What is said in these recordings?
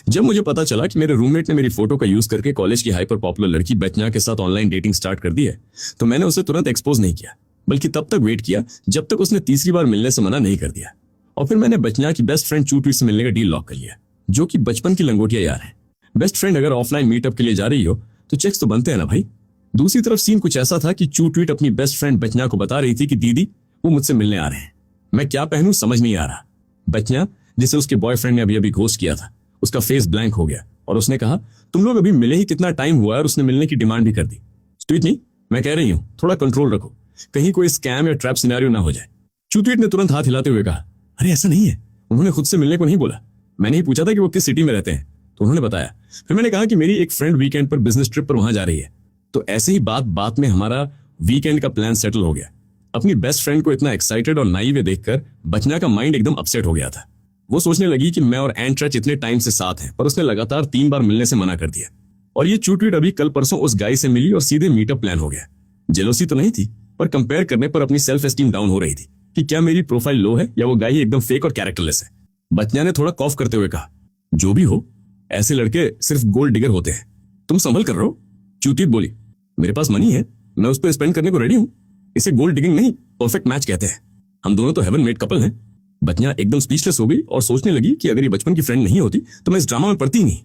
जब मुझे पता चला कि मेरे रूममेट ने मेरी फोटो का यूज करके कॉलेज की हाइपर पॉपुलर लड़की बचना के साथ ऑनलाइन डेटिंग स्टार्ट कर दी है, तो मैंने उसे तुरंत एक्सपोज नहीं किया, बल्कि तब तक वेट किया जब तक उसने तीसरी बार मिलने से मना नहीं कर दिया। और फिर मैंने बचना की बेस्ट फ्रेंड चूटवीट से मिलने का डील लॉक कर लिया, जो कि बचपन की लंगोटिया यार है। बेस्ट फ्रेंड अगर ऑफलाइन मीटअप के लिए जा रही हो तो चेक्स तो बनते हैं ना भाई। दूसरी तरफ सीन कुछ ऐसा था कि चूटवीट अपनी बेस्ट फ्रेंड बचना को बता रही थी कि दीदी वो मुझसे मिलने आ रहे हैं, मैं क्या पहनूं समझ नहीं आ रहा। बचना, जिसे उसके बॉयफ्रेंड ने अभी अभी घोस्ट किया था, उसका फेस ब्लैंक हो गया और उसने कहा तुम लोग अभी मिले ही कितना टाइम हुआ है, और उसने मिलने की डिमांड भी कर दी। स्वीट नहीं, मैं कह रही हूँ थोड़ा कंट्रोल रखो, कहीं कोई स्कैम या ट्रैप सिनेरियो ना हो जाए। चूटवीट ने तुरंत हाथ हिलाते हुए कहा, अरे ऐसा नहीं है, उन्होंने खुद से मिलने को नहीं बोला, मैंने ही पूछा था कि वो किस सिटी में रहते हैं तो उन्होंने बताया। फिर मैंने कहा कि मेरी एक फ्रेंड वीकेंड पर बिजनेस ट्रिप पर वहां जा रही है। तो ऐसे ही बात बात में हमारा वीकेंड का प्लान सेटल हो गया। अपनी बेस्ट फ्रेंड को इतना एक्साइटेड और नाइव देखकर बचना का माइंड एकदम अपसेट हो गया था। वो सोचने लगी कि मैं और एंट्रच इतने टाइम से साथ हैं, पर उसने लगातार 3 बार मिलने से मना कर दिया। और ये चूटवीट अभी कल परसों उस गाय से मिली और सीधे मीटअप प्लान हो गया। जेलोसी तो नहीं थी, पर कंपेयर करने पर अपनी सेल्फ एस्टीम डाउन हो रही थी कि क्या मेरी प्रोफाइल लो है या वो गाय ही एकदम फेक और कैरेक्टरलेस है। बचना ने थोड़ा कॉफ करते हुए कहा, जो भी हो, ऐसे लड़के सिर्फ गोल्ड डिगर होते हैं, तुम संभल कर रहो। चूटवीट बोली, मेरे पास मनी है, मैं उस पर स्पेंड करने को रेडी हूँ, इसे गोल्ड डिगिंग नहीं परफेक्ट मैच कहते हैं, हम दोनों तो हेवन मेड कपल हैं। बचना एकदम स्पीचलेस हो गई और सोचने लगी कि अगर ये बचपन की फ्रेंड नहीं होती तो मैं इस ड्रामा में पड़ती ही नहीं।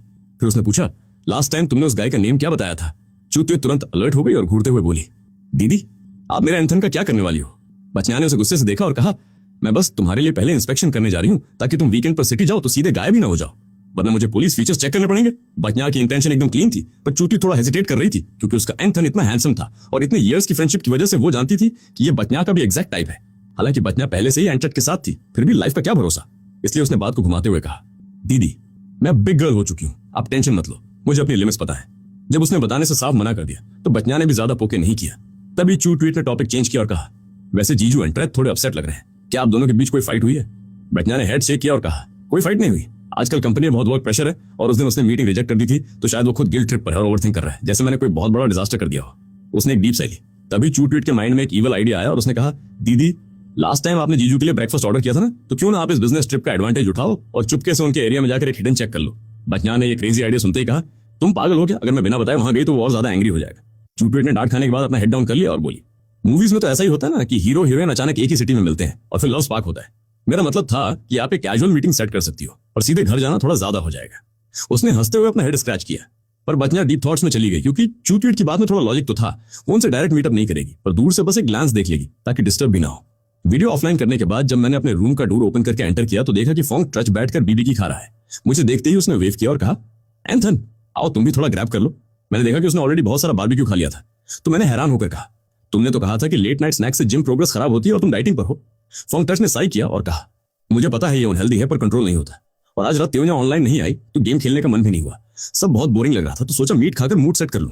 फिर उसने पूछा, लास्ट टाइम तुमने उस गाय का नेम क्या बताया था? चूटवीट तुरंत अलर्ट हो गई और घूरते हुए बोली, दीदी आप मेरा एंथन का क्या करने वाली हो? बचना ने उसे गुस्से से देखा और कहा, मैं बस तुम्हारे लिए पहले इंस्पेक्शन करने जा रही हूँ ताकि तुम वीकेंड पर सिटी जाओ तो सीधे गायब ही ना हो जाओ, वरना मुझे पुलिस फीचर्स चेक करने पड़ेंगे। बचना की इंटेंशन एकदम क्लीन थी, पर चूटवीट थोड़ा हेजिटेट कर रही थी क्योंकि उसका एंथन इतना हैंडसम था और इतने इयर्स की फ्रेंडशिप की वजह से वो जानती थी कि ये बचना का भी एग्जैक्ट टाइप है। हालांकि बचना पहले से ही एंट्रट के साथ थी, फिर भी लाइफ का क्या भरोसा, इसलिए उसने बात को घुमाते हुए कहा, दीदी मैं बिग गर्ल हो चुकी हूँ, आप टेंशन मत लो, मुझे अपनी लिमिट्स पता है। जब उसने बताने से साफ मना कर दिया तो बचना ने भी ज्यादा पोके नहीं किया। तभी चूटवीट ने टॉपिक चेंज किया और कहा, वैसे जीजू एंट्रट थोड़े अपसेट लग रहे हैं, क्या आप दोनों के बीच कोई फाइट हुई है? बचना ने हेड शेक किया और कहा, कोई फाइट नहीं हुई, आजकल कंपनी में बहुत वर्क प्रेशर है और उस दिन उसने मीटिंग रिजेक्ट कर दी थी तो शायद वो खुद गिल्ट ट्रिप पर है और ओवरथिंक कर रहा है, जैसे मैंने कोई बहुत बड़ा डिजास्टर कर दिया हो। उसने एक डीप साई ली। तभी चूटवीट के माइंड में एक इवल आइडिया आया और उसने कहा, दीदी लास्ट टाइम आपने जीजू के लिए ब्रेकफास्ट ऑर्डर किया था ना, तो क्यों ना आप इस बिजनेस ट्रिप का एडवांटेज उठाओ और चुपके से उनके एरिया में जाकर एक हिडन चेक कर लो। बचना ने ये क्रेजी आइडिया सुनते ही कहा, तुम पागल हो क्या, अगर मैं बिना बताए वहां गई तो वो और ज्यादा एंग्री हो जाएगा। चूटवीट ने डांट खाने के बाद अपना हेड डाउन कर लिया और बोली, मूवीज में तो ऐसा ही होता है ना कि हीरो हीरोइन अचानक एक ही सिटी में मिलते हैं और फिर लव स्पार्क होता है। मेरा मतलब था कि आप एक कैजुअल मीटिंग सेट कर सकती हो और सीधे घर जाना थोड़ा ज्यादा हो जाएगा। उसने हंसते हुए अपना हेड स्क्रैच किया, पर बचना डीप थॉट्स में चली गई क्योंकि चूटवीट की बात में थोड़ा लॉजिक तो था। वो उनसे डायरेक्ट मीटअप नहीं करेगी, पर दूर से बस एक ग्लांस देख लेगी ताकि डिस्टर्ब भी ना हो। वीडियो ऑफलाइन करने के बाद जब मैंने अपने रूम का डोर ओपन करके एंटर किया तो देखा कि फोंग ट्रच बैठकर बीबी की खा रहा है। मुझे देखते ही उसने वेव किया और कहा, एंथन आओ तुम भी थोड़ा ग्रैब कर लो। मैंने देखा कि उसने ऑलरेडी बहुत सारा बारबेक्यू खा लिया था, तो मैंने हैरान होकर कहा, तुमने तो कहा था कि लेट नाइट स्नैक्स से जिम प्रोग्रेस खराब होती है और तुम डाइटिंग पर हो। फोंग ट्रच ने साई किया और कहा, मुझे पता है ये अनहेल्दी है पर कंट्रोल नहीं होता, और आज रात त्यों ऑनलाइन नहीं आई तो गेम खेलने का मन भी नहीं हुआ, सब बहुत बोरिंग लग रहा था तो सोचा मीट खाकर मूड सेट कर लूं।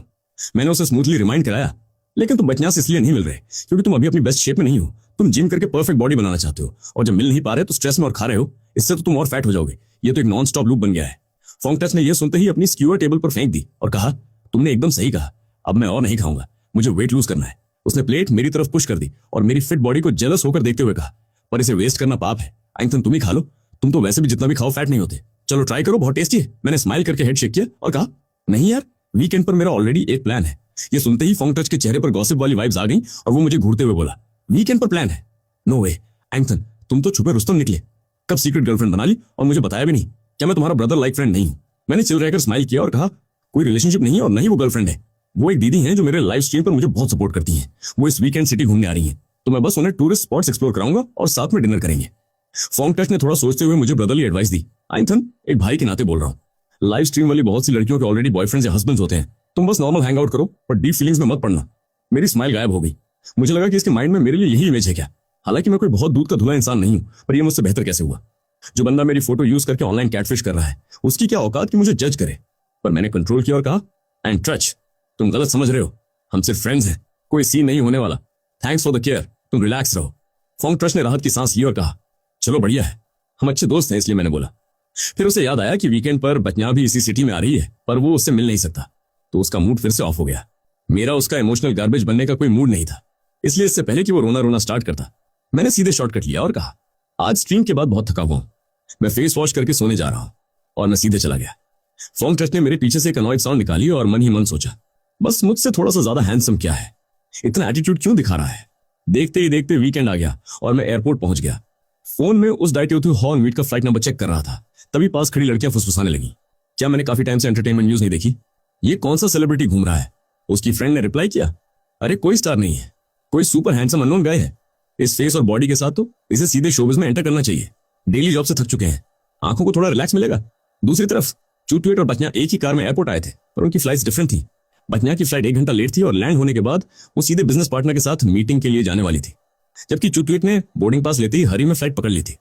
मैंने उसे स्मूथली रिमाइंड कराया, लेकिन तुम बचना से इसलिए नहीं मिल रहे क्योंकि तुम अभी अपनी बेस्ट शेप में नहीं हो, तुम जिम करके परफेक्ट बॉडी बनाना चाहते हो और जब मिल नहीं पा रहे तो स्ट्रेस में और खा रहे हो, इससे तो तुम और फैट हो जाओगे। ये तो एक नॉन स्टॉप लूप बन गया है। फोंग टच ने यह सुनते ही अपनी स्क्यूअर टेबल पर फेंक दी और कहा, तुमने एकदम सही कहा, अब मैं और नहीं खाऊंगा, मुझे वेट लूज करना है। उसने प्लेट मेरी तरफ पुश कर दी और मेरी फिट बॉडी को जेलस होकर देखते हुए कहा, पर इसे वेस्ट करना पाप है, एंथन तुम ही खा लो, तुम तो वैसे भी जितना भी खाओ फैट नहीं होते, चलो ट्राई करो, बहुत टेस्टी है। मैंने स्माइल करके हेड शेक किया और कहा, नहीं यार, वीकेंड पर मेरा ऑलरेडी एक प्लान है। ये सुनते ही फोंग टच के चेहरे पर गॉसिप वाली वाइब्स आ गई और वो मुझे घूरते हुए बोला, वीकेंड पर प्लान है? नो वे एंथन, तुम तो छुपे रुस्तम निकले, कब सीक्रेट गर्लफ्रेंड बना ली और मुझे बताया भी नहीं? क्या मैं तुम्हारा ब्रदर लाइक फ्रेंड नहीं हूं? मैंने चिल रहकर स्माइल किया और कहा, कोई रिलेशनशिप नहीं है और नहीं वो गर्लफ्रेंड है, वो एक दीदी हैं जो मेरे लाइव स्ट्रीम पर मुझे बहुत सपोर्ट करती हैं। वो इस वीकेंड सिटी घूमने आ रही हैं, तो मैं बस उन्हें टूरिस्ट स्पॉट्स एक्सप्लोर कराऊंगा और साथ में डिनर करेंगे। फोंग टच ने थोड़ा सोचते हुए मुझे ब्रदरली एडवाइस दी, एंथन एक भाई के नाते बोल रहा हूँ, लाइव स्ट्रीम वाली बहुत सी लड़कियों के ऑलरेडी बॉयफ्रेंड्स या हस्बैंड्स होते हैं, तुम बस नॉर्मल हैंग आउट करो पर डीप फीलिंग्स में मत पड़ना। मेरी स्माइल गायब हो गई। मुझे लगा कि इसके माइंड में मेरे लिए यही इमेज है क्या? हालांकि मैं कोई बहुत दूध का धुला इंसान नहीं हूं, पर यह मुझसे बेहतर कैसे हुआ? जो बंदा मेरी फोटो यूज करके ऑनलाइन कैटफिश कर रहा है, उसकी क्या औकात कि मुझे जज करे? पर मैंने कंट्रोल किया और कहा, एंड ट्रच, तुम गलत समझ रहे हो, हम सिर्फ फ्रेंड्स हैं, कोई सीन नहीं होने वाला, थैंक्स फॉर द केयर, तुम रिलैक्स रहो। फोंग ट्रच ने राहत की सांस ली और कहा, चलो बढ़िया है, हम अच्छे दोस्त हैं इसलिए मैंने बोला। फिर उसे याद आया कि वीकेंड पर बचना भी इसी सिटी में आ रही है, पर वो उससे मिल नहीं सकता, तो उसका मूड फिर से ऑफ हो गया। मेरा उसका इमोशनल गार्बेज बनने का कोई मूड नहीं था, इसलिए इससे पहले कि वो रोना रोना स्टार्ट करता, मैंने सीधे शॉर्टकट लिया और कहा, आज स्ट्रीम के बाद बहुत थका हुआ हूं, मैं फेस वॉश करके सोने जा रहा हूं, और मैं सीधे चला गया। फोन टच ने मेरे पीछे से एक अनॉयड साउंड निकाली और मन ही मन सोचा, बस मुझसे थोड़ा सा ज्यादा हैंडसम क्या है, इतना एटीट्यूड क्यों दिखा रहा है। देखते ही देखते वीकेंड आ गया और मैं एयरपोर्ट पहुंच गया। फोन में उस डाइट्यूथू हॉर्न मीट का फ्लाइट नंबर चेक कर रहा था, तभी पास खड़ी लड़कियां फुसफुसाने लगी, क्या मैंने काफी टाइम से एंटरटेनमेंट न्यूज नहीं देखी, ये कौन सा सेलिब्रिटी घूम रहा है। उसकी फ्रेंड ने रिप्लाई किया, अरे कोई स्टार नहीं है, कोई सुपर हैंडसम अननोन गाय है, इस फेस और बॉडी के साथ तो इसे सीधे शोबिज में एंटर करना चाहिए, डेली जॉब से थक चुके हैं, आंखों को थोड़ा रिलैक्स मिलेगा। दूसरी तरफ चूटवेट और बचना एक ही कार में एयरपोर्ट आए थे, पर उनकी फ्लाइट्स डिफरेंट थी। बचना की फ्लाइट 1 घंटा लेट थी और लैंड होने के बाद वो सीधे बिजनेस पार्टनर के साथ मीटिंग के लिए जाने वाली थी, जबकि चूटवेट ने बोर्डिंग पास लेते ही हरी में फ्लाइट पकड़ ली थी,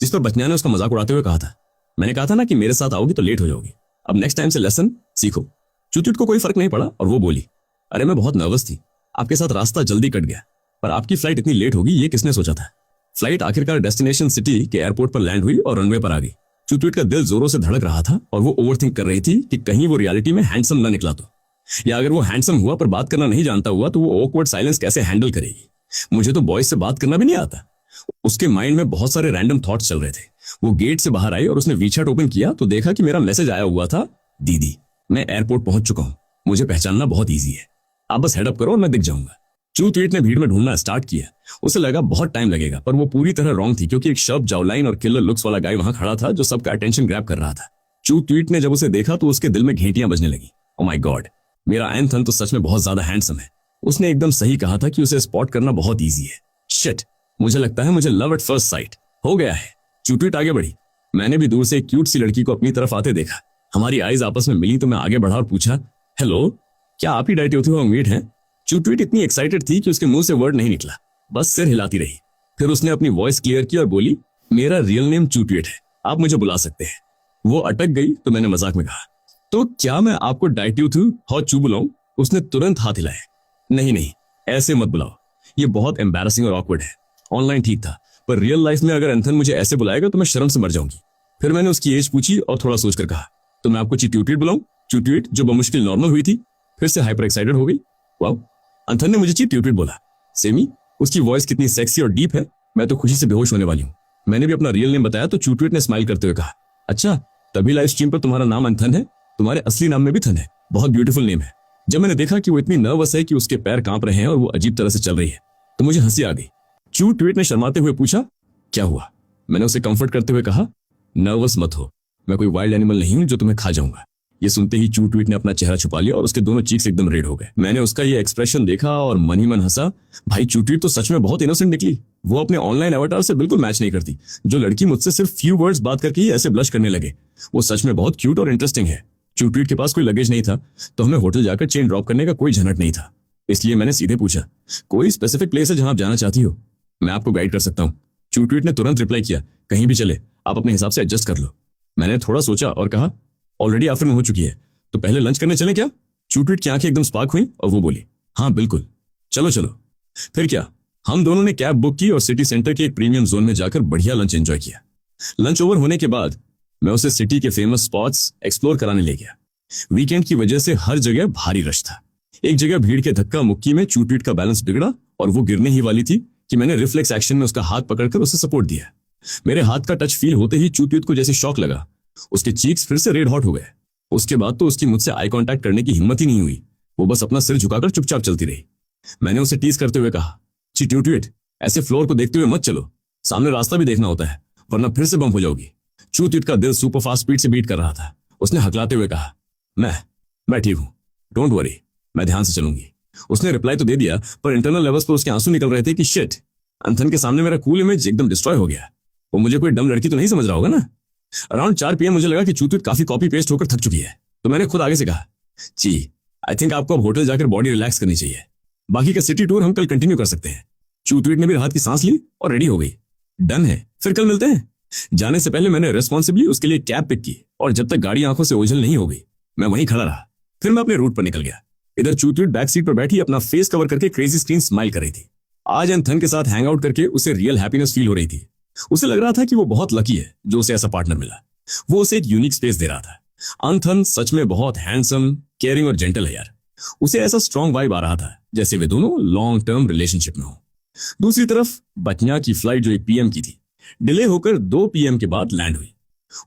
जिस पर बचना ने उसका मजाक उड़ाते हुए कहा था, मैंने कहा था ना कि मेरे साथ आओगी तो लेट हो जाओगी, अब नेक्स्ट टाइम से लेसन सीखो। चूटवेट को कोई फर्क नहीं पड़ा और वो बोली, अरे मैं बहुत नर्वस थी, आपके साथ रास्ता जल्दी कट गया, पर आपकी फ्लाइट इतनी लेट होगी ये किसने सोचा था। फ्लाइट आखिरकार डेस्टिनेशन सिटी के एयरपोर्ट पर लैंड हुई और रनवे पर आ गई। चूटवेट का दिल जोरों से धड़क रहा था और वो ओवरथिंक कर रही थी कि कहीं वो रियलिटी में हैंडसम ना निकला तो, या अगर वो हैंडसम हुआ पर बात करना नहीं जानता हुआ तो वो ऑकवर्ड साइलेंस कैसे हैंडल करेगी। मुझे तो बॉयज से बात करना भी नहीं आता। उसके माइंड में बहुत सारे रैंडम थॉट्स चल रहे थे। वो गेट से बाहर आई और उसने वीचैट ओपन किया तो देखा कि मेरा मैसेज आया हुआ था, दीदी मैं एयरपोर्ट पहुंच चुका हूं, मुझे पहचानना बहुत ईजी है, आप बस हेडअप करो और मैं दिख जाऊंगा। चूटवेट ने भीड़ में ढूंढना स्टार्ट किया। उसे लगा बहुत टाइम लगेगा, पर वो पूरी तरह रॉन्ग थी, क्योंकि एक शर्प जावलाइन और किलर लुक्स वाला गाय वहां खड़ा था जो सबका अटेंशन ग्रैब कर रहा था। चूटवेट ने जब उसे देखा तो उसके दिल में घंटियां बजने लगी। ओ माय गॉड, मेरा एंथन तो सच में बहुत ज्यादा हैंडसम है। उसने एकदम सही कहा था कि उसे स्पॉट करना बहुत ईजी है। शिट, मुझे लगता है मुझे लव एट फर्स्ट साइट हो गया है। चूटवेट आगे बढ़ी। मैंने भी दूर से एक क्यूट सी लड़की को अपनी तरफ आते देखा। हमारी आईज आपस में मिली तो मैं आगे बढ़ा और पूछा, हेलो, क्या आप ही डाइट्यूथू मीट हैं? चूटवेट इतनी एक्साइटेड थी कि उसके मुंह से वर्ड नहीं निकला, बस सिर हिलाती रही। फिर उसने अपनी वॉइस क्लियर की और बोली, मेरा रियल नेम चूटवेट है, आप मुझे बुला सकते हैं। वो अटक गई तो मैंने मजाक में कहा, तो क्या मैं आपको डाइट्यूथू हॉ चू बुलाऊं? उसने तुरंत हाथ हिलाया। नहीं नहीं, ऐसे मत बुलाओ, ये बहुत एम्बैरसिंग और ऑकवर्ड है। ऑनलाइन ठीक था, पर रियल लाइफ में अगर एंथन मुझे ऐसे बुलाएगा तो मैं शर्म से मर जाऊंगी। फिर मैंने उसकी एज पूछी और थोड़ा सोचकर कहा, तो मैं आपको चूटवेट बुलाऊं? चूटवेट जो बमुश्किल नॉर्मल हुई थी फिर से हाइपर एक्साइटेड हो गई। वाओ, एंथन ने मुझे चूटवेट बोला। सेमी, उसकी वॉइस कितनी सेक्सी और डीप है, मैं तो खुशी से बेहोश होने वाली हूँ। मैंने भी अपना रियल नेम बताया तो चूटवेट ने स्माइल करते हुए कहा, अच्छा तभी लाइव स्ट्रीम पर तुम्हारा नाम एंथन है, तुम्हारे असली नाम में भी थन है, बहुत ब्यूटीफुल नेम है। जब मैंने देखा कि वो इतनी नर्वस है कि उसके पैर कांप रहे हैं और वो अजीब तरह से चल रही है तो मुझे हंसी आ गई। चूटवेट ने शर्माते हुए पूछा, क्या हुआ? मैंने उसे कंफर्ट करते हुए कहा, नर्वस मत हो, मैं कोई वाइल्ड एनिमल नहीं हूं जो तुम्हें खा जाऊंगा। ये सुनते ही चूटवेट ने अपना चेहरा छुपा लिया और उसके दोनों चीक्स एकदम रेड हो गए। मैंने उसका ये एक्सप्रेशन देखा और मन ही मन हंसा। भाई चूटवेट तो सच में बहुत इनोसेंट निकली। वो अपने ऑनलाइन अवतार से बिल्कुल मैच नहीं करती। जो लड़की मुझसे सिर्फ फ्यू वर्ड्स बात करके ही ऐसे ब्लश करने लगे, वो सच में बहुत क्यूट और इंटरेस्टिंग है। चूटवेट के पास कोई लगेज नहीं था तो हमें होटल जाकर चेन ड्रॉप करने का कोई झंझट नहीं था, इसलिए मैंने सीधे पूछा, कोई स्पेसिफिक प्लेस है जहां आप जाना चाहती हो? मैं आपको गाइड कर सकता हूँ। चूटवेट ने तुरंत रिप्लाई किया, कहीं भी चले, आप अपने हिसाब से एडजस्ट कर लो। मैंने थोड़ा सोचा और कहा, ऑलरेडी आफ्टरनून हो चुकी है तो पहले लंच करने चले क्या? चूटवेट की आंखें एकदम स्पार्क हुई और वो बोली, हाँ बिल्कुल, चलो चलो। फिर क्या, हम दोनों ने कैब बुक की और सिटी सेंटर के एक प्रीमियम जोन में जाकर बढ़िया लंच एंजॉय किया। लंच ओवर होने के बाद मैं उसे सिटी के फेमस स्पॉट्स एक्सप्लोर कराने ले गया। वीकेंड की वजह से हर जगह भारी रश था। एक जगह भीड़ के धक्का मुक्की में चूटवेट का बैलेंस बिगड़ा और वो गिरने ही वाली थी कि मैंने रिफ्लेक्स एक्शन में उसका हाथ पकड़कर उसे सपोर्ट दिया। मेरे हाथ का टच फील होते ही चूटवेट को जैसे शॉक लगा। उसके चीक्स फिर से रेड हॉट हो गए। उसके बाद तो उसकी मुझसे आई कांटेक्ट करने की हिम्मत ही नहीं हुई। वो बस अपना सिर झुकाकर चुपचाप चलती रही। मैंने उसे टीज करते हुए कहा, चूटवेट ऐसे फ्लोर को देखते हुए मत चलो, सामने रास्ता भी देखना होता है वरना फिर से बम हो जाओगी। चूटवेट का दिल सुपर फास्ट स्पीड से बीट कर रहा था। उसने हकलाते हुए कहा, मैं ठीक हूं, डोंट वरी, मैं ध्यान से चलूंगी। उसने रिप्लाई तो दे दिया पर इंटरनल लेवल्स पर उसके आंसू निकल रहे थे कि शिट, एंथन के सामने मेरा कूल इमेज एकदम डिस्ट्रॉय हो गया। वो मुझे कोई डम लड़की तो नहीं समझ रहा होगा ना। अराउंड 4 PM मुझे लगा कि चूटवेट काफी कॉपी पेस्ट होकर थक चुकी है तो मैंने खुद आगे से कहा, जी आई थिंक आपको अब होटल जाकर बॉडी रिलैक्स करनी चाहिए, बाकी का सिटी टूर हम कल कंटिन्यू कर सकते हैं। चूटवेट ने भी राहत की सांस ली और रेडी हो गई। डन है, फिर कल मिलते हैं। जाने से पहले मैंने रेस्पॉन्सिबली उसके लिए कैब पिक की और जब तक गाड़ी आंखों से ओझल नहीं हो गई मैं वहीं खड़ा रहा। फिर मैं अपने रूट पर निकल गया। इधर चूटवेट बैक सीट पर बैठी अपना फेस कवर करके क्रेजी स्क्रीन स्माइल कर रही थी। आज एंथन के साथ हैंग आउट करके उसे रियल हैप्पीनेस फील हो रही थी। उसे लग रहा था कि वो बहुत लकी है जो उसे ऐसा पार्टनर मिला। वो उसे एक यूनिक स्पेस दे रहा था। एंथन सच में बहुत हैंडसम, केयरिंग और जेंटल है यार। उसे ऐसा स्ट्रॉन्ग वाइब आ रहा था जैसे वे दोनों लॉन्ग टर्म रिलेशनशिप में हो। दूसरी तरफ बचना की फ्लाइट जो 1 PM की थी डिले होकर 2 PM के बाद लैंड हुई।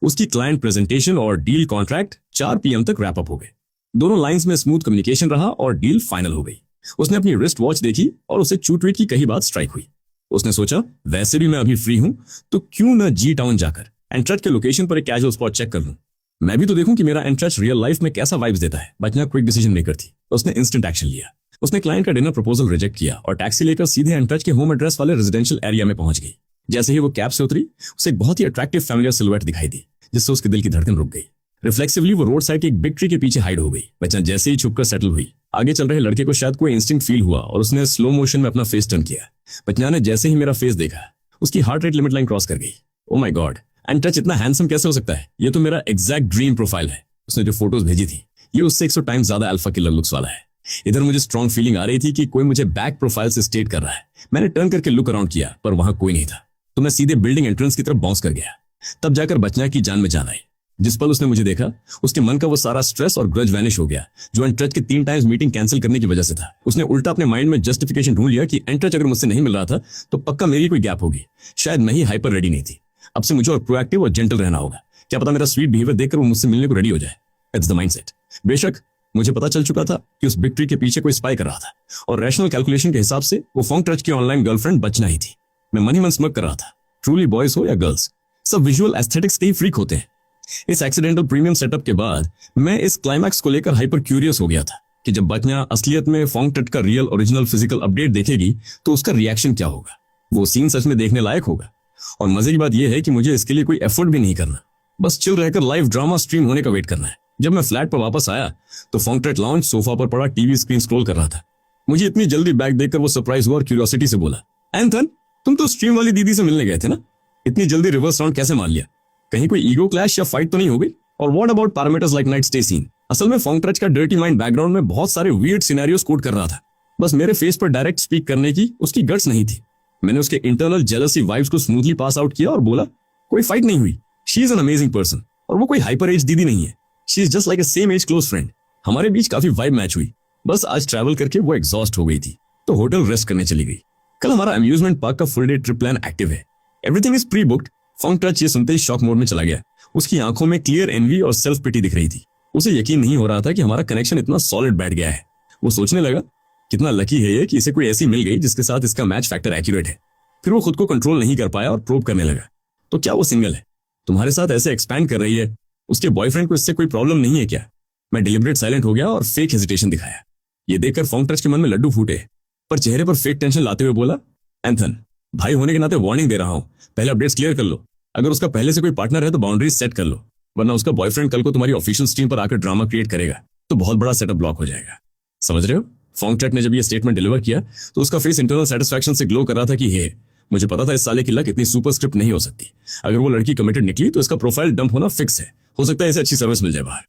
उसकी क्लाइंट प्रेजेंटेशन और डील कॉन्ट्रैक्ट 4 PM तक रैप अप हो गए। दोनों लाइंस में स्मूथ कम्युनिकेशन रहा और डील फाइनल हो गई। उसने अपनी रिस्ट वॉच देखी और उसे चूट वीट की कही बात स्ट्राइक हुई। उसने सोचा वैसे भी मैं अभी फ्री हूं तो क्यों न जी टाउन जाकर एंट्रच के लोकेशन पर एक कैजुअल स्पॉट चेक कर लूं। मैं भी तो देखूं कि मेरा एंट्रच रियल लाइफ में कैसा वाइब्स देता है। बचना क्विक डिसीजन मेकर थी। उसने इंस्टेंट एक्शन लिया। उसने क्लाइंट का डिनर प्रपोजल रिजेक्ट किया और टैक्सी लेकर सीधे एंट्रच के होम एड्रेस वाले रेजिडेंशियल एरिया में पहुंच गई। जैसे ही वो कैब से उतरी उसे एक बहुत ही अट्रैक्टिव फैमिलियर सिलुएट दिखाई दी, जिससे उसके दिल की धड़कन रुक गई। रिफ्लेक्सिवली वो रोड साइड के एक बिग ट्री के पीछे हाइड हो गई। बचना जैसे ही छुपकर सेटल हुई, आगे चल रहे लड़के को शायद कोई इंस्टिंक्ट फील हुआ और उसने स्लो मोशन में अपना फेस टर्न किया। बचना ने जैसे ही मेरा फेस देखा, उसकी heart rate limit line cross कर गई। ओ माय गॉड, एंट्रच इतना हैंडसम कैसे हो सकता है? ये तो मेरा एग्जैक्ट ड्रीम प्रोफाइल है। उसने जो फोटोज भेजी थी, ये उससे 100 टाइम्स ज्यादा अल्फा किलर लुक्स वाला है। इधर मुझे स्ट्रॉन्ग फीलिंग आ रही थी कि कोई मुझे बैक प्रोफाइल से स्टेट कर रहा है। मैंने टर्न करके लुक अराउंड किया पर वहां कोई नहीं था, तो मैं सीधे बिल्डिंग एंट्रेंस की तरफ बाउंस कर गया। तब जाकर बचना की जान में जान आई। जिस पल उसने मुझे देखा, उसके मन का वो सारा स्ट्रेस और ग्रज वैनिश हो गया जो एंट्रच के 3 टाइम्स मीटिंग कैंसिल करने की वजह से था। उसने उल्टा अपने माइंड में जस्टिफिकेशन ढूंढ लिया कि एंट्रच अगर मुझसे नहीं मिल रहा था तो पक्का मेरी कोई गैप होगी। शायद मैं ही हाइपर रेडी नहीं थी। अब से मुझे और प्रोएक्टिव और जेंटल रहना होगा। क्या पता मेरा स्वीट बिहेवियर देखकर वो मुझसे मिलने को रेडी हो जाए। It's the mindset. बेशक मुझे पता चल चुका था कि उस बिग ट्री के पीछे कोई स्पाई कर रहा था और रैशनल कैलकुलेशन के हिसाब से वो फोंगट्रच की ऑनलाइन गर्लफ्रेंड बचना ही थी। मैं मन ही मन स्मक कर रहा था। ट्रूली बॉयज हो या गर्ल्स, सब विजुअल एस्थेटिक्स के ही फ्रीक होते हैं। इस एक्सीडेंटल प्रीमियम सेटअप के बाद मैं इस क्लाइमैक्स को लेकर हाइपर क्यूरियस हो गया था कि जब बचना असलियत में फोंगट्रच का रियल ओरिजिनल फिजिकल अपडेट देखेगी तो उसका रिएक्शन क्या होगा। वो सीन सच में देखने लायक होगा। और मजे की बात यह है कि मुझे इसके लिए कोई एफर्ट भी नहीं करना, बस चिल रहकर लाइव ड्रामा स्ट्रीम होने का वेट करना है। जब मैं फ्लैट पर वापस आया तो फोंगट्रच लाउंज सोफा पर पड़ा टीवी स्क्रीन स्क्रॉल कर रहा था। मुझे इतनी जल्दी बैग देखकर वो सरप्राइज हुआ और क्यूरियोसिटी से बोला, एंथन तुम तो स्ट्रीम वाली दीदी से मिलने गए थे ना? इतनी जल्दी रिवर्स राउंड कैसे मान लिया? कहीं कोई ईगो क्लैश या फाइट तो नहीं हो गई? और what about parameters like night stay scene? असल में फोंगट्रच का डर्टी माइंड बैकग्राउंड में बहुत सारे वियर्ड सिनेरियोस कोड कर रहा था। बस मेरे फेस पर डायरेक्ट स्पीक करने की उसकी गट्स नहीं थी। मैंने उसके इंटरनल जेलसी वाइब्स को स्मूथली पास आउट किया और बोला, कोई फाइट नहीं हुई। She is an amazing person और वो कोई हाइपर एज दीदी नहीं है। She is just like a same age close friend. हमारे बीच काफी वाइब मैच हुई। बस आज ट्रैवल करके वो एग्जॉस्ट हो गई थी तो होटल रेस्ट करने चली गई। कल हमारा अम्यूजमेंट पार्क का full day trip plan active है। Everything is pre booked. फोंगट्रच ये सुनते ही शॉक मोड में चला गया। उसकी आंखों में क्लियर एनवी और सेल्फ पिटी दिख रही थी। उसे यकीन नहीं हो रहा था कि हमारा कनेक्शन इतना सॉलिड बैठ गया है। वो सोचने लगा, कितना लकी है ये कि इसे कोई ऐसी मिल गई जिसके साथ इसका मैच फैक्टर एक्यूरेट है। फिर वो खुद को कंट्रोल नहीं कर पाया और प्रोब करने लगा, तो क्या वो सिंगल है? तुम्हारे साथ ऐसे एक्सपैंड कर रही है? उसके बॉयफ्रेंड को इससे कोई प्रॉब्लम नहीं है क्या? मैं डिलिबरेट साइलेंट हो गया और फेक हेजिटेशन दिखाया। ये देखकर फोंगट्रच के मन में लड्डू फूटे, पर चेहरे पर फेक टेंशन लाते हुए बोला, एंथन भाई होने के नाते वार्निंग दे रहा हूं, पहले अपडेट्स क्लियर कर लो। अगर उसका पहले से कोई पार्टनर है तो बाउंड्रीज सेट कर लो, वरना उसका बॉयफ्रेंड कल को तुम्हारी ऑफिशियल स्ट्रीम पर आकर ड्रामा क्रिएट करेगा तो बहुत बड़ा सेटअप ब्लॉक हो जाएगा। समझ रहे हो? फोंगट्रच ने जब ये स्टेटमेंट डिलीवर किया तो उसका फेस इंटरनल सेटिस्फैक्शन से ग्लो कर रहा था कि हे, मुझे पता था इस साले की लक इतनी सुपरस्क्रिप्ट नहीं हो सकती। अगर वो लड़की कमिटेड निकली तो इसका प्रोफाइल डंप होना फिक्स है। हो सकता है इसे अच्छी सर्विस मिल जाए बाहर।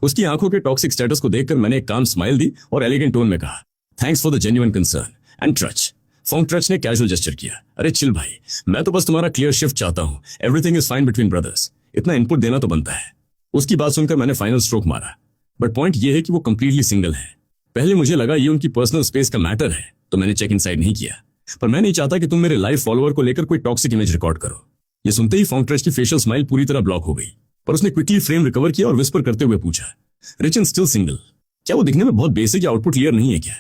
उसकी आंखों के टॉक्सिक स्टेटस को देखकर मैंने एक काम स्माइल दी और एलिगेंट टोन में कहा, thanks for the genuine concern एंट्रच। फोंगट्रच ने कैजुअल जेस्चर किया, अरे चिल भाई, मैं तो बस तुम्हारा क्लियर शिफ्ट चाहता हूं। Everything is fine between brothers. इतना इनपुट देना तो बनता है। उसकी बात सुनकर मैंने फाइनल स्ट्रोक मारा। बट पॉइंट ये है कि वो कंप्लीटली सिंगल है। पहले मुझे लगा ये उनकी पर्सनल स्पेस का मैटर है तो मैंने चेक इनसाइड नहीं किया, पर मैं नहीं चाहता कि तुम मेरे लाइव फॉलोअर को लेकर कोई टॉक्सिक इमेज रिकॉर्ड करो। ये सुनते ही फोंगट्रच की फेशियल स्माइल पूरी तरह ब्लॉक हो गई, पर उसने क्विकली फ्रेम रिकवर किया और विस्पर करते हुए पूछा, रिच एंड स्टिल सिंगल, क्या वो दिखने में बहुत बेसिक या आउटपुट क्लियर नहीं है क्या?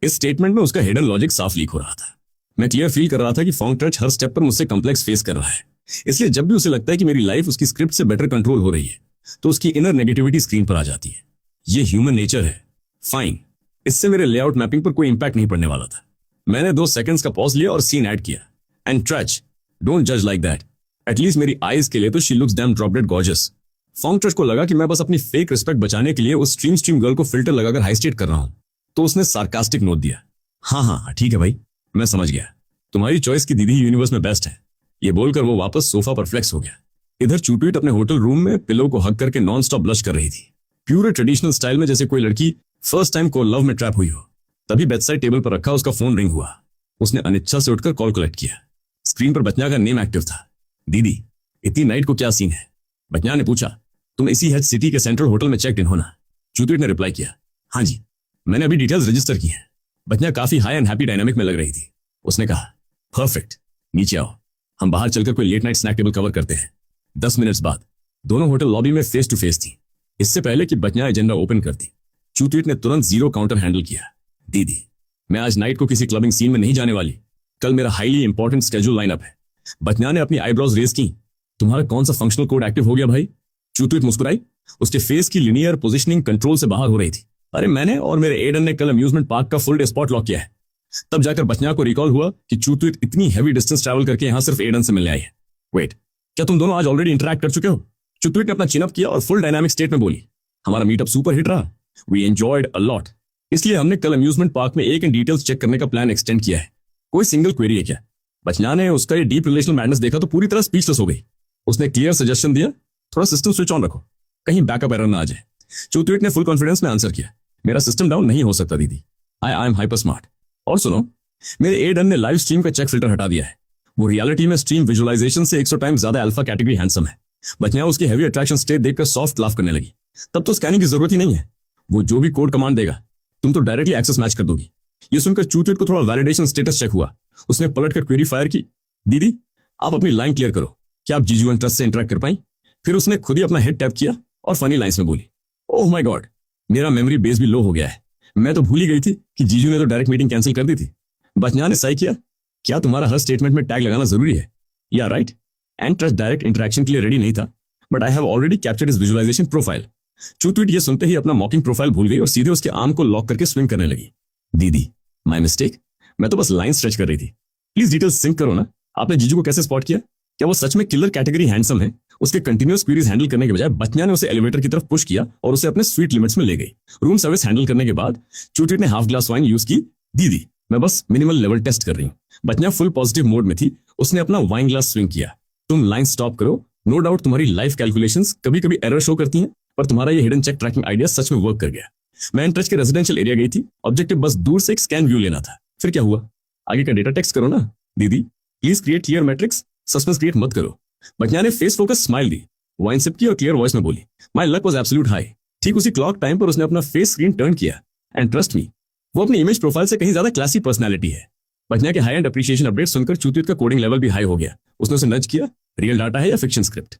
इस स्टेटमेंट में उसका हिडन लॉजिक साफ लीक हो रहा था। मैं क्लियर फील कर रहा था कि फोंगट्रच हर स्टेप पर मुझसे कॉम्प्लेक्स फेस कर रहा है। इसलिए जब भी उसे लगता है कि मेरी लाइफ उसकी स्क्रिप्ट से बेटर कंट्रोल हो रही है तो उसकी इनर नेगेटिविटी स्क्रीन पर आ जाती है। ये ह्यूमन नेचर है। फाइन, इससे मेरे लेआउट मैपिंग पर कोई इंपैक्ट नहीं पड़ने वाला था। मैंने 2 सेकंड्स का पॉज लिया और सीन ऐड किया, एंट्रच डोंट जज लाइक दैट। एटलीस्ट मेरी आईज के लिए तो she looks damn drop dead gorgeous. फोंगट्रच को लगा कि मैं बस अपनी फेक रिस्पेक्ट बचाने के लिए उस स्ट्रीम गर्ल को फिल्टर लगाकर हाईस्टेट कर रहा हूं, तो उसने सार्कास्टिक नोट दिया, हाँ ठीक है भाई, मैं समझ गया, तुम्हारी चॉइस की दीदी यूनिवर्स में बेस्ट है। ये बोलकर वो वापस सोफा पर फ्लेक्स हो गया। इधर चूटवीट अपने होटल रूम में पिलो को हग करके नॉन स्टॉप ब्लश कर रही थी, प्यूर ट्रेडिशनल स्टाइल में, जैसे कोई लड़की फर्स्ट टाइम को लव में ट्रैप हुई हो। तभी बेडसाइड टेबल पर रखा उसका फोन रिंग हुआ। उसने अनिच्छा से उठकर कॉल कलेक्ट किया। स्क्रीन पर बचना का नेम एक्टिव था। दीदी, इतनी नाइट को क्या सीन है? बचना ने पूछा। तुम इसी हेड सिटी के सेंट्रल होटल में चेक इन होना? चूटवीट ने रिप्लाई किया, हाँ जी, मैंने अभी डिटेल्स रजिस्टर की हैं। बचना काफी हाई एंड हैप्पी डायनामिक में लग रही थी। उसने कहा, परफेक्ट, नीचे आओ, हम बाहर चलकर कोई late night snack table cover करते हैं। 10 मिनट्स बाद दोनों होटल लॉबी में फेस टू फेस थी। इससे पहले कि बचना एजेंडा ओपन करती, चूतवीट ने तुरंत जीरो काउंटर हैंडल किया। दीदी, मैं आज नाइट को किसी क्लबिंग सीन में नहीं जाने वाली, कल मेरा हाईली इंपॉर्टेंट स्केड्यूल लाइनअप है। बचना ने अपनी आईब्रोज रेज की। तुम्हारा कौन सा फंक्शनल कोड एक्टिव हो गया भाई? चूतवीट मुस्कुराई। उसके फेस की लिनियर पोजिशनिंग कंट्रोल से बाहर हो रही थी। अरे मैंने और मेरे एडन ने कल अम्यूजमेंट पार्क का फुल डे स्पॉट लॉक किया है। तब जाकर बचना को रिकॉल हुआ कि चूतवीट इतनी हैवी डिस्टेंस ट्रैवल करके यहां सिर्फ एडन से मिलने आई है। वेट, क्या तुम दोनों आज ऑलरेडी इंटरैक्ट कर चुके हो? चूतवीट ने अपना चिन अप किया और फुल डायनामिक स्टेट में बोली, हमारा मीटअप सुपर हिट रहा, वी एंजॉयड अ लॉट, इसलिए हमने कल अम्यूजमेंट पार्क में एक इन डिटेल्स चेक करने का प्लान एक्सटेंड किया है। कोई सिंगल क्वेरी है क्या? बचना ने उसका ये डीप रिलेशनल मैडनेस देखा तो पूरी तरह स्पीचलेस हो गई। उसने क्लियर सजेशन दिया, थोड़ा सिस्टम स्विच ऑन रखो, कहीं बैकअप एरर ना आ जाए। चूतवीट ने फुल कॉन्फिडेंस में आंसर किया, मेरा सिस्टम डाउन नहीं हो सकता दीदी, आई एम हाइपर स्मार्ट। और सुनो, मेरे एडन ने लाइव स्ट्रीम का चेक फिल्टर हटा दिया है, वो रियलिटी में स्ट्रीम विजुअलाइजेशन से 100 टाइम्स ज्यादा अल्फा कैटेगरी हैंडसम है। बचना उसकी हैवी अट्रैक्शन स्टेट देखकर सॉफ्ट लाफ करने लगी। तब तो स्कैनिंग की जरूरत ही नहीं है, वो जो भी कोड कमांड देगा तुम तो डायरेक्टली एक्सेस मैच कर दोगी। ये सुनकर चूतवीट को थोड़ा वैलिडेशन स्टेटस चेक हुआ। उसने पलट कर क्वेरी फायर की, दीदी आप अपनी लाइन क्लियर करो, क्या आप जीजू एंड ट्रस्ट से इंटरेक्ट कर पाई? फिर उसने खुद ही अपना हेड टैप किया और फनी लाइंस में बोली, ओह माय गॉड, मेरा मेमोरी बेस भी लो हो गया है, मैं तो भूल ही गई थी कि जीजू ने तो डायरेक्ट मीटिंग कैंसिल कर दी थी। बचना ने सही किया, क्या तुम्हारा हर स्टेटमेंट में टैग लगाना जरूरी है? या right, and trust direct interaction के लिए रेडी नहीं था, but I have already captured his visualisation profile. चूतवीट ये सुनते ही अपना मॉकिंग प्रोफाइल भूल गई और सीधे उसके आर्म को लॉक करके स्विंग करने लगी। दीदी, माय मिस्टेक, मैं तो बस लाइन स्ट्रेच कर रही थी, प्लीज डिटेल्स सिंक करो ना। आपने जीजू को कैसे स्पॉट किया? क्या वो सच में किलर कैटेगरी हैंडसम है? उसके कंटिन्यूअस क्वेरीज हैंडल करने के बजाय बचना ने उसे एलिवेटर की तरफ पुश किया और उसे अपने स्वीट लिमिट्स में ले गई। रूम सर्विस हैंडल करने के बाद चूतवीट ने हाफ ग्लास वाइन यूज की। दीदी, मैं बस मिनिमल लेवल टेस्ट कर रही हूँ। बचना फुल पॉजिटिव मोड में थी। उसने अपना वाइन ग्लास स्विंग किया, तुम लाइन स्टॉप करो, नो डाउट तुम्हारी लाइफ कैलकुलेशंस कभी कभी एरर शो करती हैं, पर तुम्हारा ये हिडन चेक ट्रैकिंग आइडिया सच में वर्क कर गया। मैं एंट्रेच के रेजिडेंशियल एरिया गई थी, ऑब्जेक्टिव बस दूर से एक स्कैन व्यू लेना था। फिर क्या हुआ? आगे का डेटा टेक्स्ट करो ना। दीदी please create clear matrix, suspense create मत करो। बचना ने फेस फोकस स्माइल दी, वाइन सिप की और क्लियर वॉइस में बोली, my luck was absolute high. ठीक उसी क्लॉक टाइम पर उसने अपना फेस स्क्रीन टर्न किया, एंड ट्रस्ट मी, वो अपनी इमेज प्रोफाइल से कहीं ज्यादा क्लासी पर्सनैलिटी है। बचना के हाई एंड अप्रिशिएशन अपडेट सुनकर चूतवीट का कोडिंग लेवल भी हाई हो गया। उसने उसे नज किया, रियल डाटा है या फिक्शन स्क्रिप्ट?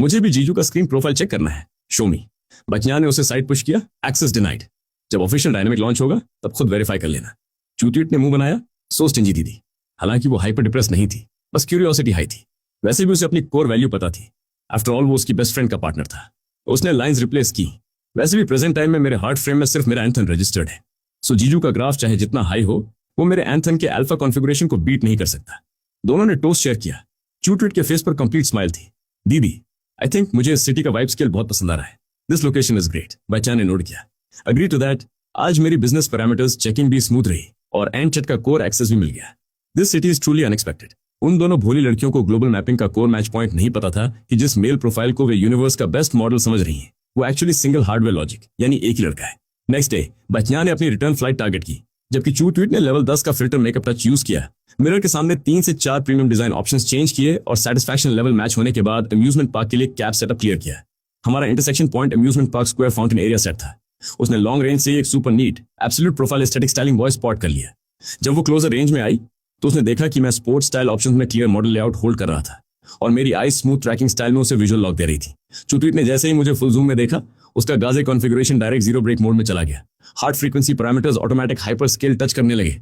मुझे भी जीजू का स्क्रीन प्रोफाइल चेक करना है, शो मी। बचना ने उसे साइड पुश किया, एक्सेस डिनाइड। जब ऑफिशियल डायनामिक लॉन्च होगा तब खुद वेरीफाई कर लेना। चूतवीट ने मुंह बनाया, सो स्टिंजी दीदी। हालांकि वो हाइपर डिप्रेस नहीं थी, बस क्यूरियोसिटी हाई थी। वैसे भी उसे अपनी कोर वैल्यू पता थी, आफ्टर ऑल वो उसकी बेस्ट फ्रेंड का पार्टनर था। उसने लाइंस रिप्लेस की, वैसे भी प्रेजेंट टाइम में मेरे हार्ट फ्रेम में सिर्फ मेरा एंथन रजिस्टर्ड है, सो जीजू का ग्राफ चाहे जितना हाई हो, वो मेरे एंथन के अल्फा कॉन्फ़िगरेशन को बीट नहीं कर सकता। दोनों ने टोस्ट शेयर किया। चूतवीट के फेस पर कंप्लीट स्माइल थी। दीदी, आई थिंक मुझे इस सिटी का वाइब स्केल बहुत पसंद आ रहा है, दिस लोकेशन इज ग्रेट। बच्चा ने नोट किया, अग्री टू दैट। आज मेरी बिजनेस पैरामीटर्स चेकिंग भी स्मूथ रही और एंड चैट का कोर एक्सेस भी मिल गया। This city is truly unexpected. उन दोनों भोली लड़कियों को ग्लोबल मैपिंग का कोर मैच पॉइंट नहीं पता था कि जिस मेल प्रोफाइल को वे यूनिवर्स का बेस्ट मॉडल समझ रही हैं, वो एक्चुअली सिंगल हार्डवेयर लॉजिक यानी एक ही लड़का है। नेक्स्ट डे बचना ने अपनी रिटर्न फ्लाइट टारगेट की, जबकि चूतवीट ने लेवल 10 का फिल्टर मेकअप टच यूज किया। मिरर के सामने 3 से 4 प्रीमियम डिजाइन ऑप्शंस चेंज किए और सेटिस्फैक्शन लेवल मैच होने के बाद अम्यूजमेंट पार्क के लिए कैब सेटअप क्लियर किया। हमारा intersection point amusement park square fountain area set था। उसने लॉन्ग रेंज से एक super neat absolute profile aesthetic styling boy spot कर लिया। जब वो क्लोजर रेंज में आई तो उसने देखा कि मैं स्पोर्ट्स स्टाइल ऑप्शंस में क्लियर मॉडल लेआउट होल्ड कर रहा था और मेरी आई स्मूथ ट्रैकिंग स्टाइल में उसे विजुअल लॉक दे रही थी। चूतवीट ने जैसे ही मुझे फुल जूम में देखा, उसका gaze configuration direct zero break mode में चला गया। Heart frequency parameters automatic hyper scale touch करने लगे।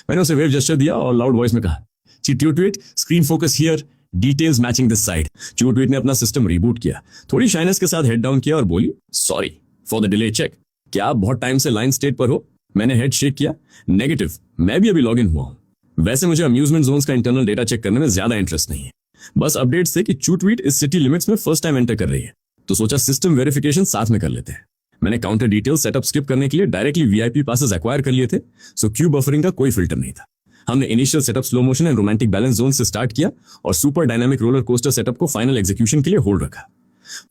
मैंने उसे वेव जेस्चर दिया और लाउड वॉइस में कहा, चूतवीट screen focus here, details matching this side. चूतवीट ने अपना सिस्टम रिबूट किया, थोड़ी शाइनेस के साथ हेड डाउन किया और बोली, sorry for the delay check. क्या आप बहुत टाइम से लाइन स्टेट पर हो? मैंने हेड शेक किया, नेगेटिव, मैं भी अभी लॉग इन हुआ हूं। वैसे मुझे अम्यूजमेंट जोन्स का इंटरनल डेटा चेक करने में ज्यादा इंटरेस्ट नहीं है, बस अपडेट से कि चूतवीट इस सिटी लिमिट्स में फर्स्ट टाइम एंटर कर रही है, तो सोचा सिस्टम वेरिफिकेशन साथ में कर लेते हैं। मैंने काउंटर डिटेल सेटअप स्किप करने के लिए डायरेक्टली वीआईपी पासेस एक्वायर कर लिए थे, सो क्यू बफरिंग का कोई फिल्टर नहीं था। हमने initial setup slow motion and romantic balance zone से स्टार्ट किया और super dynamic roller coaster setup को फाइनल एग्जीक्यूशन के लिए होल्ड रखा।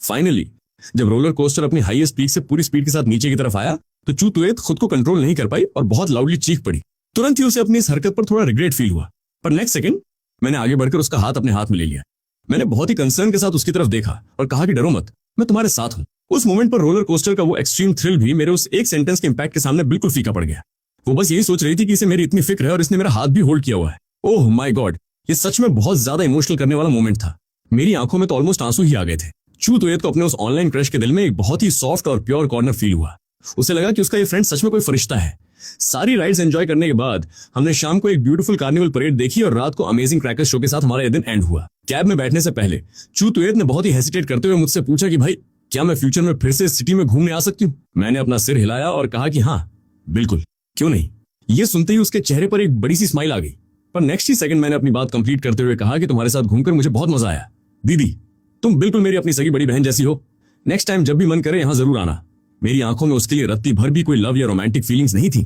फाइनली जब रोलर कोस्टर अपनी हाईएस्ट पीक से पूरी स्पीड के साथ नीचे की तरफ आया तो चूतवीट खुद को कंट्रोल नहीं कर पाई और बहुत लाउडली चीख पड़ी। तुरंत ही उसे अपनी इस हरकत पर थोड़ा रिग्रेट फील हुआ, पर नेक्स्ट सेकंड मैंने आगे बढ़कर उसका हाथ अपने हाथ में ले लिया। मैंने बहुत ही कंसर्न के साथ उसकी तरफ देखा और कहा कि डरो मत, मैं तुम्हारे साथ हूं। उस मोमेंट पर रोलर कोस्टर का वो एक्सट्रीम थ्रिल भी मेरे उस एक सेंटेंस के इंपैक्ट के सामने बिल्कुल फीका पड़ गया। वो बस यही सोच रही थी कि इसे मेरी इतनी फिक्र है और इसने मेरा हाथ भी होल्ड किया हुआ है। ओह माय गॉड, ये सच में बहुत ज्यादा इमोशनल करने वाला मोमेंट था। मेरी आंखों में तो ऑलमोस्ट आंसू ही आ गए थे। चू तुयत को अपने उस ऑनलाइन क्रश के दिल में एक बहुत ही सॉफ्ट और प्योर कॉर्नर फील हुआ। उसे लगा कि उसका ये फ्रेंड सच में कोई फरिश्ता है। सारी राइड्स एंजॉय करने के बाद हमने शाम को एक ब्यूटीफुल कार्निवल परेड देखी और रात को अमेजिंग क्रैकर्स शो के साथ हमारा ये दिन एंड हुआ। कैब में बैठने से पहले चू तुयत ने बहुत ही हेसिटेट करते हुए मुझसे पूछा कि भाई क्या मैं फ्यूचर में फिर से इस सिटी में घूमने आ सकती हूँ। मैंने अपना सिर हिलाया और कहा कि हाँ बिल्कुल, क्यों नहीं। ये सुनते ही उसके चेहरे पर एक बड़ी सी स्माइल आ गई, पर नेक्स्ट ही सेकंड मैंने अपनी बात कंप्लीट करते हुए कहा कि तुम्हारे साथ घूमकर मुझे बहुत मजा आया। दीदी तुम बिल्कुल मेरी अपनी सगी बड़ी बहन जैसी हो। नेक्स्ट टाइम जब भी मन करे यहाँ जरूर आना। मेरी आंखों में उसके लिए रत्ती भर भी कोई लव या रोमांटिक फीलिंग्स नहीं थी,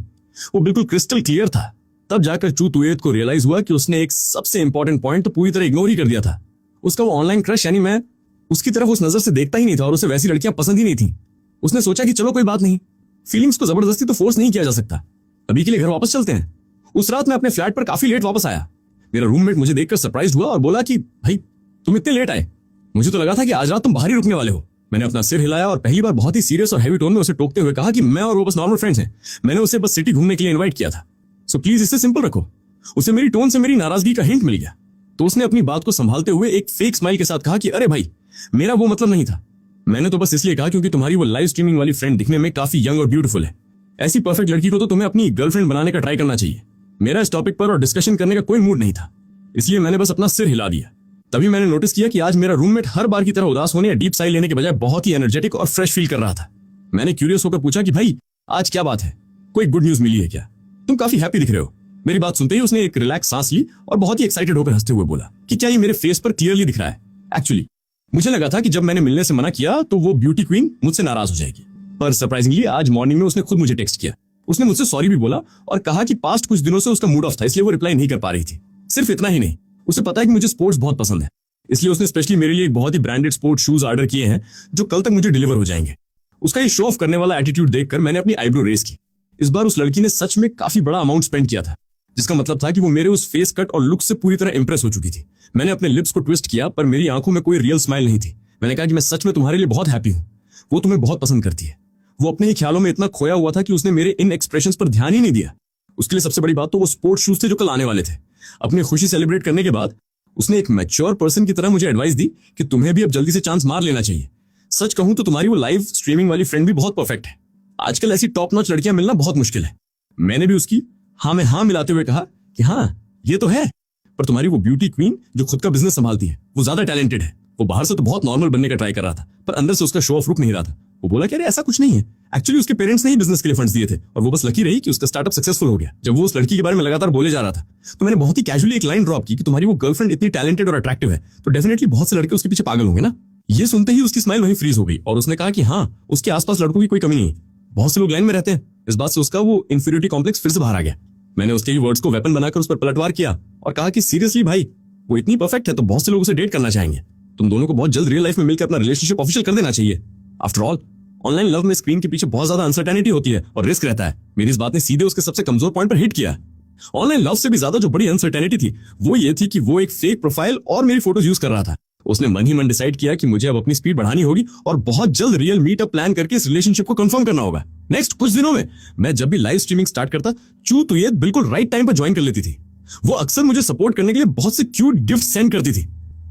वो बिल्कुल क्रिस्टल क्लियर था। तब जाकर चू तुयत को रियलाइज हुआ कि उसने एक सबसे इंपॉर्टेंट पॉइंट तो पूरी तरह इग्नोर ही कर दिया था। उसका वो ऑनलाइन क्रश यानी मैं उसकी तरफ उस नजर से देखता ही नहीं था और उसे वैसी लड़कियां पसंद ही नहीं थी। उसने सोचा कि चलो कोई बात नहीं, फीलिंग्स को जबरदस्ती तो फोर्स नहीं किया जा सकता, अभी के लिए घर वापस चलते हैं। उस रात मैं अपने फ्लैट पर काफी लेट वापस आया। मेरा रूममेट मुझे देखकर सरप्राइज हुआ और बोला कि भाई तुम इतने लेट आए, मुझे तो लगा था कि आज रात तुम बाहर ही रुकने वाले हो। मैंने अपना सिर हिलाया और पहली बार बहुत ही सीरियस और हैवी टोन में उसे टोकते हुए कहा कि मैं और वो बस नॉर्मल फ्रेंड्स हैं। मैंने उसे बस सिटी घूमने के लिए इनवाइट किया था, सो प्लीज इसे सिंपल रखो। उसे मेरी टोन से मेरी नाराजगी का हिंट मिल गया, तो उसने अपनी बात को संभालते हुए एक फेक स्माइल के साथ कहा कि अरे भाई मेरा वो मतलब नहीं था, मैंने तो बस इसलिए कहा क्योंकि तुम्हारी वो लाइव स्ट्रीमिंग वाली फ्रेंड दिखने में काफी यंग और ब्यूटीफुल है। ऐसी परफेक्ट लड़की को तो तुम्हें अपनी गर्लफ्रेंड बनाने का ट्राई करना चाहिए। मेरा इस टॉपिक पर और डिस्कशन करने का कोई मूड नहीं था, इसलिए मैंने बस अपना सिर हिला दिया। तभी मैंने नोटिस किया कि आज मेरा रूममेट हर बार की तरह उदास होने या डीप साइल लेने के बजाय बहुत ही एनर्जेटिक और फ्रेश फील कर रहा था। मैंने क्यूरियस होकर पूछा कि भाई आज क्या बात है, कोई गुड न्यूज मिली है क्या? तुम काफी हैप्पी दिख रहे हो। मेरी बात सुनते ही उसने एक रिलैक्स सांस ली और बहुत ही एक्साइटेड होकर हंसते हुए बोला कि क्या ये मेरे फेस पर क्लियरली दिख रहा है? एक्चुअली मुझे लगा था कि जब मैंने मिलने से मना किया तो वो ब्यूटी क्वीन मुझसे नाराज हो जाएगी, पर सरप्राइजिंगली आज मॉर्निंग में उसने खुद मुझे टेक्स्ट किया। उसने मुझसे सॉरी भी बोला और कहा कि पास्ट कुछ दिनों से उसका मूड ऑफ था, इसलिए वो रिप्लाई नहीं कर पा रही थी। सिर्फ इतना ही नहीं, उसे पता है कि मुझे स्पोर्ट्स बहुत पसंद है, इसलिए उसने स्पेशली मेरे लिए एक बहुत ही ब्रांडेड स्पोर्ट्स शूज ऑर्डर किए हैं जो कल तक मुझे डिलीवर हो जाएंगे। उसका ये शो ऑफ करने वाला एटीट्यूड देखकर मैंने अपनी आईब्रो रेस की। इस बार उस लड़की ने सच में काफी बड़ा अमाउंट स्पेंड किया था, जिसका मतलब था कि वो मेरे उस फेस कट और लुक से पूरी तरह इंप्रेस हो चुकी थी। मैंने अपने लिप्स को ट्विस्ट किया, पर मेरी आंखों में कोई रियल स्माइल नहीं थी। मैंने कहा कि मैं सच में तुम्हारे लिए बहुत हैप्पी हूँ, वो तुम्हें बहुत पसंद करती है। वो अपने ही ख्यालों में इतना खोया हुआ था कि उसने मेरे इन एक्सप्रेशंस पर ध्यान ही नहीं दिया। उसके लिए सबसे बड़ी बात तो वो स्पोर्ट्स शूज थे जो कल आने वाले थे। अपनी खुशी सेलिब्रेट करने के बाद उसने एक मैच्योर पर्सन की तरह मुझे एडवाइस दी कि तुम्हें भी अब जल्दी से चांस मार लेना चाहिए। सच कहूं तो तुम्हारी वो लाइव स्ट्रीमिंग वाली फ्रेंड भी बहुत परफेक्ट है। आजकल ऐसी टॉप नॉच लड़कियां मिलना बहुत मुश्किल है। मैंने भी उसकी हाँ में हाँ मिलाते हुए कहा कि हाँ ये तो है, पर तुम्हारी वो ब्यूटी क्वीन जो खुद का बिजनेस संभालती है वो ज्यादा टैलेंटेड है। वो बाहर से तो बहुत नॉर्मल बनने का ट्राई कर रहा था, पर अंदर से उसका शो ऑफ रुक नहीं रहा था। वो बोला कि अरे ऐसा कुछ नहीं है, एक्चुअली उसके पेरेंट्स ने ही बिजनेस के लिए फंड्स दिए थे और वो बस लकी रही कि उसका स्टार्टअप सक्सेसफुल हो गया। जब वो उस लड़की के बारे में लगातार बोले जा रहा था तो मैंने बहुत ही कैजुअली एक लाइन ड्रॉप की कि तुम्हारी वो गर्लफ्रेंड इतनी टैलेंटेड और अट्रैक्टिव है तो डेफिनेटली बहुत से लड़के उसके पीछे पागल होंगे ना। ये सुनते ही उसकी स्माइल वहीं फ्रीज हो गई और उसने कहा कि हाँ उसके आसपास लड़कों की कोई कमी नहीं, बहुत से लोग लाइन में रहते हैं। इस बात से उसका वो इंफीरियरिटी कॉम्प्लेक्स फिर से बाहर आ गया। मैंने उसके ही वर्ड्स को वेपन बनाकर उस पर पलटवार किया और कहा कि सीरियसली भाई वो इतनी परफेक्ट है तो बहुत से लोग उसे डेट करना चाहेंगे। तुम दोनों को बहुत जल्द रियल लाइफ में मिलकर अपना रिलेशनशिप ऑफिशियल कर देना चाहिए। आफ्टर ऑल ऑनलाइन लव में स्क्रीन के पीछे बहुत ज्यादा अनसर्टेनिटी होती है और रिस्क रहता है। मेरी इस बात ने सीधे उसके सबसे कमजोर पॉइंट पर हिट किया। ऑनलाइन लव से भी ज्यादा जो बड़ी अनसर्टेनिटी थी वो ये थी कि वो एक फेक प्रोफाइल और मेरी फोटोज यूज कर रहा था। उसने मन ही मन डिसाइड किया कि मुझे अब अपनी स्पीड बढ़ानी होगी और बहुत जल्द रियल मीटअप प्लान करके इस रिलेशनशिप को कंफर्म करना होगा। नेक्स्ट कुछ दिनों में मैं जब भी लाइव स्ट्रीमिंग स्टार्ट करता चू तुयत बिल्कुल राइट टाइम पर ज्वाइन कर लेती थी। वो अक्सर मुझे सपोर्ट करने के लिए बहुत से क्यूट गिफ्ट सेंड करती थी।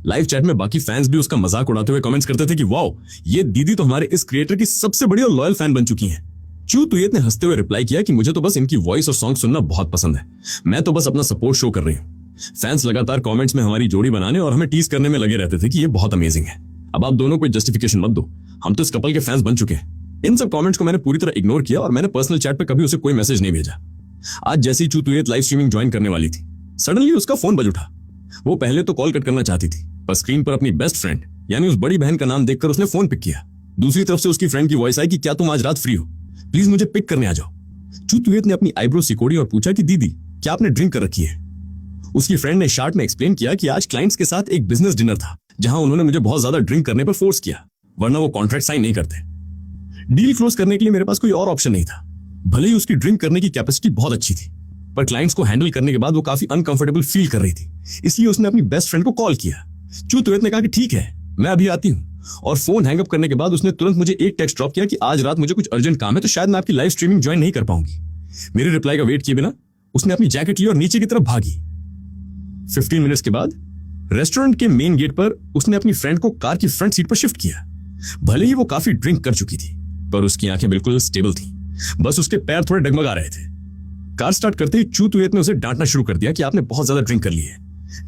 लाइव चैट में बाकी फैंस भी उसका मजाक उड़ाते हुए कमेंट्स करते थे कि वाओ ये दीदी तो हमारे इस क्रिएटर की सबसे बड़ी और लॉयल फैन बन चुकी हैं। चू तुयत ने हंसते हुए रिप्लाई किया कि मुझे तो बस इनकी वॉइस और सॉन्ग सुनना बहुत पसंद है, मैं तो बस अपना सपोर्ट शो कर रही हूँ। फैंस लगातार कमेंट्स में हमारी जोड़ी बनाने और हमें टीज करने में लगे रहते थे कि ये बहुत अमेजिंग है। अब आप दोनों कोई जस्टिफिकेशन मत दो, हम तो इस कपल के फैंस बन चुके हैं। इन सब कमेंट्स को मैंने पूरी तरह इग्नोर किया और मैंने पर्सनल चैट पे कभी उसे कोई मैसेज नहीं भेजा। आज जैसे ही चू तुयत लाइव स्ट्रीमिंग ज्वाइन करने वाली थी सडनली उसका फोन बज उठा। वो पहले तो कॉल कट करना चाहती थी, पर स्क्रीन पर अपनी बेस्ट फ्रेंड यानी उस बड़ी बहन का नाम देखकर उसने फोन पिक किया। दूसरी तरफ से उसकी फ्रेंड की वॉइस आई कि क्या तुम आज रात फ्री हो, प्लीज मुझे पिक करने आ जाओ। चू तुयत ने अपनी आईब्रो सिकोड़ी और पूछा कि दीदी क्या आपने ड्रिंक कर रखी है। उसकी फ्रेंड ने शार्ट में एक्सप्लेन किया कि आज क्लाइंट्स के साथ एक बिजनेस डिनर था जहां उन्होंने मुझे बहुत ज्यादा ड्रिंक करने पर फोर्स किया, वरना वो कॉन्ट्रैक्ट साइन नहीं करते। डील क्लोज करने के लिए मेरे पास कोई और ऑप्शन नहीं था। भले ही उसकी ड्रिंक करने की कैपेसिटी बहुत अच्छी थी, पर क्लाइंट्स को हैंडल करने के बाद वो काफी अनकंफर्टेबल फील कर रही थी, इसलिए उसने अपनी बेस्ट फ्रेंड को कॉल किया। चू तुयत ने कहा कि ठीक है मैं अभी आती हूँ, और फोन हैंग अप करने के बाद उसने तुरंत मुझे एक टेक्स्ट ड्रॉप किया कि आज रात मुझे कुछ अर्जेंट काम है तो शायद मैं आपकी लाइव स्ट्रीमिंग ज्वाइन नहीं कर पाऊंगी। मेरे रिप्लाई का वेट किए बिना उसने अपनी जैकेट ली और नीचे की तरफ भागी। 15 मिनट्स के बाद रेस्टोरेंट के मेन गेट पर उसने अपनी फ्रेंड को कार की फ्रंट सीट पर शिफ्ट किया। भले ही वो काफी ड्रिंक कर चुकी थी, पर उसकी आंखें बिल्कुल स्टेबल थी, बस उसके पैर थोड़े डगमगा रहे थे। कार स्टार्ट करते ही चू तुयत ने उसे डांटना शुरू कर दिया कि आपने बहुत ज्यादा ड्रिंक कर ली है,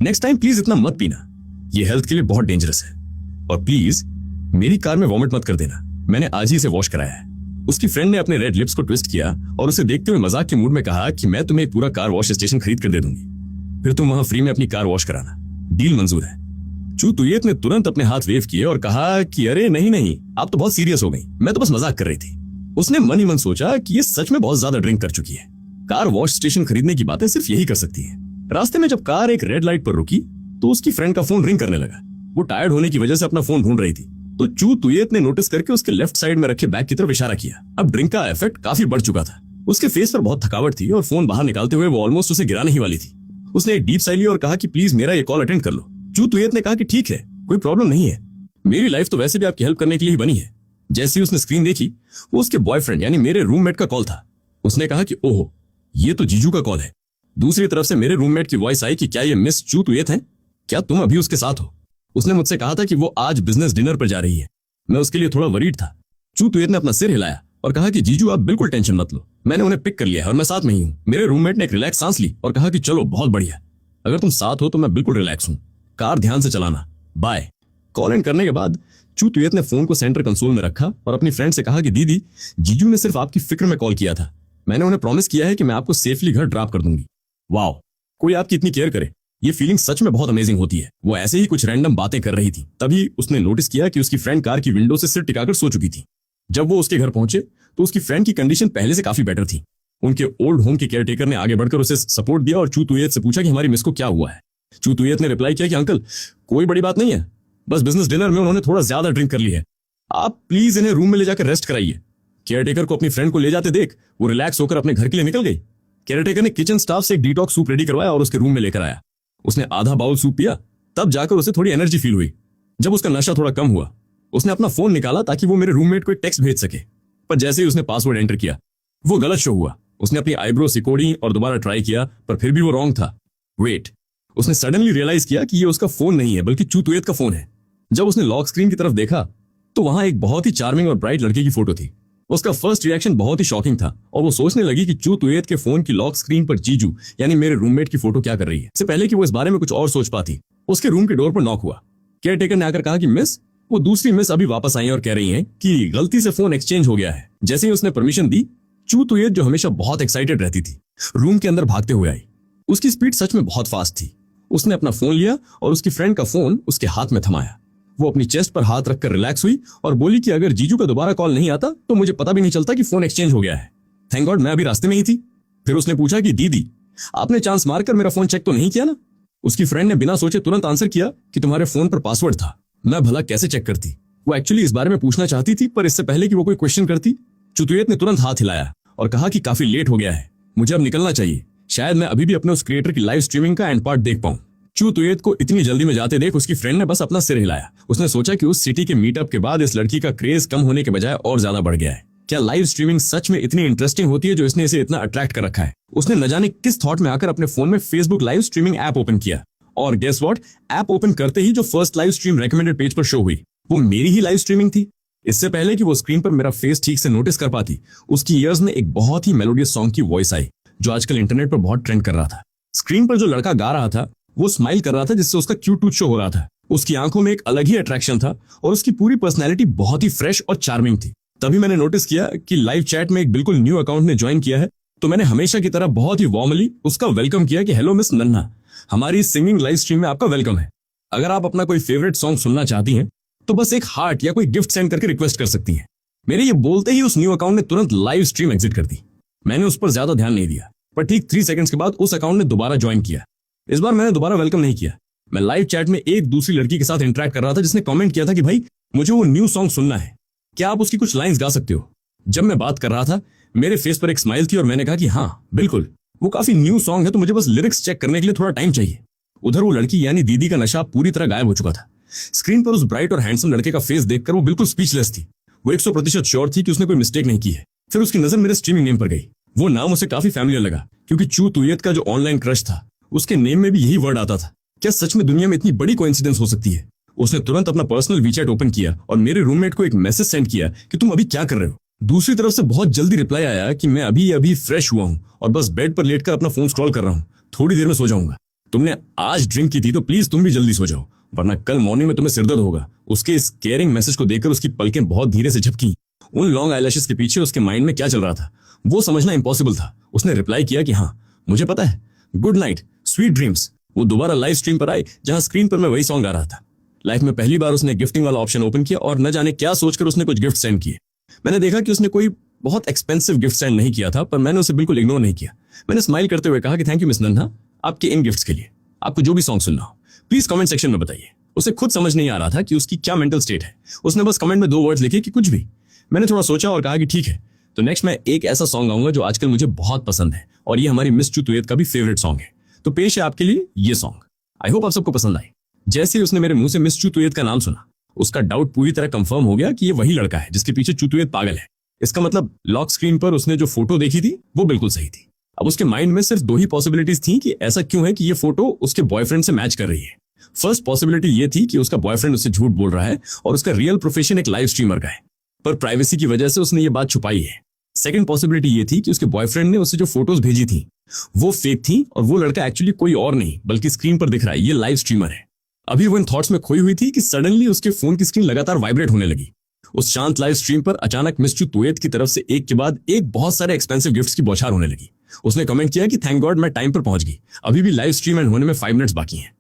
नेक्स्ट टाइम प्लीज इतना मत पीना, ये हेल्थ के लिए बहुत डेंजरस है, और प्लीज मेरी कार में वॉमिट मत कर देना, मैंने आज ही इसे वॉश कराया है। उसकी फ्रेंड ने अपने रेड लिप्स को ट्विस्ट किया और उसे देखते हुए मजाक के मूड में कहा कि मैं तुम्हें पूरा कार वॉश स्टेशन खरीद कर दे दूंगी, फिर तुम वहां फ्री में अपनी कार वॉश कराना, डील मंजूर है। चू तुयत ने तुरंत अपने हाथ वेव किए और कहा कि अरे नहीं नहीं, आप तो बहुत सीरियस हो गई, मैं तो बस मजाक कर रही थी। उसने मन ही मन सोचा कि ये सच में बहुत ज्यादा ड्रिंक कर चुकी है, कार वॉश स्टेशन खरीदने की बातें सिर्फ यही कर सकती है। रास्ते में जब कार एक रेड लाइट पर रुकी तो उसकी फ्रेंड का फोन रिंग करने लगा। वो टायर्ड होने की वजह से अपना फोन ढूंढ रही थी, तो चू तुयत ने नोटिस करके उसके लेफ्ट साइड में रखे बैग की तरफ इशारा किया। अब ड्रिंक का इफेक्ट काफी बढ़ चुका था, उसके फेस पर बहुत थकावट थी और फोन बाहर निकालते हुए वो ऑलमोस्ट उसे गिराने ही वाली थी। उसने एक डीप साई ली और कहा कि प्लीज मेरा ये कॉल अटेंड कर लो। चू तुयत ने कहा कि ठीक है, कोई प्रॉब्लम नहीं है, मेरी लाइफ तो वैसे भी आपकी हेल्प करने के लिए ही बनी है। जैसे ही उसने स्क्रीन देखी, वो उसके बॉयफ्रेंड यानी मेरे रूममेट का कॉल था। उसने कहा कि ओहो, ये तो जीजू का कॉल है। दूसरी तरफ से मेरे रूममेट की वॉइस आई कि क्या ये मिस चू तुयत है, क्या तुम अभी उसके साथ हो? उसने मुझसे कहा था कि वो आज बिजनेस डिनर पर जा रही है, मैं उसके लिए थोड़ा वरीड था। चू तुयत ने अपना सिर हिलाया और कहा कि जीजू आप बिल्कुल टेंशन मत लो, मैंने उन्हें पिक कर लिया है और मैं साथ में ही हूँ। मेरे रूममेट ने एक रिलैक्स सांस ली और कहा कि चलो बहुत बढ़िया, अगर तुम साथ हो तो मैं बिल्कुल रिलैक्स हूँ, कार ध्यान से चलाना, बाय। कॉल एंड करने के बाद चू तुयत ने फोन को सेंटर कंसोल में रखा और अपनी फ्रेंड से कहा कि दीदी, जीजू ने सिर्फ आपकी फिक्र में कॉल किया था, मैंने उन्हें प्रॉमिस किया है कि मैं आपको सेफली घर ड्रॉप कर दूंगी। वाओ, कोई आपकी इतनी केयर करे, ये फीलिंग सच में बहुत अमेजिंग होती है। वो ऐसे ही कुछ रैंडम बातें कर रही थी, तभी उसने नोटिस किया कि उसकी फ्रेंड कार की विंडो से सिर टिकाकर सो चुकी थी। जब वो उसके घर पहुंचे तो उसकी फ्रेंड की कंडीशन पहले से काफी बेटर थी। उनके ओल्ड होम के केयरटेकर ने आगे बढ़कर उसे सपोर्ट दिया और चू तुयत से पूछा कि हमारी मिस को क्या हुआ है। चू तुयत ने रिप्लाई किया कि अंकल कोई बड़ी बात नहीं है, बस बिजनेस डिनर में उन्होंने थोड़ा ज्यादा ड्रिंक कर ली है, आप प्लीज इन्हें रूम में ले जाकर रेस्ट कराइए। केयरटेकर को अपनी फ्रेंड को ले जाते देख वो रिलैक्स होकर अपने घर के लिए निकल गई। केयरटेकर ने किचन स्टाफ से एक डिटॉक्स सूप रेडी करवाया और उसके रूम में लेकर आया। उसने आधा बाउल सूप पिया, तब जाकर उसे थोड़ी एनर्जी फील हुई। जब उसका नशा थोड़ा कम हुआ, उसने अपना फोन निकाला ताकि वो मेरे रूममेट को एक टेक्स्ट भेज सके, पर जैसे ही उसने पासवर्ड एंटर किया वो गलत शो हुआ। उसने अपनी आईब्रो सिकोड़ी और दोबारा ट्राई किया, पर फिर भी वो रॉन्ग था। वेट, उसने सडनली रियलाइज किया कि ये उसका फोन नहीं है बल्कि चू तुयत का फोन है। जब उसने लॉक स्क्रीन की तरफ देखा तो वहां एक बहुत ही चार्मिंग और ब्राइट लड़के की फोटो थी। उसका फर्स्ट रिएक्शन बहुत ही शॉकिंग था और वो सोचने लगी कि चू तुयत के फोन की लॉक स्क्रीन पर जीजू यानी मेरे रूममेट की फोटो क्या कर रही है। इससे पहले कि वो इस बारे में कुछ और सोच पाती, उसके रूम के डोर पर नॉक हुआ। केयरटेकर ने आकर कहा कि मिस, वो दूसरी मिस अभी वापस आई और कह रही हैं कि गलती से फोन एक्सचेंज हो गया है। जैसे ही उसने परमिशन दी, चू तुयत जो हमेशा बहुत एक्साइटेड रहती थी, रूम के अंदर भागते हुए आई। उसकी स्पीड सच में बहुत फास्ट थी। उसने अपना फोन लिया और उसकी फ्रेंड का फोन उसके हाथ में थमाया। वो अपनी चेस्ट पर हाथ रखकर रिलैक्स हुई और बोली कि अगर जीजू का दोबारा कॉल नहीं आता तो मुझे पता भी नहीं चलता कि फोन एक्सचेंज हो गया है। थैंक गॉड मैं अभी रास्ते में ही थी। फिर उसने पूछा कि दीदी, आपने चांस मारकर मेरा फोन चेक तो नहीं किया ना? उसकी फ्रेंड ने बिना सोचे तुरंत आंसर किया कि तुम्हारे फोन पर पासवर्ड था। मैं भला कैसे चेक करती? वो एक्चुअली इस बारे में पूछना चाहती थी, पर इससे पहले कि वो कोई क्वेश्चन करती, चू तुयत ने तुरंत हाथ हिलाया और कहा कि काफी लेट हो गया है, मुझे अब निकलना चाहिए। शायद मैं अभी भी अपने उस क्रिएटर की लाइव स्ट्रीमिंग का एंड पार्ट देख पाऊं। चू तुयत को इतनी जल्दी में जाते देख उसकी फ्रेंड ने बस अपना सिर हिलाया। उसने सोचा कि उस सिटी के मीटअप के बाद इस लड़की का क्रेज कम होने के बजाय और ज्यादा बढ़ गया है। क्या लाइव स्ट्रीमिंग सच में इतनी इंटरेस्टिंग होती है जो इसने इसे इतना अट्रैक्ट कर रखा है? उसने न जाने किस थॉट में आकर अपने फोन में Facebook live streaming app open किया और गेस व्हाट, ऐप ओपन करते ही जो first live stream recommended page पर शो हुई वो मेरी ही लाइव स्ट्रीमिंग थी। इससे पहले कि वो स्क्रीन पर मेरा फेस ठीक से नोटिस कर पाती, उसकी ईयर्स में एक बहुत ही मेलोडियस सॉन्ग की वॉइस आई जो आजकल इंटरनेट पर बहुत ट्रेंड कर रहा था। स्क्रीन पर जो लड़का गा रहा था वो स्माइल कर रहा था जिससे उसका क्यूट टूथ शो हो रहा था। उसकी आंखों में एक अलग ही अट्रैक्शन था और उसकी पूरी पर्सनैलिटी बहुत ही फ्रेश और चार्मिंग थी। तभी मैंने नोटिस किया कि लाइव चैट में एक बिल्कुल न्यू अकाउंट ने ज्वाइन किया है, तो मैंने हमेशा की तरह बहुत ही वार्मली उसका वेलकम किया कि हेलो मिस नन्हा, हमारी सिंगिंग लाइव स्ट्रीम में आपका वेलकम है। अगर आप अपना कोई फेवरेट सॉन्ग सुनना चाहती हैं तो बस एक हार्ट या कोई गिफ्ट सेंड करके रिक्वेस्ट कर सकती हैं। मेरे ये बोलते ही उस न्यू अकाउंट ने तुरंत लाइव स्ट्रीम एग्जिट कर दी। मैंने उस पर ज्यादा ध्यान नहीं दिया, पर ठीक 3 सेकंड्स के बाद उस अकाउंट ने दोबारा ज्वाइन किया। इस बार मैंने दोबारा वेलकम नहीं किया, मैं लाइव चैट में एक दूसरी लड़की के साथ इंटरेक्ट कर रहा था जिसने कमेंट किया था कि भाई मुझे वो न्यू सॉन्ग सुनना है, क्या आप उसकी कुछ लाइंस गा सकते हो? जब मैं बात कर रहा था मेरे फेस पर एक स्माइल थी और मैंने कहा कि हाँ बिल्कुल, वो काफी न्यू सॉन्ग है तो मुझे बस लिरिक्स चेक करने के लिए थोड़ा टाइम चाहिए। उधर वो लड़की यानी दीदी का नशा पूरी तरह गायब हो चुका था। स्क्रीन पर उस ब्राइट और हैंडसम लड़के का फेस देखकर वो बिल्कुल स्पीचलेस थी। वो 100% श्योर थी कि उसने कोई मिस्टेक नहीं की है। फिर उसकी नजर मेरे स्ट्रीमिंग नेम पर गई। वो नाम उसे काफी फैमिलियर लगा क्योंकि चू तुयत का जो ऑनलाइन क्रश था उसके नेम में भी यही वर्ड आता था। क्या सच में दुनिया में इतनी बड़ी कोइंसिडेंस हो सकती है? उसने तुरंत अपना पर्सनल वीचैट ओपन किया और मेरे रूममेट को एक मैसेज सेंड किया कि तुम अभी क्या कर रहे हो। दूसरी तरफ से बहुत जल्दी रिप्लाई आया कि मैं अभी अभी फ्रेश हुआ हूं और बस बेड पर लेटकर अपना फोन स्क्रॉल कर रहा हूं, थोड़ी देर में सो जाऊंगा। तुमने आज ड्रिंक की थी तो प्लीज तुम भी जल्दी सो जाओ, वरना कल मॉर्निंग में तुम्हें सिरदर्द होगा। उसके इस केयरिंग मैसेज को देखकर उसकी पलकें बहुत धीरे से झपकी। उन लॉन्ग आईलैशेस के पीछे उसके माइंड में क्या चल रहा था वो समझना इम्पॉसिबल था। उसने रिप्लाई किया कि हाँ मुझे पता है, गुड नाइट, स्वीट ड्रीम्स। वो दोबारा लाइव स्ट्रीम पर आई जहां स्क्रीन पर मैं वही सॉन्ग आ रहा था। लाइफ में पहली बार उसने गिफ्टिंग वाला ऑप्शन ओपन किया और न जाने क्या सोचकर उसने कुछ गिफ्ट सेंड किए। मैंने देखा कि उसने कोई बहुत एक्सपेंसिव गिफ्ट सेंड नहीं किया था, पर मैंने उसे बिल्कुल इग्नोर नहीं किया। मैंने स्माइल करते हुए कहा कि थैंक यू मिस नन्हा, आपके इन गिफ्ट्स के लिए। आपको जो भी सॉन्ग सुनना हो प्लीज कमेंट सेक्शन में बताइए। उसे खुद समझ नहीं आ रहा था कि उसकी क्या मेंटल स्टेट है। उसने बस कमेंट में 2 वर्ड्स लिखे कि कुछ भी। मैंने थोड़ा सोचा और कहा कि ठीक है, तो नेक्स्ट मैं एक ऐसा सॉन्ग गाऊंगा जो आजकल मुझे बहुत पसंद है और ये हमारी मिस चुतुएत का भी फेवरेट सॉन्ग है। तो पेश है आपके लिए ये सॉन्ग। आई होप आप सबको पसंद आए। जैसे ही उसने मेरे मुंह से मिस चुतुएत का नाम सुना, उसका डाउट पूरी तरह कंफर्म हो गया कि ये वही लड़का है जिसके पीछे चुतुएत पागल है। इसका मतलब लॉक स्क्रीन पर उसने जो फोटो देखी थी वो बिल्कुल सही थी। अब उसके माइंड में सिर्फ 2 ही पॉसिबिलिटीज थी कि ऐसा क्यों है कि ये फोटो उसके बॉयफ्रेंड से मैच कर रही है। फर्स्ट पॉसिबिलिटी ये थी कि उसका बॉयफ्रेंड उससे झूठ बोल रहा है और उसका रियल प्रोफेशन एक लाइव स्ट्रीमर का है, पर प्राइवेसी की वजह से उसने ये बात छुपाई है। सेकंड पॉसिबिलिटी ये थी कि उसके बॉयफ्रेंड ने उसे जो फोटोज भेजी थी वो फेक थी और वो लड़का एक्चुअली कोई और नहीं बल्कि स्क्रीन पर दिख रहा है ये लाइव स्ट्रीमर है। अभी वो इन थॉट्स में खोई हुई थी कि सडनली उसके फोन की स्क्रीन लगातार वाइब्रेट होने लगी। उस शांत लाइव स्ट्रीम पर अचानक मिस चुतुएत की तरफ से एक के बाद एक बहुत सारे एक्सपेंसिव गिफ्ट्स की बौछार होने लगी। उसने कमेंट किया कि थैंक गॉड मैं टाइम पर पहुंच गई, अभी भी लाइव स्ट्रीम एंड होने में 5 मिनट्स बाकी हैं।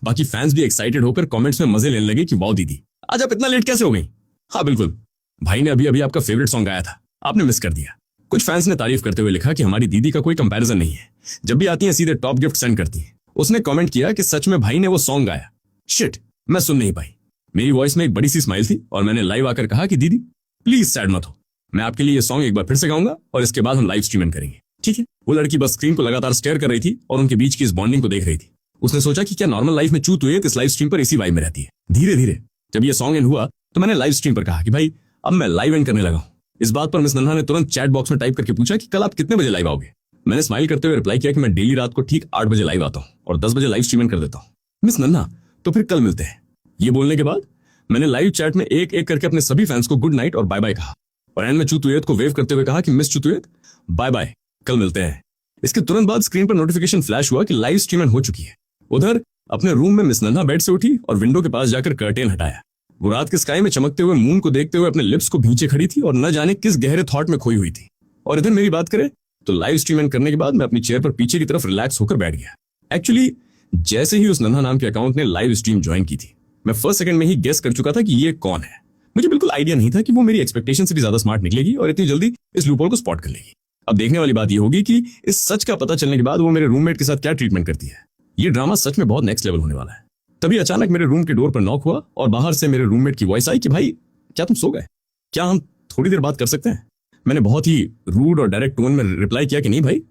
बाकी फैंस भी एक्साइटेड होकर कमेंट्स में मजे लेने लगे कि वाओ दीदी आज आप इतना लेट कैसे हो गई। हाँ बिल्कुल, भाई ने अभी अभी आपका फेवरेट सॉन्ग गाया था, आपने मिस कर दिया। कुछ फैंस ने तारीफ करते हुए लिखा कि हमारी दीदी का कोई कंपैरिजन नहीं है, जब भी आती है सीधे टॉप गिफ्ट सेंड करती है। उसने कमेंट किया कि सच में भाई ने वो सॉन्ग गाया। शिट, मैं सुन नहीं पाई। मेरी वॉइस में एक बड़ी सी स्माइल थी और मैंने लाइव आकर कहा कि दीदी प्लीज सैड मत हो, मैं आपके लिए ये सॉन्ग एक बार फिर से गाऊंगा और इसके बाद हम लाइव स्ट्रीमिंग करेंगे, ठीक है। वो लड़की बस स्क्रीन को लगातार स्टेयर कर रही थी और उनके बीच की इस बॉन्डिंग को देख रही थी। उसने सोचा कि क्या नॉर्मल लाइफ में चुतुएत इस लाइव स्ट्रीम पर इसी वाइब में रहती है। धीरे धीरे जब ये सॉन्ग एंड हुआ तो मैंने लाइव स्ट्रीम पर कहा कि भाई अब मैं लाइव एंड करने लगा हूं। इस बात पर मिस नन्हा ने तुरंत चैट बॉक्स में टाइप करके पूछा कि कल आप कितने बजे लाइव आओगे। मैंने स्माइल करते हुए रिप्लाई किया कि मैं डेली रात को ठीक 8 बजे लाइव आता हूँ और 10 बजे लाइव स्ट्रीमिंग कर देता हूँ। मिस नन्हा तो फिर कल मिलते हैं। ये बोलने के बाद मैंने लाइव चैट में एक एक करके अपने सभी फैंस को गुड नाइट और बाय बाय कहा और एंड में चुतुएत को वेव करते हुए कहा कि मिस चुतुएत बाय बाय, कल मिलते हैं। इसके तुरंत बाद स्क्रीन पर नोटिफिकेशन फ्लैश हुआ कि लाइव स्ट्रीमिंग हो चुकी है। उधर अपने रूम में मिस नन्हा बेड से उठी और विंडो के पास जाकर कर्टेन हटाया। वो रात के स्काई में चमकते हुए मून को देखते हुए अपने लिप्स को भींचे खड़ी थी और न जाने किस गहरे थॉट में खोई हुई थी। और इधर मेरी बात करें तो लाइव स्ट्रीमिंग करने के बाद मैं अपनी चेयर पर पीछे की तरफ रिलैक्स होकर बैठ गया। एक्चुअली जैसे ही उस नन्हा नाम के अकाउंट ने लाइव स्ट्रीम ज्वाइन की थी, मैं फर्स्ट सेकंड में ही गेस कर चुका था कि ये कौन है। मुझे बिल्कुल आइडिया नहीं था कि वो मेरी एक्सपेक्टेशन से भी ज्यादा स्मार्ट निकलेगी और इतनी जल्दी इस लूपहोल को स्पॉट कर लेगी। अब देखने वाली बात ये होगी कि इस सच का पता चलने के बाद वो मेरे रूममेट के साथ क्या ट्रीटमेंट करती है। ये ड्रामा सच में बहुत नेक्स्ट लेवल होने वाला है। तभी अचानक मेरे रूम के डोर पर नॉक हुआ और बाहर से मेरे रूममेट की वॉइस आई कि भाई क्या तुम सो गए, क्या हम थोड़ी देर बात कर सकते हैं। मैंने बहुत ही रूड और डायरेक्ट टोन में रिप्लाई किया कि नहीं भाई,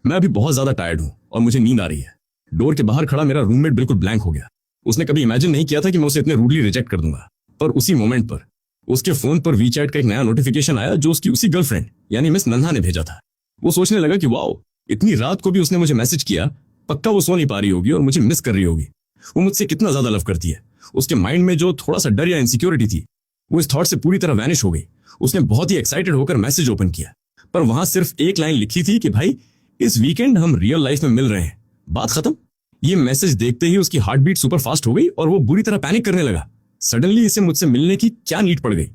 मैं अभी बहुत ज्यादा टायर्ड हूं और मुझे नींद आ रही है। डोर के बाहर खड़ा मेरा रूममेट बिल्कुल ब्लैंक हो गया। उसने कभी इमेजिन नहीं किया था कि मैं उसे इतने रूडली रिजेक्ट कर दूंगा। पर उसी मोमेंट पर उसके फोन पर वीचैट का एक नया नोटिफिकेशन आया जो उसकी उसी गर्लफ्रेंड यानी मिस नन्हा ने भेजा था। वो सोचने लगा कि वाओ, इतनी रात को भी उसने मुझे मैसेज किया, पक्का वो सो नहीं पा रही होगी और मुझे मिस कर रही होगी। वो मुझसे कितना ज्यादा लव करती है। उसके माइंड में जो थोड़ा सा डर या इनसिक्योरिटी थी वो इस थॉट से पूरी तरह वैनिश हो गई। उसने बहुत ही एक्साइटेड होकर मैसेज ओपन किया, पर वहां सिर्फ एक लाइन लिखी थी कि भाई इस वीकेंड हम रियल लाइफ में मिल रहे हैं, बात खत्म। ये मैसेज देखते ही उसकी हार्ट बीट सुपर फास्ट हो गई और वो बुरी तरह पैनिक करने लगा। सडनली इसे मुझसे मिलने की क्या नीड पड़ गई,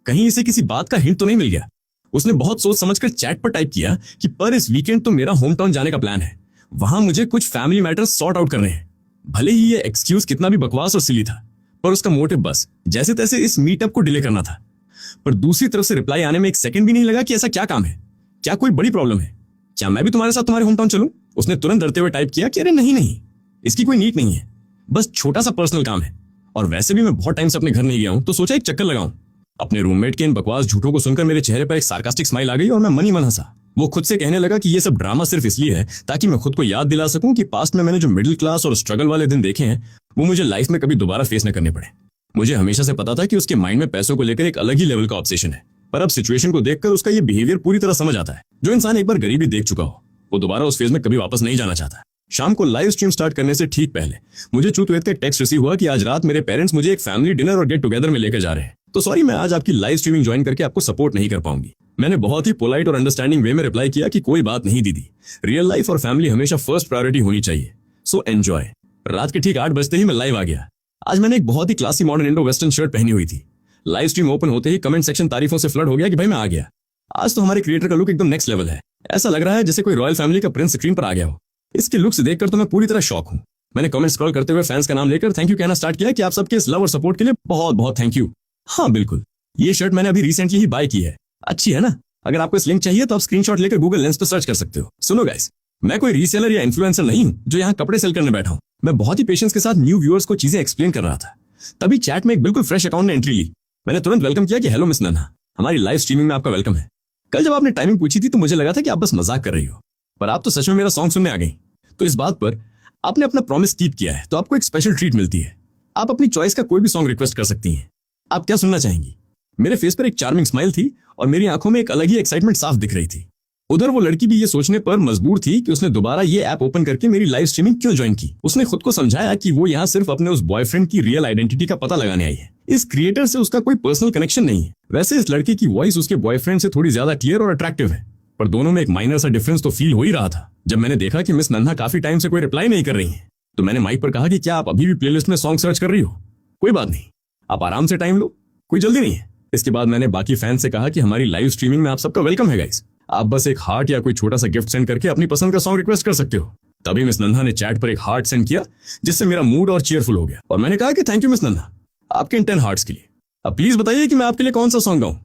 कहीं इसे किसी बात का हिंट तो नहीं मिल गया। उसने बहुत सोच समझकर चैट पर टाइप किया कि पर इस वीकेंड तो मेरा होम टाउन जाने का प्लान है, वहां मुझे कुछ फैमिली मैटर्स सॉर्ट आउट करने हैं। भले ही ये एक्सक्यूज कितना भी बकवास और सिली था, पर उसका मोटिव बस जैसे तैसे इस मीटअप को डिले करना था। पर दूसरी तरफ से रिप्लाई आने में एक सेकंड भी नहीं लगा कि ऐसा क्या काम है, क्या कोई बड़ी प्रॉब्लम है, क्या मैं भी तुम्हारे साथ तुम्हारे होम टाउन चलूं। उसने तुरंत डरते हुए टाइप किया कि अरे नहीं नहीं, इसकी कोई नीड नहीं है, बस छोटा सा पर्सनल काम है और वैसे भी मैं बहुत टाइम से अपने घर नहीं गया हूं तो सोचा एक चक्कर लगाऊं। अपने रूममेट के इन बकवास झूठों को सुनकर मेरे चेहरे पर एक सार्कास्टिक स्माइल आ गई और मैं मन ही मन हंसा। वो खुद से कहने लगा कि ये सब ड्रामा सिर्फ इसलिए है ताकि मैं खुद को याद दिला सकूं कि पास्ट में मैंने जो मिडिल क्लास और स्ट्रगल वाले दिन देखे हैं वो मुझे लाइफ में कभी दोबारा फेस न करने पड़े। मुझे हमेशा से पता था कि उसके माइंड में पैसों को लेकर एक अलग ही लेवल का ऑब्सेशन है, पर अब सिचुएशन को देखकर उसका ये बिहेवियर पूरी तरह समझ आता है। जो इंसान एक बार गरीबी देख चुका हो वो दोबारा उस फेज में कभी वापस नहीं जाना चाहता। शाम को लाइव स्ट्रीम स्टार्ट करने से ठीक पहले मुझे चूतवेद का टेक्स्ट रिसीव हुआ कि आज रात मेरे पेरेंट्स मुझे एक फैमिली डिनर और गेट टुगेदर में लेकर जा रहे हैं, तो सॉरी मैं आज आपकी लाइव स्ट्रीमिंग ज्वाइन करके आपको सपोर्ट नहीं कर पाऊंगी। मैंने बहुत ही पोलाइट और अंडरस्टैंडिंग वे में रिप्लाई किया कि कोई बात नहीं दीदी, रियल लाइफ और फैमिली हमेशा फर्स्ट प्रायोरिटी होनी चाहिए, सो एंजॉय। रात के ठीक 8 बजते ही मैं लाइव आ गया। आज मैंने एक बहुत ही classy modern Indo western shirt पहनी हुई थी। लाइव स्ट्रीम ओपन होते ही कमेंट सेक्शन तारीफों से फ्लड हो गया कि भाई मैं आ गया। आज तो हमारे क्रिएटर का लुक एकदम नेक्स्ट लेवल है। ऐसा लग रहा है जैसे कोई रॉयल फैमिली का प्रिंस स्क्रीन पर आ गया हो। इसके लुक्स देखकर तो मैं पूरी तरह शॉक हूँ। मैंने कमेंट स्क्रॉल करते हुए फैंस का नाम लेकर थैंक यू कहना स्टार्ट किया कि आप सबके इस लव और सपोर्ट के लिए बहुत बहुत थैंक यू। हाँ बिल्कुल, ये शर्ट मैंने अभी रिसेंटली ही बाय की है। अच्छी है ना? अगर आपको इस लिंक चाहिए तो आप स्क्रीनशॉट लेकर गूगल लेंस पर सर्च कर सकते हो। सुनो गाइस, मैं कोई रीसेलर या इन्फ्लुएंसर नहीं हूँ जो यहाँ कपड़े सेल करने बैठा हूँ। मैं बहुत ही पेशेंस के साथ न्यू व्यूअर्स को चीजें एक्सप्लेन कर रहा था। तभी चैट में एक बिल्कुल फ्रेश अकाउंट ने एंट्री ली। मैंने तुरंत वेलकम किया कि हेलो मिस नन्हा, हमारी लाइव स्ट्रीमिंग में आपका वेलकम है। कल जब आपने टाइमिंग पूछी थी तो मुझे लगा था कि आप बस मजाक कर रही हो, पर आप तो सच में मेरा सॉन्ग सुनने आ गई। तो इस बात पर आपने अपना प्रॉमिस कीप किया है, तो आपको एक स्पेशल ट्रीट मिलती है। आप अपनी चॉइस का कोई भी सॉन्ग रिक्वेस्ट कर सकती हैं। आप क्या सुनना चाहेंगी? मेरे फेस पर एक चार्मिंग स्माइल थी और मेरी आंखों में एक अलग ही एक्साइटमेंट साफ दिख रही थी। उधर वो लड़की भी ये सोचने पर मजबूर थी कि उसने दोबारा ये ऐप ओपन करके मेरी लाइव स्ट्रीमिंग क्यों ज्वाइन की। उसने खुद को समझाया कि वो यहाँ सिर्फ अपने उस बॉयफ्रेंड की रियल आइडेंटिटी का पता लगाने आई है। इस क्रिएटर से उसका कोई पर्सनल कनेक्शन नहीं है। वैसे इस लड़की की वॉइस उसके बॉयफ्रेंड से थोड़ी ज्यादा क्लियर और अट्रैक्टिव है, पर दोनों में एक माइनर सा डिफरेंस तो फील हो ही रहा था। जब मैंने देखा कि मिस नन्हा काफी टाइम से कोई रिप्लाई नहीं कर रही है, तो मैंने माइक पर कहा कि क्या आप अभी भी प्लेलिस्ट में सॉन्ग सर्च कर रही हो? कोई बात नहीं, आप आराम से टाइम लो, कोई जल्दी नहीं है। इसके बाद मैंने बाकी फैंस से कहा कि हमारी लाइव स्ट्रीमिंग में आप सबका वेलकम है गाइस। आप बस एक हार्ट या कोई छोटा सा गिफ्ट सेंड करके अपनी पसंद का सॉन्ग रिक्वेस्ट कर सकते हो। तभी मिस नन्हा ने चैट पर एक हार्ट सेंड किया, जिससे मेरा मूड और चीयरफुल हो गया और मैंने कहा कि थैंक यू मिस नन्हा, आपके इन 10 हार्ट्स के लिए। अब प्लीज बताइए कि मैं आपके लिए कौन सा सॉन्ग गाऊं।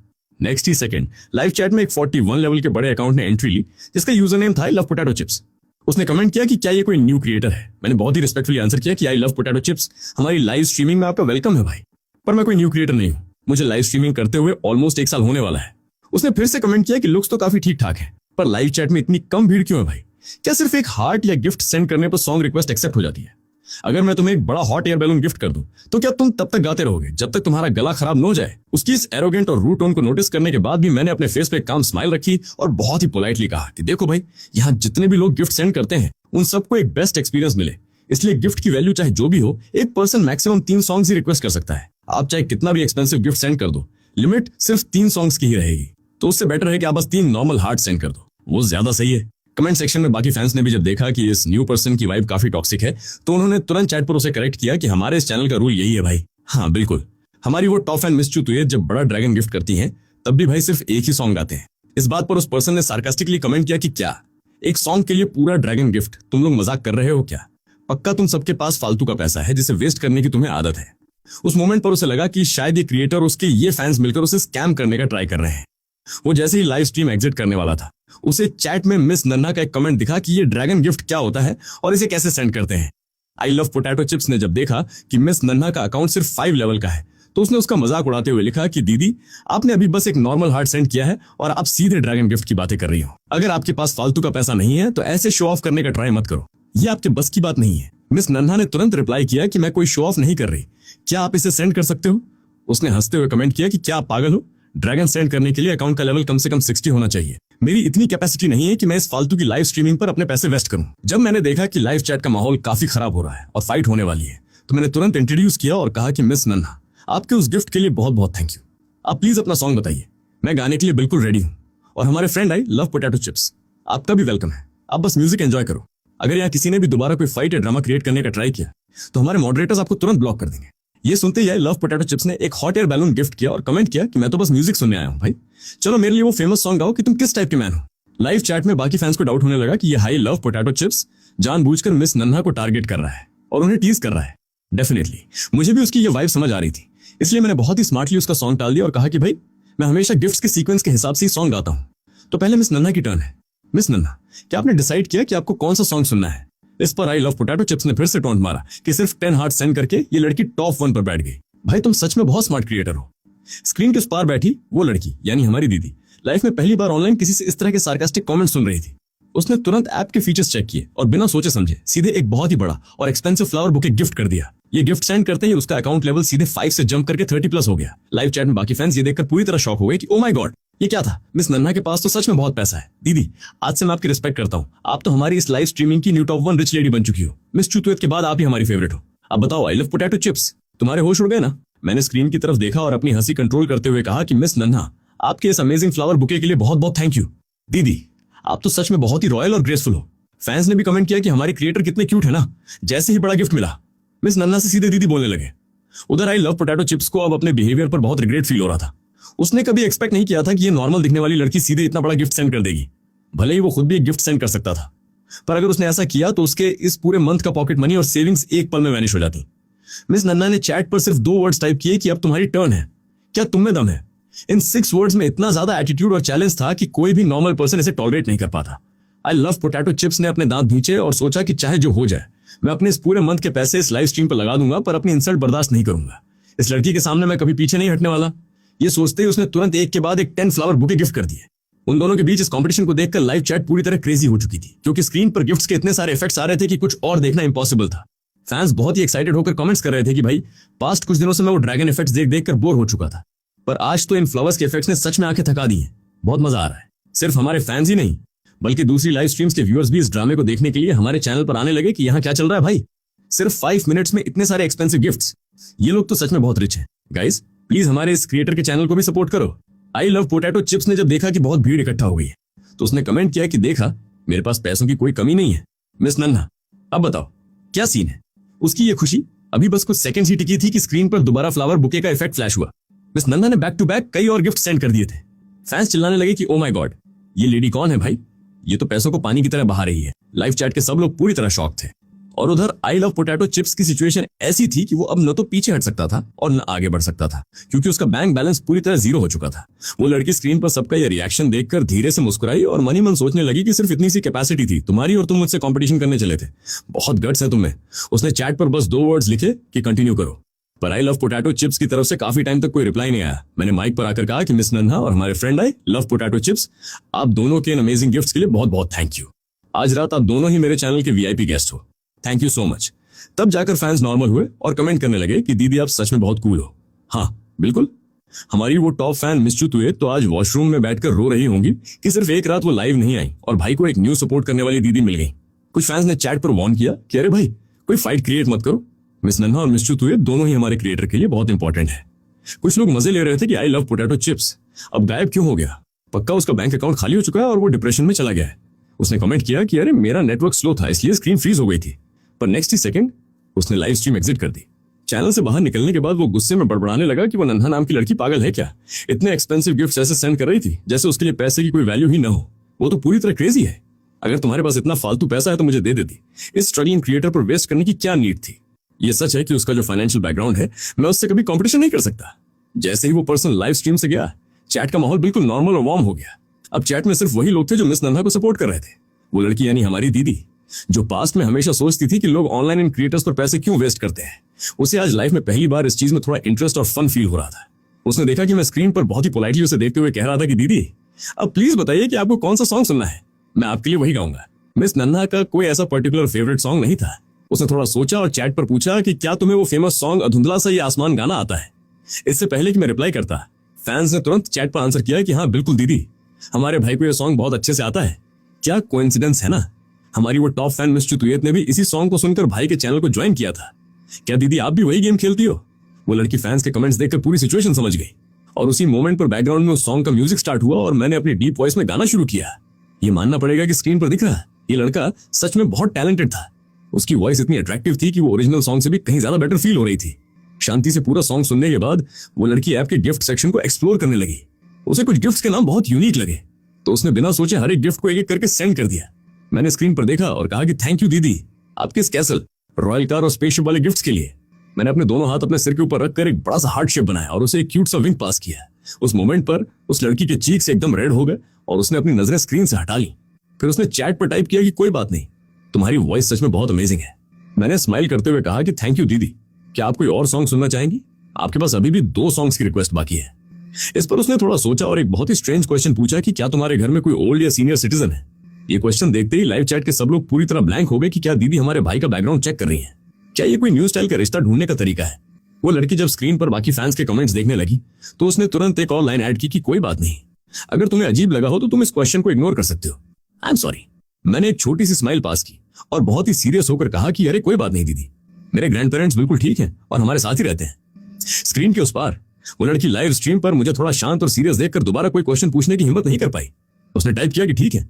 नेक्स्ट ही सेकंड लाइव चैट में एक 41 लेवल के बड़े अकाउंट ने एंट्री ली, जिसका यूजर नेम था आई लव पोटैटो चिप्स। उसने कमेंट किया कि क्या ये कोई न्यू क्रिएटर है। मैंने बहुत ही रिस्पेक्टफुली आंसर किया कि आई लव पोटैटो चिप्स, हमारी लाइव स्ट्रीमिंग में आपका वेलकम है भाई, पर मैं कोई न्यू क्रिएटर नहीं हूँ। मुझे लाइव स्ट्रीमिंग करते हुए ऑलमोस्ट 1 साल होने वाला है। उसने फिर से कमेंट किया कि लुक्स तो काफी ठीक ठाक है, पर लाइव चैट में इतनी कम भीड़ क्यों है भाई? क्या सिर्फ एक हार्ट या गिफ्ट सेंड करने पर सॉन्ग रिक्वेस्ट एक्सेप्ट हो जाती है? अगर मैं तुम्हें एक बड़ा हॉट एयर बैलून गिफ्ट कर दूं, तो क्या तुम तब तक गाते रहोगे जब तक तुम्हारा गला खराब न हो जाए? उसकी इस एरोगेंट और रूट टोन को नोटिस करने के बाद भी मैंने अपने फेस पे काम स्माइल रखी और बहुत ही पोलाइटली कहा कि देखो भाई, यहाँ जितने भी लोग गिफ्ट सेंड करते हैं उन सबको एक बेस्ट एक्सपीरियंस मिले, इसलिए गिफ्ट की वैल्यू चाहे जो भी हो, एक पर्सन मैक्सिमम 3 सॉन्ग्स ही रिक्वेस्ट कर सकता है। आप चाहे कितना भी एक्सपेंसिव गिफ्ट सेंड कर दो, लिमिट सिर्फ 3 सॉन्ग्स की ही रहेगी। तो उससे बेटर है कि आप बस 3 नॉर्मल हार्ट सेंड कर दो, वो ज्यादा सही है। कमेंट सेक्शन में बाकी फैंस ने भी जब देखा कि इस न्यू पर्सन की वाइब काफी टॉक्सिक है, तो उन्होंने तुरंत चैट पर उसे करेक्ट किया कि हमारे इस चैनल का रूल यही है भाई। हाँ बिल्कुल, हमारी वो टॉप फैन मिस चुतुये जब बड़ा ड्रैगन गिफ्ट करती हैं, तब भी भाई सिर्फ एक ही सॉन्ग गाते हैं। इस बात पर उस पर्सन ने सार्कास्टिकली कमेंट किया कि क्या एक सॉन्ग के लिए पूरा ड्रैगन गिफ्ट? तुम लोग मजाक कर रहे हो क्या? पक्का तुम सबके पास फालतू का पैसा है जिसे वेस्ट करने की तुम्हें आदत है। उस मोमेंट पर उसे लगा कि शायद ये क्रिएटर और उसके ये फैंस मिलकर उसे स्कैम करने का ट्राई कर रहे हैं। वो जैसे ही लाइव स्ट्रीम एग्जिट करने वाला था, उसे चैट में मिस नन्हा का एक कमेंट दिखा कि ये ड्रैगन गिफ्ट क्या होता है और इसे कैसे सेंड करते हैं। आई लव पोटैटो चिप्स ने जब देखा कि मिस नन्हा का अकाउंट सिर्फ 5 लेवल का है, तो उसने उसका मजाक उड़ाते हुए लिखा कि दीदी, आपने अभी बस एक नॉर्मल हार्ट सेंड किया है और आप सीधे ड्रैगन गिफ्ट की बातें कर रही हो। अगर आपके पास फालतू का पैसा नहीं है तो ऐसे शो ऑफ करने का ट्राई मत करो, ये आपके बस की बात नहीं है। मिस नन्हा ने तुरंत रिप्लाई किया कि मैं कोई शो ऑफ नहीं कर रही, क्या आप इसे सेंड कर सकते हो? उसने हंसते हुए कमेंट किया कि क्या आप पागल हो? ड्रैगन सेंड करने के लिए अकाउंट का लेवल कम से कम 60 होना चाहिए। मेरी इतनी कैपेसिटी नहीं है कि मैं इस फालतू की लाइव स्ट्रीमिंग पर अपने पैसे वेस्ट करूं। जब मैंने देखा कि लाइव चैट का माहौल काफी खराब हो रहा है और फाइट होने वाली है, तो मैंने तुरंत इंट्रोड्यूस किया और कहा कि मिस नन्हा, आपके उस गिफ्ट के लिए बहुत बहुत थैंक यू। आप प्लीज अपना सॉन्ग बताइए, मैं गाने के लिए बिल्कुल रेडी हूँ। और हमारे friend I love potato chips, आपका भी वेलकम है। आप बस म्यूजिक एंजॉय करो। अगर यहाँ किसी ने भी दोबारा कोई फाइट या ड्रामा क्रिएट करने का ट्राई किया, तो हमारे मॉडरेटर्स आपको तुरंत ब्लॉक कर देंगे। ये सुनते ही लव पोटैटो चिप्स ने एक हॉट एयर बैलून गिफ्ट किया और कमेंट किया कि मैं तो बस म्यूजिक सुनने आया हूँ भाई, चलो मेरे लिए वो फेमस सॉन्ग गाओ कि तुम किस टाइप के मैन हो। लाइव चैट में बाकी फैंस को डाउट होने लगा कि ये हाई लव पोटैटो चिप्स जानबूझकर मिस नन्हा को टारगेट कर रहा है और उन्हें टीज कर रहा है। डेफिनेटली मुझे भी उसकी ये वाइब समझ आ रही थी, इसलिए मैंने बहुत ही स्मार्टली उसका सॉन्ग टाल दिया और कहा कि भाई, मैं हमेशा गिफ्ट्स के सीक्वेंस के हिसाब से ही सॉन्ग गाता हूँ। तो पहले मिस नन्हा की टर्न है। मिस नन्हा, क्या आपने डिसाइड किया कि आपको कौन सा सॉन्ग सुनना है? इस पर आई लव पोटैटो चिप्स ने फिर से टॉन्ट मारा कि सिर्फ 10 हार्ट सेंड करके ये लड़की टॉप 1 पर बैठ गई। भाई तुम सच में बहुत स्मार्ट क्रिएटर हो। स्क्रीन के उस पार बैठी वो लड़की यानी हमारी दीदी लाइफ में पहली बार ऑनलाइन किसी से इस तरह के सार्कास्टिक कमेंट सुन रही थी। उसने तुरंत ऐप के फीचर्स चेक किए और बिना सोचे समझे सीधे एक बहुत ही बड़ा और एक्सपेंसिव फ्लावर बुके गिफ्ट कर दिया। ये गिफ्ट सेंड करते ही उसका अकाउंट लेवल सीधे 5 से जंप करके 30+ हो गया। लाइव चैट में बाकी फैंस ये देखकर पूरी तरह शॉक हो गए कि ओ माय गॉड, ये क्या था? मिस नन्हा के पास तो सच में बहुत पैसा है। दीदी, आज से मैं आपकी रिस्पेक्ट करता हूँ। आप तो हमारी इस लाइव स्ट्रीमिंग की न्यू टॉप 1 रिच लेडी बन चुकी हो। मिस चुतुएत के बाद आप ही हमारी फेवरेट हो। अब बताओ, आई लव पोटैटो चिप्स, तुम्हारे होश उड़ गए ना? मैंने स्क्रीन की तरफ देखा और अपनी हंसी कंट्रोल करते हुए कहा कि मिस नन्हा, आपके इस अमेजिंग फ्लावर बुके के लिए बहुत बहुत थैंक यू। दीदी, आप तो सच में बहुत ही रॉयल और ग्रेसफुल हो। फैंस ने भी कमेंट किया कि हमारे क्रिएटर कितने क्यूट है ना। जैसे ही बड़ा गिफ्ट मिला, मिस नन्हा से सीधे दीदी बोलने लगे। उधर आई लव पोटैटो चिप्स को अब अपने बिहेवियर पर बहुत रिग्रेट फील हो रहा था। उसने कभी एक्सपेक्ट नहीं किया था कि ये नॉर्मल दिखने वाली लड़की सीधे इतना बड़ा गिफ्ट सेंड कर देगी। भले ही वो खुद भी एक गिफ्ट सेंड कर सकता था, पर अगर उसने ऐसा किया तो उसके इस पूरे मंथ का पॉकेट मनी और सेविंग्स एक पल में वैनिश हो जाती। मिस नन्हा ने चैट पर सिर्फ 2 वर्ड्स टाइप किए कि अब तुम्हारी टर्न है, क्या तुम में दम है। इन 6 वर्ड्स में इतना ज्यादा एटीट्यूड और चैलेंज था कि कोई भी नॉर्मल पर्सन इसे टॉलरेट नहीं कर पाता। आई लव पोटैटो चिप्स ने अपने दांत भींचे और सोचा कि चाहे जो हो जाए, मैं अपने इस पूरे मंथ के पैसे इस लाइव स्ट्रीम पर लगा दूंगा, पर अपनी इंसल्ट बर्दाश्त नहीं करूंगा। इस लड़की के सामने मैं कभी पीछे नहीं हटने वाला। ये सोचते ही उसने तुरंत एक के बाद एक 10 फ्लावर बुके गिफ्ट कर दिए। उन दोनों के बीच इस कंपटीशन को देखकर लाइव चैट पूरी तरह क्रेजी हो चुकी थी, क्योंकि स्क्रीन पर गिफ्ट्स के इतने सारे इफेक्ट्स आ रहे थे कि कुछ और देखना इंपॉसिबल था। फैंस बहुत ही एक्साइटेड होकर कमेंट्स कर रहे थे कि भाई, पास्ट कुछ दिनों से मैं वो ड्रैगन इफेक्ट्स देख देख कर बोर हो चुका था, पर आज तो इन फ्लावर्स के इफेक्ट्स ने सच में आंखें थका दी हैं। बहुत मजा आ रहा है। सिर्फ हमारे फैंस ही नहीं, बल्कि दूसरी लाइव स्ट्रीम्स के व्यूअर्स भी इस ड्रामे को देखने के लिए हमारे चैनल पर आने लगे कि यहाँ क्या चल रहा है भाई। सिर्फ 5 मिनट्स में इतने सारे एक्सपेंसिव गिफ्ट्स, ये लोग तो सच में बहुत रिच हैं। गाइस, प्लीज हमारे इस क्रिएटर के चैनल को भी सपोर्ट करो। आई लव पोटैटो चिप्स ने जब देखा कि बहुत भीड़ इकट्ठा हो गई है, तो उसने कमेंट किया कि देखा, मेरे पास पैसों की कोई कमी नहीं है। मिस नन्हा, अब बताओ क्या सीन है? उसकी ये खुशी अभी बस कुछ सेकंड्स ही टिकी थी कि स्क्रीन पर दोबारा फ्लावर बुके का इफेक्ट फ्लैश हुआ। मिस नन्हा ने बैक टू बैक कई और गिफ्ट सेंड कर दिए थे। फैंस चिल्लाने लगे कि ओ माय गॉड, ये लेडी कौन है भाई? ये तो पैसों को पानी की तरह बहा रही है। लाइव चैट के सब लोग पूरी तरह शॉक थे। और उधर आई लव पोटैटो चिप्स की सिचुएशन ऐसी थी कि वो अब न तो पीछे हट सकता था और न आगे बढ़ सकता था, क्योंकि उसका बैंक बैलेंस पूरी तरह 0 हो चुका था। वो लड़की स्क्रीन पर सबका ये रिएक्शन देखकर धीरे से मुस्कुराई और मनी मन सोचने लगी कि सिर्फ इतनी सी कैपेसिटी थी तुम्हारी और तुम मुझसे कंपटीशन करने चले थे। बहुत गट्स है तुम्हें। उसने चैट पर बस 2 वर्ड्स लिखे कि कंटिन्यू करो, पर आई लव पोटैटो चिप्स की तरफ से काफी टाइम तक कोई रिप्लाई नहीं आया। मैंने माइक पर आकर कहा कि मिस नन्हा और हमारे friend I love potato chips, आप दोनों के इन अमेजिंग गिफ्ट्स के लिए बहुत बहुत थैंक यू। आज रात आप दोनों ही मेरे चैनल के वीआईपी गेस्ट हो। Thank you so much. तब जाकर फैंस नॉर्मल हुए और कमेंट करने लगे कि दीदी आप सच में बहुत कूल हो। हाँ बिल्कुल, हमारी वो टॉप फैन मिस चुतुएत तो आज वॉशरूम में बैठकर रो रही होंगी कि सिर्फ एक रात वो लाइव नहीं आई और भाई को एक न्यू सपोर्ट करने वाली दीदी मिल गई। कुछ फैंस ने चैट पर वार्न किया कि अरे भाई, कोई फाइट क्रिएट मत करो। मिस नन्हा और मिस चुतुएत दोनों ही हमारे क्रिएटर के लिए बहुत इंपॉर्टेंट है। कुछ लोग मजे ले रहे थे कि आई लव पोटैटो चिप्स अब गायब क्यों हो गया? पक्का उसका बैंक अकाउंट खाली हो चुका है और वो डिप्रेशन में चला गया है। उसने कमेंट किया कि अरे मेरा नेटवर्क स्लो था इसलिए स्क्रीन फ्रीज हो गई थी, पर नेक्स्ट ही सेकंड उसने लाइव स्ट्रीम एग्जिट कर दी। चैनल से बाहर निकलने के बाद वो गुस्से में बड़बड़ाने लगा कि वो नन्हा नाम की लड़की पागल है क्या? इतने एक्सपेंसिव गिफ्ट्स ऐसे सेंड कर रही थी जैसे उसके लिए पैसे की कोई वैल्यू ही ना हो। वो तो पूरी तरह क्रेजी है। अगर तुम्हारे पास इतना फालतू पैसा है तो मुझे दे देती। इस स्ट्रगलिंग क्रिएटर पर वेस्ट करने की क्या नीड थी? ये सच है कि उसका जो फाइनेंशियल बैकग्राउंड है, मैं उससे कभी कंपटीशन नहीं कर सकता। जैसे ही वो पर्सन लाइव स्ट्रीम से गया, चैट का माहौल बिल्कुल नॉर्मल और वार्म हो गया। अब चैट में सिर्फ वही लोग थे जो मिस नन्हा को सपोर्ट कर रहे थे। वो लड़की यानी हमारी दीदी, जो पास्ट में हमेशा सोचती थी कि लोग ऑनलाइन इन क्रिएटर्स पर पैसे क्यों वेस्ट करते हैं, उसे आज लाइफ में पहली बार इस चीज में थोड़ा इंटरेस्ट और फन फील हो रहा था। उसने देखा कि मैं स्क्रीन पर बहुत ही पोलाइटली उसे देखते हुए कह रहा था कि दीदी अब प्लीज बताइए कि आपको कौन सा सॉन्ग सुनना है, मैं आपके लिए वही गाऊंगा। मिस नन्हा का कोई ऐसा पर्टिकुलर फेवरेट सॉन्ग नहीं था। उसने थोड़ा सोचा और चैट पर पूछा कि क्या तुम्हें वो फेमस सॉन्ग अधुंधला सा ये आसमान गाना आता है? इससे पहले कि मैं रिप्लाई करता, फैंस ने तुरंत चैट पर आंसर किया कि हाँ बिल्कुल दीदी, हमारे भाई को ये सॉन्ग बहुत अच्छे से आता है। क्या कोइंसिडेंस है ना? हमारी वो टॉप फैन मिस चुतुएत ने भी इसी सॉन्ग को सुनकर भाई के चैनल को ज्वाइन किया था। क्या दीदी आप भी वही गेम खेलती हो? वो लड़की फैंस के कमेंट्स देखकर पूरी सिचुएशन समझ गई और उसी मोमेंट पर बैकग्राउंड में उस सॉन्ग का म्यूजिक स्टार्ट हुआ और मैंने अपनी डीप वॉइस में गाना शुरू किया। ये मानना पड़ेगा कि स्क्रीन पर दिख रहा ये लड़का सच में बहुत टैलेंटेड था। उसकी वॉइस इतनी अट्रैक्टिव थी कि वो ओरिजिनल सॉन्ग से भी कहीं ज्यादा बेटर फील हो रही थी। शांति से पूरा सॉन्ग सुनने के बाद वो लड़की ऐप के गिफ्ट सेक्शन को एक्सप्लोर करने लगी। उसे कुछ गिफ्ट्स के नाम बहुत यूनिक लगे, तो उसने बिना सोचे हर एक गिफ्ट को एक एक करके सेंड कर दिया। मैंने स्क्रीन पर देखा और कहा कि थैंक यू दीदी, आपके इस कैसल, रॉयल कार और स्पेसशिप वाले गिफ्ट्स के लिए। मैंने अपने दोनों हाथ अपने सिर के ऊपर रखकर एक बड़ा सा हार्ट शेप बनाया और उसे एक क्यूट सा विंग पास किया। उस मोमेंट पर उस लड़की के चीक से एकदम रेड हो गए और उसने अपनी नजरें स्क्रीन से हटा ली। फिर उसने चैट पर टाइप किया कि कोई बात नहीं, तुम्हारी वॉइस सच में बहुत अमेजिंग है। मैंने स्माइल करते हुए कहा कि थैंक यू दीदी, क्या आप कोई और सॉन्ग सुनना चाहेंगी? आपके पास अभी भी 2 सॉन्ग्स की रिक्वेस्ट बाकी है। इस पर उसने थोड़ा सोचा और एक बहुत ही स्ट्रेंज क्वेश्चन पूछा कि क्या तुम्हारे घर में कोई ओल्ड या सीनियर सिटीजन है? ये क्वेश्चन देखते ही लाइव चैट के सब लोग पूरी तरह ब्लैंक हो गए कि क्या दीदी हमारे भाई का बैकग्राउंड चेक कर रही है? क्या ये कोई न्यू स्टाइल का रिश्ता ढूंढने का तरीका है? वो लड़की जब स्क्रीन पर बाकी फैंस के कमेंट्स देखने लगी तो उसने तुरंत एक और लाइन ऐड की कि कोई बात नहीं, अगर तुम्हें अजीब लगा हो तो तुम इस क्वेश्चन को इग्नोर कर सकते हो। I am sorry. मैंने एक छोटी सी स्माइल पास की और बहुत ही सीरियस होकर कहा कि अरे कोई बात नहीं दीदी, मेरे ग्रैंड पेरेंट्स बिल्कुल ठीक हैं और हमारे साथ ही रहते हैं। स्क्रीन के उस पार वो लड़की लाइव स्ट्रीम पर मुझे थोड़ा शांत और सीरियस देखकर दोबारा कोई क्वेश्चन पूछने की हिम्मत नहीं कर पाई। उसने टाइप किया कि ठीक है,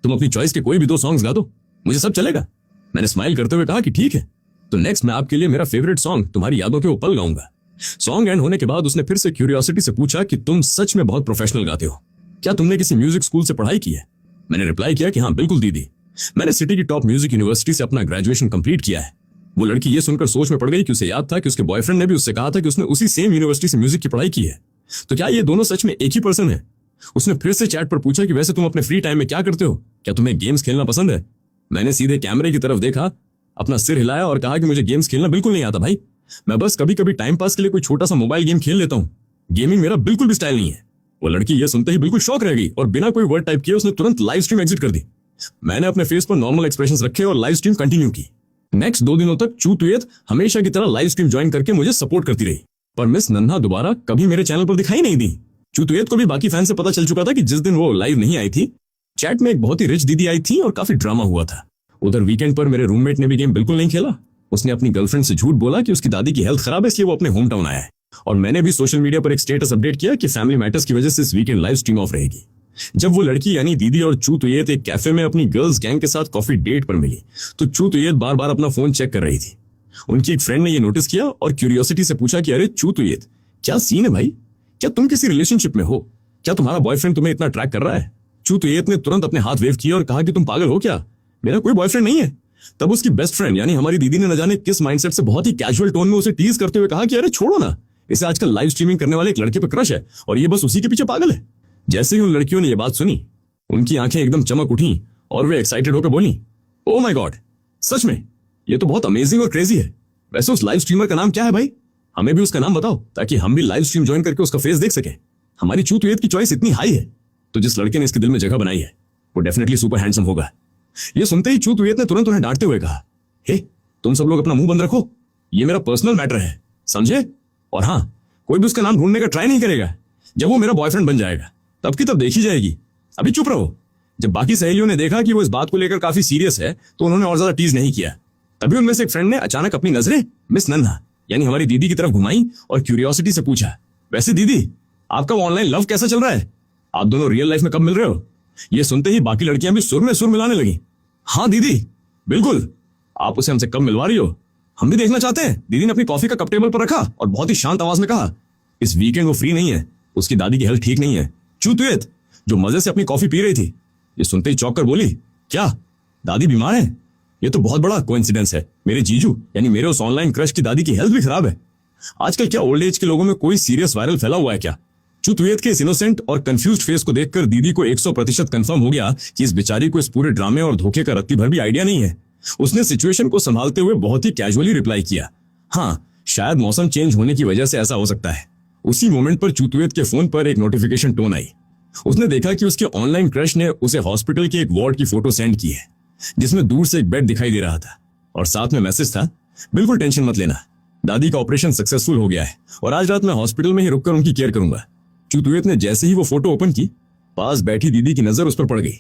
तुम अपनी चॉइस के कोई भी 2 सॉन्ग्स गा दो, मुझे सब चलेगा। मैंने स्माइल करते हुए कहा कि ठीक है, तो नेक्स्ट मैं आपके लिए मेरा फेवरेट सॉन्ग तुम्हारी यादों के वो पल गाऊंगा। सॉन्ग एंड होने के बाद उसने फिर से क्यूरियोसिटी से पूछा कि तुम सच में बहुत प्रोफेशनल गाते हो, क्या तुमने किसी म्यूजिक स्कूल से पढ़ाई की है? मैंने रिप्लाई किया कि हाँ बिल्कुल दीदी, मैंने सिटी की टॉप म्यूजिक यूनिवर्सिटी से अपना ग्रेजुएशन कंप्लीट किया है। वो लड़की ये सुनकर सोच में पड़ गई कि उसे याद था कि उसके बॉयफ्रेंड ने भी उससे कहा था कि उसने उसी सेम यूनिवर्सिटी से म्यूजिक की पढ़ाई की है। तो क्या ये दोनों सच में एक ही पर्सन है? उसने फिर से चैट पर पूछा कि वैसे तुम अपने फ्री टाइम में क्या करते हो, क्या तुम्हें गेम्स खेलना पसंद है? मैंने सीधे कैमरे की तरफ देखा, अपना सिर हिलाया और कहा कि मुझे गेम्स खेलना बिल्कुल नहीं आता भाई, मैं बस कभी कभी टाइम पास के लिए कोई छोटा सा मोबाइल गेम खेल लेता हूँ, गेमिंग मेरा बिल्कुल भी स्टाइल नहीं है। वो लड़की ये सुनते ही बिल्कुल शॉक रह गई और बिना कोई वर्ड टाइप किए उसने तुरंत लाइव स्ट्रीम एग्जिट कर दी। मैंने अपने फेस पर नॉर्मल एक्सप्रेशंस रखे और लाइव स्ट्रीम कंटिन्यू की। नेक्स्ट 2 दिनों तक चूतुयत हमेशा की तरह लाइव स्ट्रीम ज्वाइन करके मुझे सपोर्ट करती रही, पर मिस नन्हा दोबारा कभी मेरे चैनल पर दिखाई नहीं दी। चूतुयत को भी बाकी फैन से पता चल चुका था कि जिस दिन वो लाइव नहीं आई थी, चैट में एक बहुत ही रिच दीदी आई थी और काफी ड्रामा हुआ था। उधर वीकेंड पर मेरे रूममेट ने भी गेम बिल्कुल नहीं खेला। उसने अपनी गर्लफ्रेंड से झूठ बोला कि उसकी दादी की हेल्थ खराब है इसलिए वो अपने होम टाउन आया है, और मैंने भी सोशल मीडिया पर एक स्टेटस अपडेट किया कि फैमिली मैटर्स की वजह से इस वीकेंड लाइव स्ट्रीम ऑफ रहेगी। जब वो लड़की यानी दीदी और चूतुयत एक कैफे में अपनी गर्ल्स गैंग के साथ कॉफी डेट पर मिली तो चूतुयत बार बार अपना फोन चेक कर रही थी। उनकी एक फ्रेंड ने ये नोटिस किया और क्यूरियोसिटी से पूछा कि अरे चूतुयत, क्या सीन है भाई, क्या तुम किसी रिलेशनशिप में हो, क्या तुम्हारा बॉयफ्रेंड तुम्हें इतना ट्रैक कर रहा है? चूतुयत ने तुरंत अपने हाथ वेव किया और कहा कि तुम पागल हो क्या, मेरा कोई बॉयफ्रेंड नहीं है। तब उसकी बेस्ट फ्रेंड यानी हमारी दीदी ने न जाने किस माइंडसेट से बहुत ही कैजुअल टोन में उसे टीज करते हुए कहा कि अरे छोड़ो ना, इसे आजकल लाइव स्ट्रीमिंग करने वाले एक लड़के पे क्रश है और ये बस उसी के पीछे पागल है। जैसे ही उन लड़कियों ने ये बात सुनी, उनकी आंखें एकदम चमक उठी और वे एक्साइटेड होकर बोली, ओ माय गॉड, सच में ये तो बहुत अमेजिंग और क्रेजी है। वैसे उस लाइव स्ट्रीमर का नाम क्या है भाई, हमें भी उसका नाम बताओ ताकि हम भी लाइव स्ट्रीम ज्वाइन करके उसका फेस देख सके। हमारी चूतुयत की चॉइस इतनी हाई है तो जिस लड़के ने इसके दिल में जगह बनाई है वो डेफिनेटली सुपर हैंडसम होगा। ये सुनते ही चूतुयत ने तुरंत उन्हें डांटते हुए कहा, हे तुम सब लोग अपना मुंह बंद रखो, ये मेरा पर्सनल मैटर है, समझे? और हाँ, कोई भी उसका नाम ढूंढने का ट्राई नहीं करेगा। जब वो मेरा बॉयफ्रेंड बन जाएगा तब की तब देखी जाएगी, अभी चुप रहो। जब बाकी सहेलियों ने देखा कि वो इस बात को लेकर काफी सीरियस है तो उन्होंने और ज्यादा टीज नहीं किया। तभी उनमें से एक फ्रेंड ने अचानक अपनी नजरें मिस नन्हा यानी हमारी दीदी की तरफ घुमाई और क्यूरियोसिटी से पूछा, वैसे दीदी आपका ऑनलाइन लव कैसा चल रहा है, आप दोनों रियल लाइफ में कब मिल रहे हो? ये सुनते ही बाकी लड़कियां भी सुर में सुर मिलाने लगी। हाँ दीदी बिल्कुल, आप उसे हमसे कब मिलवा रही हो, हम भी देखना चाहते हैं। दीदी ने अपनी कॉफी का कप टेबल पर रखा और बहुत ही शांत आवाज में कहा, इस वीकेंड वो फ्री नहीं है, उसकी दादी की हेल्थ ठीक नहीं है। चूतुयत जो मजे से अपनी कॉफी पी रही थी, ये सुनते ही चौंक कर बोली, क्या दादी बीमार है? ये तो बहुत बड़ा कोइंसिडेंस है, मेरे जीजू यानी मेरे उस ऑनलाइन क्रश की दादी की हेल्थ भी खराब है। आजकल क्या ओल्ड एज के लोगों में कोई सीरियस वायरल फैला हुआ है क्या? चूतुयत के इस इनोसेंट और कंफ्यूज्ड फेस को देखकर दीदी को 100% कंफर्म हो गया कि इस बेचारी को इस पूरे ड्रामे और धोखे का रत्ती भर भी आइडिया नहीं है। उसने सिचुएशन को संभालते हुए बहुत ही कैजुअली रिप्लाई किया, हाँ शायद मौसम चेंज होने की वजह से ऐसा हो सकता है। उसी मोमेंट पर चूतुयत के फोन पर एक नोटिफिकेशन टोन आई। उसने देखा कि उसके ऑनलाइन क्रश ने उसे हॉस्पिटल की एक वार्ड की फोटो सेंड की है जिसमें दूर से एक बेड दिखाई दे रहा था और साथ में मैसेज था, बिल्कुल टेंशन मत लेना, दादी का ऑपरेशन सक्सेसफुल हो गया है और आज रात मैं हॉस्पिटल में ही रुककर उनकी केयर करूंगा। चूतुयत ने जैसे ही वो फोटो ओपन की, पास बैठी दीदी की नजर उस पर पड़ गई।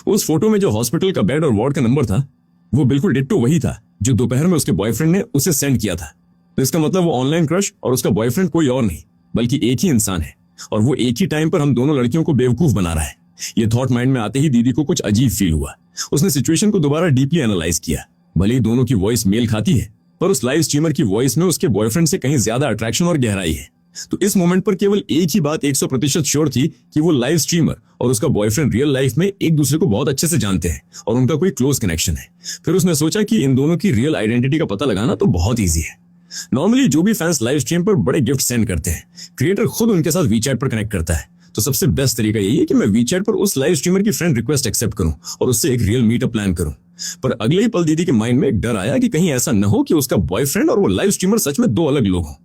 उस फोटो में जो हॉस्पिटल का बेड और वार्ड का नंबर था वो बिल्कुल डिट्टो वही था जो दोपहर में उसके बॉयफ्रेंड ने उसे सेंड किया था। तो इसका मतलब वो ऑनलाइन क्रश और उसका बॉयफ्रेंड कोई और नहीं बल्कि एक ही इंसान है और वो एक ही टाइम पर हम दोनों लड़कियों को बेवकूफ बना रहा है। ये थॉट माइंड में आते ही दीदी को कुछ अजीब फील हुआ। उसने सिचुएशन को दोबारा डीपली एनालाइज किया। भले ही दोनों की वॉइस मेल खाती है पर उस लाइव स्ट्रीमर की वॉइस में उसके बॉयफ्रेंड से कहीं ज्यादा अट्रैक्शन और गहराई है। तो इस मोमेंट पर केवल एक ही बात 100% श्योर थी कि वो लाइव स्ट्रीमर और उसका बॉयफ्रेंड रियल लाइफ में एक दूसरे को बहुत अच्छे से जानते हैं और उनका कोई क्लोज कनेक्शन है। फिर उसने सोचा कि इन दोनों की रियल आइडेंटिटी का पता लगाना तो बहुत ईजी है। नॉर्मली जो भी फैंस लाइव स्ट्रीम पर बड़े गिफ्ट सेंड करते हैं, क्रिएटर खुद उनके साथ वीचैट पर कनेक्ट करता है। तो सबसे बेस्ट तरीका यही है कि मैं वीचैट पर उस लाइव स्ट्रीमर की फ्रेंड रिक्वेस्ट एक्सेप्ट करूं और उससे एक रियल मीटअप प्लान करूं। पर अगले ही पल दीदी के माइंड में एक डर आया कि कहीं ऐसा न हो कि उसका बॉयफ्रेंड और वो लाइव स्ट्रीमर सच में दो अलग लोग हों।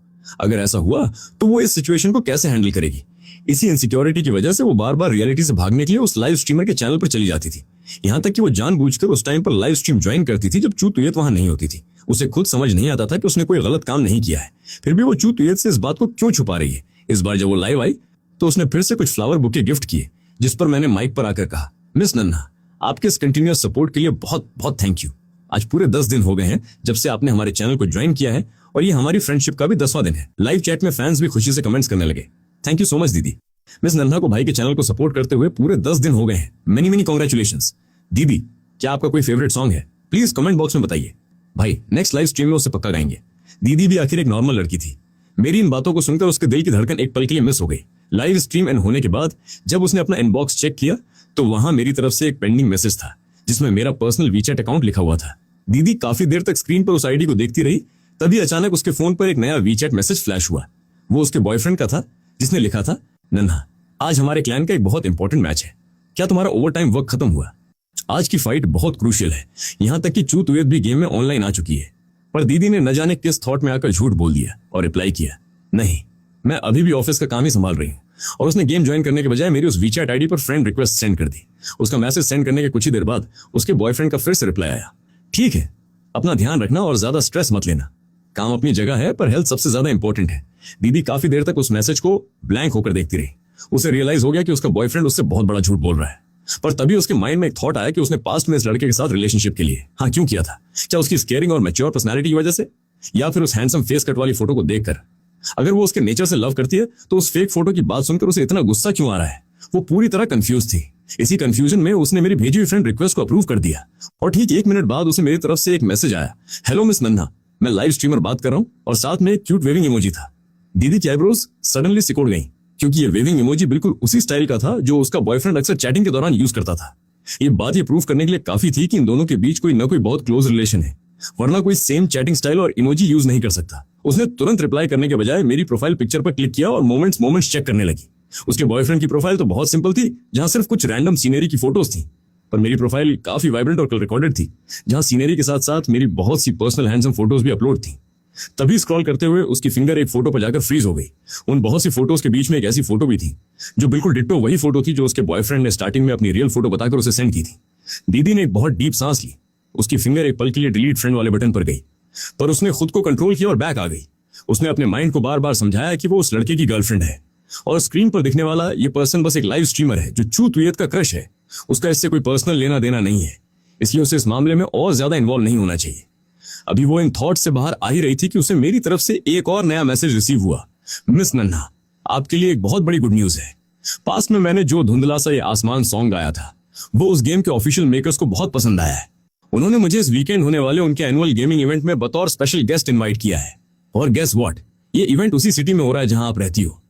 अगर ऐसा हुआ तो वो इस सिचुएशन को कैसे हैंडल करेगी? इसी इनसिक्योरिटी की वजह से वो बार बार रियलिटी से भागने के लिए उस लाइव स्ट्रीमर के चैनल पर चली जाती थी। यहाँ तक कि वो जानबूझकर उस टाइम पर लाइव स्ट्रीम ज्वाइन करती थी जब चूतुयत वहां नहीं होती थी। उसे खुद समझ नहीं आता था कि उसने कोई गलत काम नहीं किया है, फिर भी वो चूतुयत से इस बात को क्यों छुपा रही है। इस बार जब वो लाइव आई तो उसने फिर से कुछ फ्लावर बुके गिफ्ट किए जिस पर मैंने माइक पर आकर कहा, मिस नन्हा, आपके इस कंटिन्यूअस सपोर्ट के लिए बहुत बहुत थैंक यू। आज पूरे 10 दिन हो गए हैं जब से आपने हमारे चैनल को ज्वाइन किया है और ये हमारी फ्रेंडशिप का भी 10वां दिन है। लाइव चैट में फैंस भी खुशी से कमेंट्स करने लगे। थैंक यू सो मच दीदी। मिस नन्हा को भाई के चैनल को सपोर्ट करते हुए पूरे 10 दिन हो गए हैं। Many many congratulations. दीदी, क्या आपका कोई फेवरेट सॉन्ग है? प्लीज कमेंट बॉक्स में बताइए। भाई, नेक्स्ट लाइव स्ट्रीम में उसे पक्का गाएंगे। दीदी भी आखिर एक नॉर्मल लड़की थी। मेरी इन बातों को सुनकर उसके दिल की धड़कन एक पल के लिए मिस हो गई। लाइव स्ट्रीम एंड होने के बाद जब उसने अपना इनबॉक्स चेक किया तो वहां मेरी तरफ से एक पेंडिंग मैसेज था जिसमें मेरा पर्सनल वीचैट अकाउंट लिखा हुआ था। दीदी काफी देर तक स्क्रीन पर उस आईडी को देखती रही, तभी अचानक उसके फोन पर एक नया वीचैट मैसेज फ्लैश हुआ। वो उसके बॉयफ्रेंड का था जिसने लिखा था, नन्हा, आज हमारे क्लैन का एक बहुत इंपॉर्टेंट मैच है। क्या तुम्हारा ओवरटाइम वर्क खत्म हुआ? आज की फाइट बहुत क्रूशियल है। यहाँ तक कि चूतवेद भी गेम में ऑनलाइन आ चुकी है। पर दीदी ने न जाने किस थॉट में आकर झूठ बोल दिया और रिप्लाई किया, नहीं, मैं अभी भी ऑफिस का काम ही संभाल रही हूँ। और उसने गेम ज्वाइन करने के बजाय मेरी उस वीचैट आईडी पर फ्रेंड रिक्वेस्ट सेंड कर दी। उसका मैसेज सेंड करने के कुछ ही देर बाद उसके बॉयफ्रेंड का फिर से रिप्लाई आया, ठीक है, अपना ध्यान रखना और ज्यादा स्ट्रेस मत लेना। काम अपनी जगह है पर हेल्थ सबसे ज्यादा इंपॉर्टेंट है। दीदी काफी देर तक उस मैसेज को ब्लैंक होकर देखती रही। उसे रियलाइज हो गया कि उसका बॉयफ्रेंड उससे बहुत बड़ा झूठ बोल रहा है। पर तभी उसके माइंड में एक थॉट आया कि उसने पास्ट में इस लड़के के साथ रिलेशनशिप के लिए हाँ क्यों किया था। क्या उसकी स्केयरिंग और मैच्योर पर्सनैलिटी की वजह से, या फिर उस हैंडसम फेस कट वाली फोटो को देखकर? अगर वो उसके नेचर से लव करती है तो उस फेक फोटो की बात सुनकर उसे इतना गुस्सा क्यों आ रहा है? वो पूरी तरह कंफ्यूज थी। इसी कंफ्यूजन में उसने मेरी भेजी हुई फ्रेंड रिक्वेस्ट को अप्रूव कर दिया और ठीक 1 मिनट बाद उसे मेरी तरफ से एक मैसेज आया, हेलो मिस नन्हा, मैं लाइव स्ट्रीमर बात कर रहा हूँ, और साथ में एक क्यूट वेविंग इमोजी था। दीदी की आईब्रोज सडनली सिकुड़ गई क्योंकि ये वेविंग इमोजी बिल्कुल उसी स्टाइल का था जो उसका बॉयफ्रेंड अक्सर चैटिंग के दौरान यूज करता था। ये बात ये प्रूव करने के लिए काफी थी कि इन दोनों के बीच कोई न कोई बहुत क्लोज रिलेशन है, वरना कोई सेम चैटिंग स्टाइल और इमोजी यूज नहीं कर सकता। उसने तुरंत रिप्लाई करने के बजाय मेरी प्रोफाइल पिक्चर पर क्लिक किया और मोमेंट्स चेक करने लगी। उसके बॉयफ्रेंड की प्रोफाइल तो बहुत सिंपल थी, जहां सिर्फ कुछ रैंडम सीनरी की फोटोज थी, पर मेरी प्रोफाइल काफी वाइब्रेंट और कल रिकॉर्डेड थी, जहां सीनरी के साथ साथ मेरी बहुत सी पर्सनल हैंडसम फोटोज भी अपलोड थी। तभी स्क्रॉल करते हुए उसकी फिंगर एक फोटो पर जाकर फ्रीज हो गई। उन बहुत सी फोटोज के बीच में एक ऐसी फोटो भी थी जो बिल्कुल डिट्टो वही फोटो थी जो उसके बॉयफ्रेंड ने स्टार्टिंग में अपनी रियल फोटो बताकर उसे सेंड की थी। दीदी ने एक बहुत डीप सांस ली। उसकी फिंगर एक पल के लिए डिलीट फ्रेंड वाले बटन पर गई, पर उसने खुद को कंट्रोल किया और बैक आ गई। उसने अपने माइंड को बार बार समझाया कि वो उस लड़के की गर्लफ्रेंड है और स्क्रीन पर दिखने वाला ये पर्सन बस एक लाइव स्ट्रीमर है जो चूतवेद का क्रश है। उसका इससे कोई पर्सनल लेना देना नहीं है, इसलिए उसे इस मामले में और ज्यादा इन्वॉल्व नहीं होना चाहिए। अभी वो इन थॉट से बाहर आ ही रही थी कि उसे मेरी तरफ से एक और नया मैसेज रिसीव हुआ, मिस नन्हा, आपके लिए एक बहुत बड़ी गुड न्यूज है। पास्ट में मैंने जो धुंधला सा ये आसमान सॉन्ग गाया था वो उस गेम के ऑफिशियल मेकर्स को बहुत पसंद आया है। उन्होंने मुझे इस वीकेंड होने वाले उनके एनुअल गेमिंग इवेंट में बतौर स्पेशल गेस्ट इनवाइट किया है। और गेस व्हाट, ये इवेंट उसी सिटी में हो रहा है जहां आप रहती हो।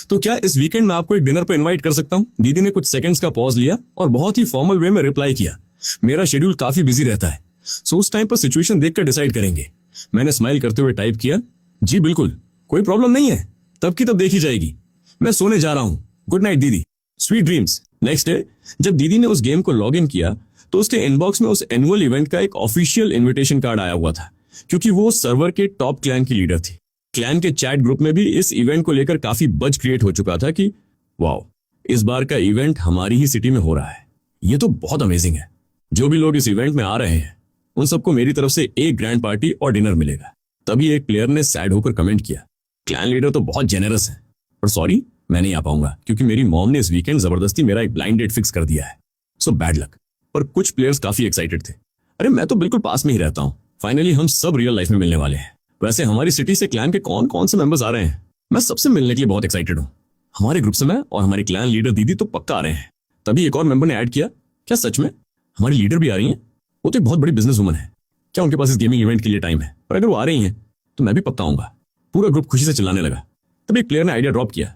तो क्या इस वीकेंड मैं आपको एक डिनर पर इनवाइट कर सकता हूं? दीदी ने कुछ सेकंड्स का पॉज लिया और बहुत ही फॉर्मल वे में रिप्लाई किया, मेरा शेड्यूल काफी बिजी रहता है, सो उस टाइम पर सिचुएशन देखकर डिसाइड करेंगे। मैंने स्माइल करते हुए टाइप किया, जी बिल्कुल, कोई प्रॉब्लम नहीं है, तब की तब देखी जाएगी। मैं सोने जा रहा हूं, गुड नाइट दीदी, स्वीट ड्रीम्स। नेक्स्ट डे जब दीदी ने उस गेम को लॉग इन किया तो उसके इनबॉक्स में उस एनुअल इवेंट का एक ऑफिशियल इनविटेशन कार्ड आया हुआ था, क्योंकि वो सर्वर के टॉप क्लैन की लीडर थी। क्लैन के चैट ग्रुप में भी इस इवेंट को लेकर काफी बज क्रिएट हो चुका था कि वाओ, इस बार का इवेंट हमारी ही सिटी में हो रहा है, ये तो बहुत अमेजिंग है। जो भी लोग इस इवेंट में आ रहे हैं उन सबको मेरी तरफ से एक ग्रैंड पार्टी और डिनर मिलेगा। तभी एक प्लेयर ने सैड होकर कमेंट किया, क्लैन लीडर तो बहुत जेनरस है, पर सॉरी मैं नहीं आ पाऊंगा क्योंकि मेरी मॉम ने इस वीकेंड जबरदस्ती मेरा एक ब्लाइंड डेट फिक्स कर दिया है, सो बैड लक। पर कुछ प्लेयर्स काफी एक्साइटेड थे, अरे मैं तो बिल्कुल पास में ही रहता हूँ, फाइनली हम सब रियल लाइफ में मिलने वाले हैं। वैसे हमारी सिटी से क्लैन के कौन कौन से मेंबर्स आ रहे हैं, मैं सबसे मिलने के लिए बहुत एक्साइटेड हूँ। हमारे ग्रुप से मैं और हमारी क्लैन लीडर दीदी तो पक्का आ रहे हैं। तभी एक और मेंबर ने ऐड किया, क्या सच में हमारी लीडर भी आ रही है? वो तो एक बहुत बड़ी बिजनेस वुमन है, क्या उनके पास इस गेमिंग इवेंट के लिए टाइम है? पर अगर वो आ रही हैं तो मैं भी पक्का आऊंगा। पूरा ग्रुप खुशी से चिल्लाने लगा। तभी एक प्लेयर ने आइडिया ड्रॉप किया,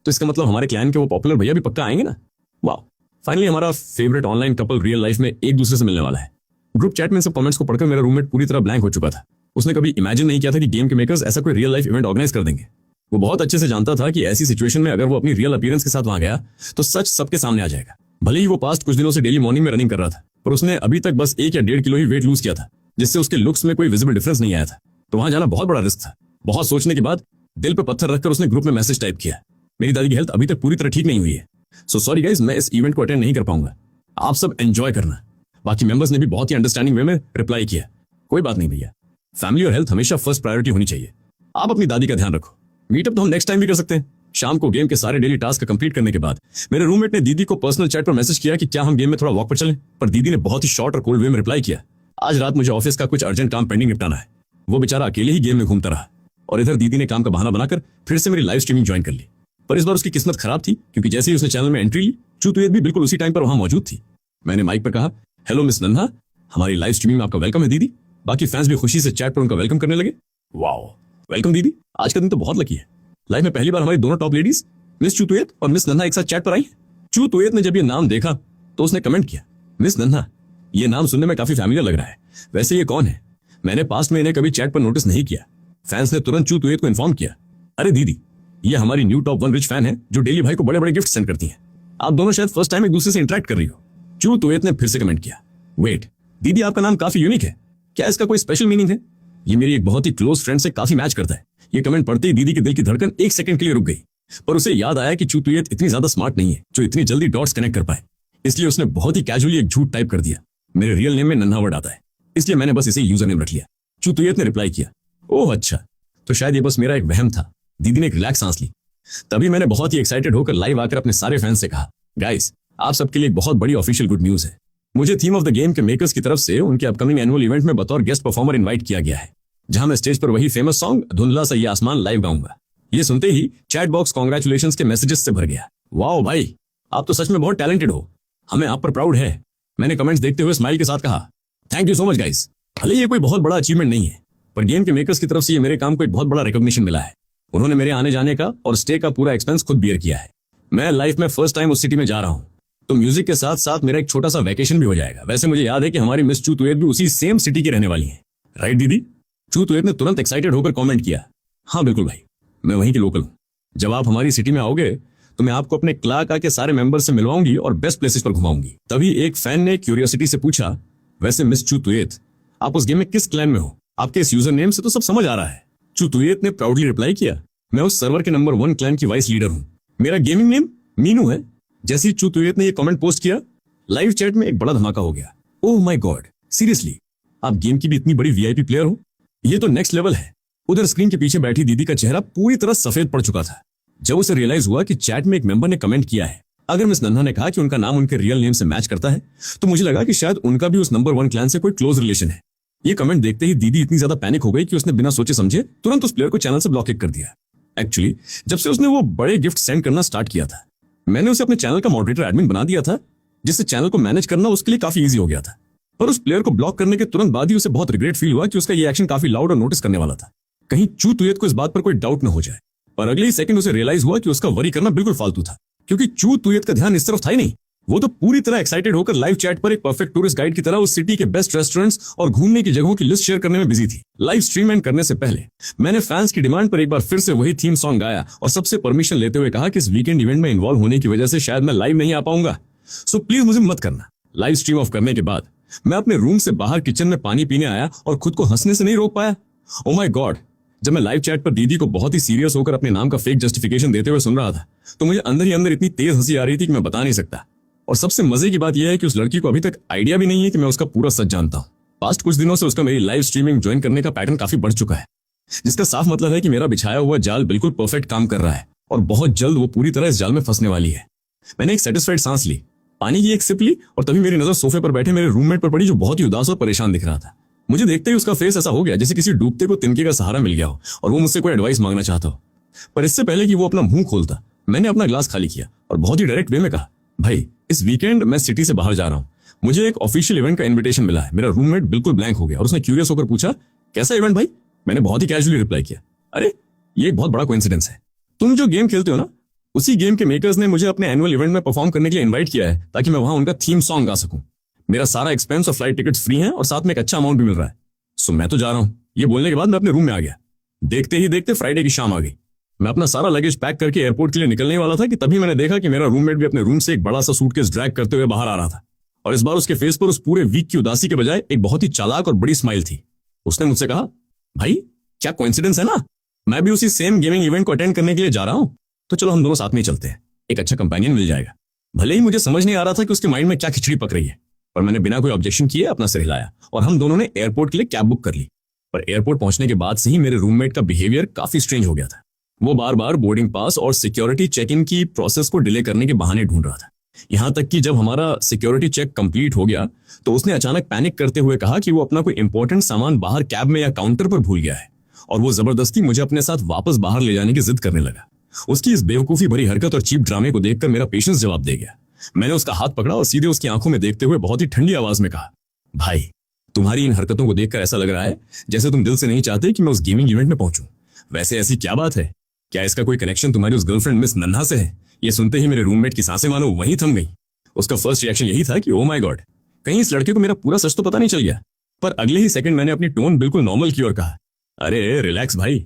तो इसका मतलब हमारे क्लैन के वो पॉपुलर भैया भी पक्का आएंगे ना। वाह, फाइनली हमारा favourite online couple real life में एक दूसरे से मिलने वाला है। ग्रुप चैट में सब कमेंट्स को पढ़कर मेरा रूममेट पूरी तरह ब्लैंक हो चुका था। उसने कभी इमेजिन नहीं किया था कि गेम के मेकर्स ऐसा कोई रियल लाइफ इवेंट ऑर्गेनाइज कर देंगे। वो बहुत अच्छे से जानता था कि ऐसी सिचुएशन में अगर वो अपनी रियल अपीयरेंस के साथ वहां गया तो सच सबके सामने आ जाएगा। भले ही वो पास्ट कुछ दिनों से डेली मॉर्निंग में रनिंग कर रहा था, पर उसने अभी तक बस 1 या 1.5 किलो ही वेट लूज किया था, जिससे उसके लुक्स में कोई विजिबल डिफरेंस नहीं आया था। तो वहां जाना बहुत बड़ा रिस्क था। बहुत सोचने के बाद दिल पे पत्थर रखकर उसने ग्रुप में मैसेज टाइप किया, मेरी दादी की हेल्थ अभी तक पूरी तरह ठीक नहीं हुई है, सो सॉरी गाइस, मैं इस इवेंट को अटेंड नहीं कर पाऊंगा, आप सब एंजॉय करना। बाकी मेंबर्स ने भी बहुत ही अंडरस्टैंडिंग वे में रिप्लाई किया, कोई बात नहीं भैया, फैमिली और हेल्थ हमेशा फर्स्ट प्रायोरिटी होनी चाहिए, आप अपनी दादी का ध्यान रखो। मीटअप तो हम नेक्स्ट टाइम भी कर सकते हैं, शाम को गेम के सारे डेली टास्क कंप्लीट करने के बाद मेरे रूममेट ने दीदी को पर्सनल चैट पर मैसेज किया कि क्या हम गेम में थोड़ा वॉक पर चलें, पर दीदी ने बहुत ही शॉर्ट और कोल्ड वे में रिप्लाई किया, आज रात मुझे ऑफिस का कुछ अर्जेंट काम पेंडिंग निपटाना है। वो बेचारा अकेले ही गेम में घूमता रहा और इधर दीदी ने काम का बहाना बनाकर फिर से मेरी लाइव स्ट्रीमिंग ज्वाइन कर ली। पर इस बार उसकी किस्मत खराब थी, क्योंकि जैसे ही उसने चैनल में एंट्री ली, चूतुएत भी बिल्कुल उसी टाइम पर वहां मौजूद थी। मैंने माइक पर कहा, हेलो मिस नन्हा, हमारी लाइव स्ट्रीमिंग में आपका वेलकम है दीदी। बाकी फैंस भी खुशी से चैट पर उनका वेलकम करने लगे। वाओ, वेलकम दीदी, आज का दिन तो बहुत लकी है। लाइफ में पहली बार हमारी दोनों टॉप लेडीज मिस चूतुएत और मिस नन्हा एक साथ चैट पर आई। चूतुएत ने जब ये नाम देखा तो उसने कमेंट किया, मिस नन्हा, ये नाम सुनने में काफी फैमिलियर लग रहा है, वैसे ये कौन है? मैंने पास्ट में इन्हें कभी चैट पर नोटिस नहीं किया। फैंस ने तुरंत चूतुएत को इन्फॉर्म किया, अरे दीदी, ये हमारी न्यू टॉप 1 रिच फैन है जो डेली भाई को बड़े बड़े गिफ्ट सेंड करती हैं। आप दोनों शायद फर्स्ट टाइम एक दूसरे से इंटरेक्ट कर रही हो। चूतुएत ने फिर से कमेंट किया, वेट दीदी, आपका नाम काफी यूनिक है, क्या इसका कोई स्पेशल मीनिंग है? ये मेरी एक बहुत ही क्लोज फ्रेंड से काफी मैच करता है। ये कमेंट पढ़ते ही दीदी के दिल की धड़कन एक सेकंड के लिए रुक गई, पर उसे याद आया कि चूतुएत इतनी ज्यादा स्मार्ट नहीं है जो इतनी जल्दी डॉट्स कनेक्ट कर पाए। इसलिए उसने बहुत ही कैजुअली एक झूठ टाइप कर दिया, मेरे रियल नेम में नन्हा वर्ड आता है, इसलिए मैंने बस इसे यूजर नेम रख लिया। चूतुएत ने रिप्लाई किया, ओह अच्छा, तो शायद ये बस मेरा एक वहम था। दीदी ने एक रिलैक्स सांस ली। तभी मैंने बहुत ही एक्साइटेड होकर लाइव आकर अपने सारे फैंस से कहा, गाइस, आप सबके लिए एक बहुत बड़ी ऑफिशियल गुड न्यूज है। मुझे थीम ऑफ द गेम के मेकर्स की तरफ से उनके अपकमिंग एनुअल इवेंट में बतौर गेस्ट परफॉर्मर इनवाइट किया गया है, जहां मैं स्टेज पर वही फेमस सॉन्ग धुंधला सा ये आसमान लाइव गाऊंगा। ये सुनते ही चैट बॉक्स कांग्रेचुलेशंस के मैसेजेस से भर गया। वाओ भाई, आप तो सच में बहुत टैलेंटेड हो, हमें आप पर प्राउड है। मैंने कमेंट्स देखते हुए स्माइल के साथ कहा, thank you so much guys. भले ये कोई बहुत बड़ा अचीवमेंट नहीं है, पर गेम के मेकर्स की तरफ से ये मेरे काम को एक बहुत बड़ा रिकॉग्निशन मिला है। उन्होंने मेरे आने जाने का और स्टे का पूरा एक्सपेंस खुद बियर किया है। मैं लाइफ में फर्स्ट टाइम उस सिटी में जा रहा हूँ, तो म्यूजिक के साथ साथ मेरा एक छोटा सा वैकेशन भी हो जाएगा। वैसे मुझे याद है कि हमारी मिस चूतुएत भी उसी सेम सिटी की रहने वाली है, राइट दीदी? चूतुएत ने तुरंत एक्साइटेड होकर कमेंट किया, हाँ बिल्कुल भाई, मैं वहीं की लोकल हूँ। जब आप हमारी सिटी में आओगे तो मैं आपको अपने क्लाका के सारे मेंबर्स से मिलवाऊंगी और बेस्ट प्लेसेस पर घुमाऊंगी। तभी एक फैन ने क्यूरियोसिटी से पूछा, वैसे मिस चूतुएत, आप उस गेम में किस क्लैन में हो? आपके इस यूजर नेम से तो सब समझ आ रहा है। चूतुएत ने प्राउडली रिप्लाई किया, मैं उस सर्वर के नंबर 1 क्लैन की वाइस लीडर हूँ। मेरा गेमिंग नेम मीनू है। जैसे ही चूतुएत ने ये कमेंट पोस्ट किया, लाइव चैट में एक बड़ा धमाका हो गया। ओह माय गॉड, सीरियसली आप गेम की भी इतनी बड़ी वीआईपी प्लेयर हो? ये तो नेक्स्ट लेवल है। उधर स्क्रीन के पीछे बैठी दीदी का चेहरा पूरी तरह सफेद पड़ चुका था जब उसे रियलाइज हुआ कि चैट में एक मेंबर ने कमेंट किया है। अगर मिस नन्हा ने कहा कि उनका नाम उनके रियल नेम से मैच करता है, तो मुझे लगा कि शायद उनका भी उस नंबर 1 क्लैन से कोई क्लोज रिलेशन है। ये कमेंट देखते ही दीदी इतनी ज्यादा पैनिक हो गई कि उसने बिना सोचे समझे तुरंत उस प्लेयर को चैनल से ब्लॉक कर दिया। एक्चुअली जब से उसने वो बड़े गिफ्ट सेंड करना स्टार्ट किया था, मैंने उसे अपने चैनल का मॉडरेटर एडमिन बना दिया था, जिससे चैनल को मैनेज करना उसके लिए काफी इजी हो गया था। पर उस प्लेयर को ब्लॉक करने के तुरंत बाद ही उसे बहुत रिग्रेट फील हुआ कि उसका ये एक्शन काफी लाउड और नोटिस करने वाला था, कहीं चूतुएत को इस बात पर कोई डाउट न हो जाए। पर अगले ही सेकंड उसे रियलाइज हुआ कि उसका वरी करना बिल्कुल फालतू था, क्योंकि चूतुएत का ध्यान इस तरफ था ही नहीं। वो तो पूरी तरह एक्साइटेड होकर लाइव चैट पर एक परफेक्ट टूरिस्ट गाइड की तरह उस सिटी के बेस्ट रेस्टोरेंट्स और घूमने की जगहों की लिस्ट शेयर करने में बिजी थी। लाइव स्ट्रीम एंड करने से पहले मैंने फैंस की डिमांड पर एक बार फिर से वही थीम सॉन्ग गाया और सबसे परमिशन लेते हुए कहा कि इस वीकेंड इवेंट में इन्वॉल्व होने की वजह से शायद मैं लाइव नहीं आ पाऊंगा, सो प्लीज मुझे मत करना। लाइव स्ट्रीम ऑफ करने के बाद मैं अपने रूम से बाहर किचन में पानी पीने आया और खुद को हंसने से नहीं रोक पाया। ओ माय गॉड, जब मैं लाइव चैट पर दीदी को बहुत ही सीरियस होकर अपने नाम का फेक जस्टिफिकेशन देते हुए सुन रहा था, तो मुझे अंदर ही अंदर इतनी तेज हंसी आ रही थी कि मैं बता नहीं सकता। और सबसे मजे की बात यह है कि उस लड़की को अभी तक आइडिया भी नहीं है कि मैं उसका पूरा सच जानता हूँ। पास्ट कुछ दिनों से उसका मेरी लाइव स्ट्रीमिंग ज्वाइन करने का पैटर्न काफी बढ़ चुका है, जिसका साफ मतलब है कि मेरा बिछाया हुआ जाल बिल्कुल परफेक्ट काम कर रहा है और बहुत जल्द वो पूरी तरह इस जाल में फंसने वाली है। मैंने एक सेटिस्फाइड सांस ली, पानी की एक सिप ली और तभी मेरी नजर सोफे पर बैठे मेरे रूममेट पर पड़ी, जो बहुत ही उदास और परेशान दिख रहा था। मुझे देखते ही उसका फेस ऐसा हो गया जैसे किसी डूबते को तिनके का सहारा मिल गया हो और वो मुझसे कोई एडवाइस मांगना चाहता हो। पर इससे पहले कि वो अपना मुंह खोलता, मैंने अपना ग्लास खाली किया और बहुत ही डायरेक्ट वे में कहा, भाई इस वीकेंड मैं सिटी से बाहर जा रहा हूँ, मुझे एक ऑफिशियल इवेंट का इन्विटेशन मिला है। मेरा रूममेट बिल्कुल ब्लैंक हो गया और उसने क्यूरियस होकर पूछा, कैसा इवेंट भाई? मैंने बहुत ही कैजुअली रिप्लाई किया, अरे ये एक बहुत बड़ा कोइंसिडेंस है, तुम जो गेम खेलते हो ना, उसी गेम के मेकर्स ने मुझे अपने एनुअल इवेंट में परफॉर्म करने के लिए इन्वाइट किया है ताकि मैं वहां उनका थीम सॉन्ग गा सकूं। मेरा सारा एक्सपेंस और फ्लाइट टिकट्स फ्री हैं और साथ में एक अच्छा अमाउंट भी मिल रहा है, सो मैं तो जा रहा हूँ। ये बोलने के बाद मैं अपने रूम में आ गया। देखते ही देखते फ्राइडे की शाम आ गई। मैं अपना सारा लगेज पैक करके एयरपोर्ट के लिए निकलने वाला था कि तभी मैंने देखा कि मेरा रूममेट भी अपने रूम से एक बड़ा सा सूटकेस ड्रैग करते हुए बाहर आ रहा था और इस बार उसके फेस पर उस पूरे वीक की उदासी के बजाय एक बहुत ही चालाक और बड़ी स्माइल थी। उसने मुझसे कहा, भाई क्या कोइंसिडेंस है ना, मैं भी उसी सेम गेमिंग इवेंट को अटेंड करने के लिए जा रहा हूँ, तो चलो हम दोनों साथ में ही चलते हैं, एक अच्छा कंपेनियन मिल जाएगा। भले ही मुझे समझ नहीं आ रहा था कि उसके माइंड में क्या खिचड़ी पक रही है, पर मैंने बिना कोई ऑब्जेक्शन किए अपना सिर हिलाया और हम दोनों ने एयरपोर्ट के लिए कैब बुक कर ली। पर एयरपोर्ट पहुंचने के बाद से ही मेरे रूममेट का बिहेवियर काफी स्ट्रेंज हो गया था। वो बार बार बोर्डिंग पास और सिक्योरिटी चेक इन की प्रोसेस को डिले करने के बहाने ढूंढ रहा था। यहां तक कि जब हमारा सिक्योरिटी चेक कंप्लीट हो गया तो उसने अचानक पैनिक करते हुए कहा कि वो अपना कोई इंपॉर्टेंट सामान बाहर कैब में या काउंटर पर भूल गया है, और वो जबरदस्ती मुझे अपने साथ वापस बाहर ले जाने की जिद करने लगा। उसकी इस बेवकूफी भरी हरकत और चीप ड्रामे को देखकर मेरा पेशेंस जवाब दे गया। मैंने उसका हाथ पकड़ा और सीधे उसकी आंखों में देखते हुए बहुत ही ठंडी आवाज में कहा, भाई, तुम्हारी इन हरकतों को देखकर ऐसा लग रहा है जैसे तुम दिल से नहीं चाहते कि मैं उस गेमिंग इवेंट में पहुंचूं। वैसे ऐसी क्या बात है? क्या इसका कोई कनेक्शन तुम्हारी उस गर्लफ्रेंड मिस नन्हा से है? ये सुनते ही मेरे रूममेट की सांसें मानो वहीं थम गई। उसका फर्स्ट रिएक्शन यही था कि ओ माय गॉड, कहीं इस लड़के को मेरा पूरा सच तो पता नहीं चल गया। पर अगले ही सेकंड मैंने अपनी टोन बिल्कुल नॉर्मल की और कहा, अरे रिलैक्स भाई,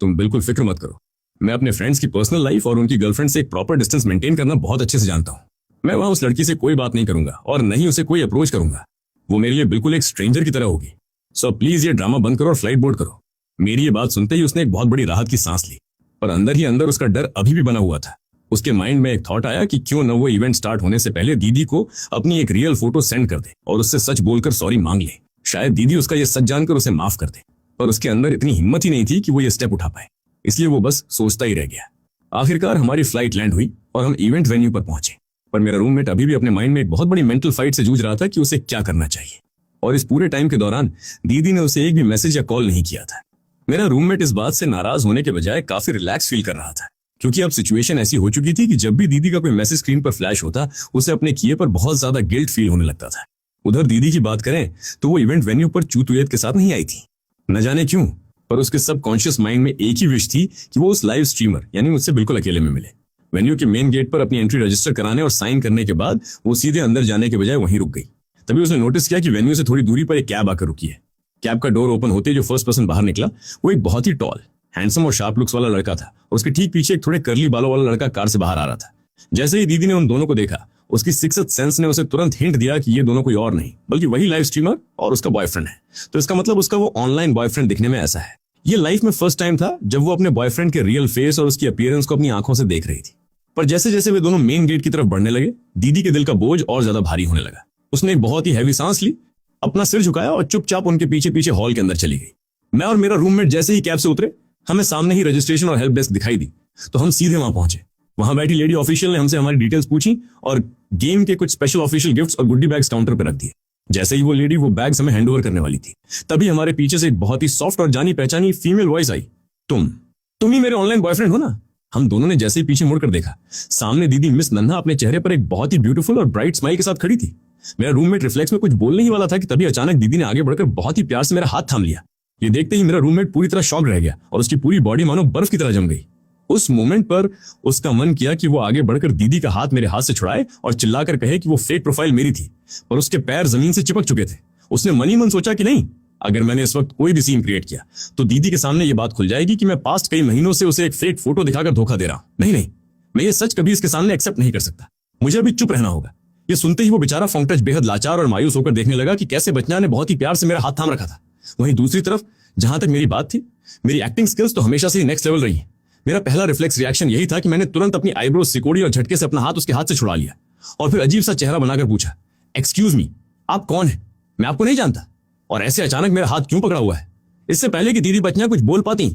तुम बिल्कुल फिक्र मत करो। मैं अपने फ्रेंड्स की पर्सनल लाइफ और उनकी गर्लफ्रेंड से एक प्रॉपर डिस्टेंस मेंटेन करना बहुत अच्छे से जानता हूँ। मैं वहां उस लड़की से कोई बात नहीं करूंगा और न ही उसे कोई अप्रोच करूंगा। वो मेरे लिए बिल्कुल एक स्ट्रेंजर की तरह होगी। सो प्लीज ये ड्रामा बंद करो और फ्लाइट बोर्ड करो। मेरी ये बात सुनते ही उसने एक बहुत बड़ी राहत की सांस ली, पर अंदर ही अंदर उसका डर अभी भी बना हुआ था। उसके माइंड में एक थॉट आया कि क्यों न वो इवेंट स्टार्ट होने से पहले दीदी को अपनी एक रियल फोटो सेंड कर दे और उससे सच बोलकर सॉरी मांग ले। शायद दीदी उसका ये सच जानकर उसे माफ कर दे, पर उसके अंदर इतनी हिम्मत ही नहीं थी कि वो ये स्टेप उठा पाए, इसलिए वो बस सोचता ही रह गया। आखिरकार हमारी फ्लाइट लैंड हुई और हम इवेंट वेन्यू पर पहुंचे, पर मेरा रूममेट अभी भी अपने माइंड में एक बहुत बड़ी मेंटल फाइट से जूझ रहा था कि उसे क्या करना चाहिए। और इस पूरे टाइम के दौरान दीदी ने उसे एक भी मैसेज या कॉल नहीं किया था। मेरा रूममेट इस बात से नाराज होने के बजाय काफी रिलैक्स फील कर रहा था, क्योंकि अब सिचुएशन ऐसी हो चुकी थी कि जब भी दीदी का कोई मैसेज स्क्रीन पर फ्लैश होता, उसे अपने किए पर बहुत ज्यादा गिल्ट फील होने लगता था। उधर दीदी की बात करें तो वो इवेंट वेन्यू पर चूतुयत के साथ नहीं आई थी। न जाने क्यों, पर उसके सबकॉन्शियस माइंड में एक ही विश थी कि वो उस लाइव स्ट्रीमर यानी मुझसे बिल्कुल अकेले में मिले। वेन्यू के मेन गेट पर अपनी एंट्री रजिस्टर कराने और साइन करने के बाद वो सीधे अंदर जाने के बजाय वहीं रुक गई। तभी उसने नोटिस किया कि वेन्यू से थोड़ी दूरी पर एक कैब आकर रुकी है। कैब का डोर ओपन होते जो फर्स्ट पर्सन बाहर निकला वो एक बहुत ही टॉल, हैंडसम और शार्प लुक्स वाला लड़का था, और उसके ठीक पीछे एक थोड़े कर्ली बालों वाला लड़का कार से बाहर आ रहा था। जैसे ही दीदी ने उन दोनों को देखा, उसकी सिक्स्थ सेंस ने उसे तुरंत हिंट दिया कि ये दोनों कोई और नहीं बल्कि वही लाइव स्ट्रीमर और उसका बॉयफ्रेंड है। तो इसका मतलब उसका वो ऑनलाइन बॉयफ्रेंड दिखने में ऐसा है। ये लाइफ में फर्स्ट टाइम था जब वो अपने बॉयफ्रेंड के रियल फेस और उसकी अपीयरेंस को अपनी आंखों से देख रही थी। पर जैसे जैसे वे दोनों मेन गेट की तरफ बढ़ने लगे, दीदी के दिल का बोझ और ज्यादा भारी होने लगा। उसने एक बहुत ही हैवी सांस ली, अपना सिर झुकाया और चुपचाप उनके पीछे पीछे हॉल के अंदर चली गई। मैं और मेरा रूममेट जैसे ही कैब से उतरे, हमें सामने ही रजिस्ट्रेशन और हेल्प डेस्क दिखाई दी, तो हम सीधे वहां पहुंचे। वहां बैठी लेडी ऑफिशियल ने हमसे हमारी डिटेल्स पूछी और गेम के कुछ स्पेशल ऑफिशियल गिफ्ट्स और गुड्डी बैग्स काउंटर पर रख दिए। जैसे ही वो लेडी वो बैग्स हमें हैंडओवर करने वाली थी, तभी हमारे पीछे से एक बहुत ही सॉफ्ट और जानी पहचानी फीमेल वॉइस आई, तुम ही मेरे ऑनलाइन बॉयफ्रेंड हो ना? हम दोनों ने जैसे ही पीछे मुड़कर देखा, सामने दीदी मिस नन्हा अपने चेहरे पर एक बहुत ही ब्यूटीफुल और ब्राइट स्माइल के साथ खड़ी थी। मेरा रूममेट रिफ्लेक्स में कुछ बोलने ही वाला था कि तभी अचानक दीदी ने आगे बढ़कर बहुत ही प्यार से मेरा हाथ थाम लिया। ये देखते ही मेरा रूममेट पूरी तरह शॉक रह गया और उसकी पूरी बॉडी मानो बर्फ की तरह जम गई। उस मोमेंट पर उसका मन किया कि वो आगे बढ़कर दीदी का हाथ मेरे हाथ से छुड़ाए और चिल्लाकर कहे कि वो फेक प्रोफाइल मेरी थी, पर उसके पैर जमीन से चिपक चुके थे। उसने मन ही मन सोचा कि नहीं, अगर मैंने इस वक्त कोई भी सीन क्रिएट किया तो दीदी के सामने ये बात खुल जाएगी कि मैं पास्ट कई महीनों से उसे एक फेक फोटो दिखाकर धोखा दे रहा हूं। नहीं, मैं ये सच कभी इसके सामने एक्सेप्ट नहीं कर सकता। मुझे अभी चुप रहना होगा। ये सुनते ही वो बेचारा फोंगटच बेहद लाचार और मायूस होकर देखने लगा कि कैसे बच्चा ने बहुत ही प्यार से मेरा हाथ थाम रखा था। वहीं दूसरी तरफ जहां तक मेरी बात थी, मेरी एक्टिंग स्किल्स तो हमेशा से नेक्स्ट लेवल रही है। मेरा पहला रिफ्लेक्स रिएक्शन यही था कि मैंने तुरंत अपनी आईब्रो सिकोड़ी और झटके से अपना हाथ उसके हाथ से छुड़ा लिया और फिर अजीब सा चेहरा बनाकर पूछा, एक्सक्यूज मी, आप कौन है? मैं आपको नहीं जानता, और ऐसे अचानक मेरा हाथ क्यों पकड़ा हुआ है? इससे पहले कि दीदी बच्चियां कुछ बोल पाती,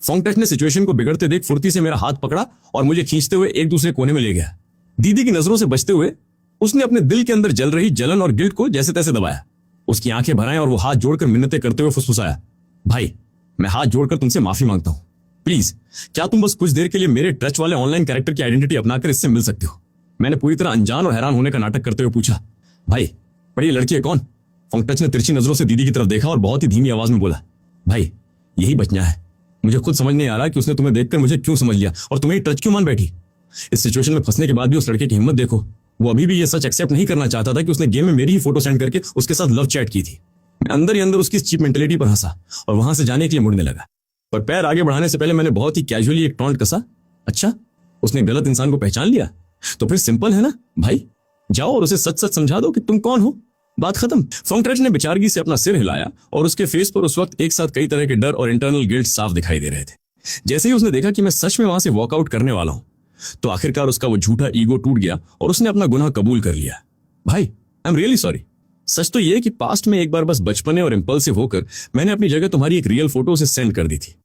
फोंगटच ने सिचुएशन को बिगड़ते देख फुर्ती से मेरा हाथ पकड़ा और मुझे खींचते हुए एक दूसरे कोने में ले गया। दीदी की नजरों से बचते हुए उसने अपने दिल के अंदर जल रही जलन और गिल्ट को जैसे तैसे दबाया। उसकी आंखें भर आईं और वो हाथ जोड़कर मिन्नतें करते हुए फुसफुसाया, भाई, मैं हाथ जोड़कर तुमसे माफी मांगता हूं। प्लीज, क्या तुम बस कुछ देर के लिए मेरे टच वाले ऑनलाइन कैरेक्टर की आइडेंटिटी अपनाकर इससे मिल सकते हो? मैंने पूरी तरह अनजान और हैरान होने का नाटक करते हुए पूछा। भाई, पर ये लड़की है कौन? फोंगटच ने तिरछी नजरों से दीदी की तरफ देखा और बहुत ही धीमी आवाज में बोला, भाई, यही बच्चा है। मुझे खुद समझ नहीं आ रहा कि उसने तुम्हें देखकर मुझे क्यों समझ लिया और तुम्हें टच क्यों मान बैठी। इस सिचुएशन में फंसने के बाद भी उस लड़के की हिम्मत देखो। वो अभी भी ये सच एक्सेप्ट नहीं करना चाहता था कि उसने गेम में मेरी ही फोटो सेंड करके उसके साथ लव चैट की थी। मैं अंदर ही अंदर उसकी चीप मेंटेलिटी पर हंसा और वहां से जाने के लिए मुड़ने लगा, पर पैर आगे बढ़ाने से पहले मैंने बहुत ही कैजुअली एक टॉन्ट कसा, अच्छा, उसने गलत इंसान को पहचान लिया? तो फिर सिंपल है ना भाई, जाओ और उसे सच सच समझा दो कि तुम कौन हो, बात खत्म। फोंगटच ने बेचारगी से अपना सिर हिलाया और उसके फेस पर उस वक्त एक साथ कई तरह के डर और इंटरनल गिल्ट साफ दिखाई दे रहे थे। जैसे ही उसने देखा कि मैं सच में वहां से वॉकआउट करने वाला हूं, तो आखिरकार उसका वो झूठा ईगो टूट गया और उसने अपना गुनाह कबूल कर लिया। भाई, आई एम रियली सॉरी। सच तो ये कि पास्ट में एक बार बस बचपने और इंपल्सिव होकर मैंने अपनी जगह तुम्हारी एक रियल फोटो उसे सेंड कर दी थी,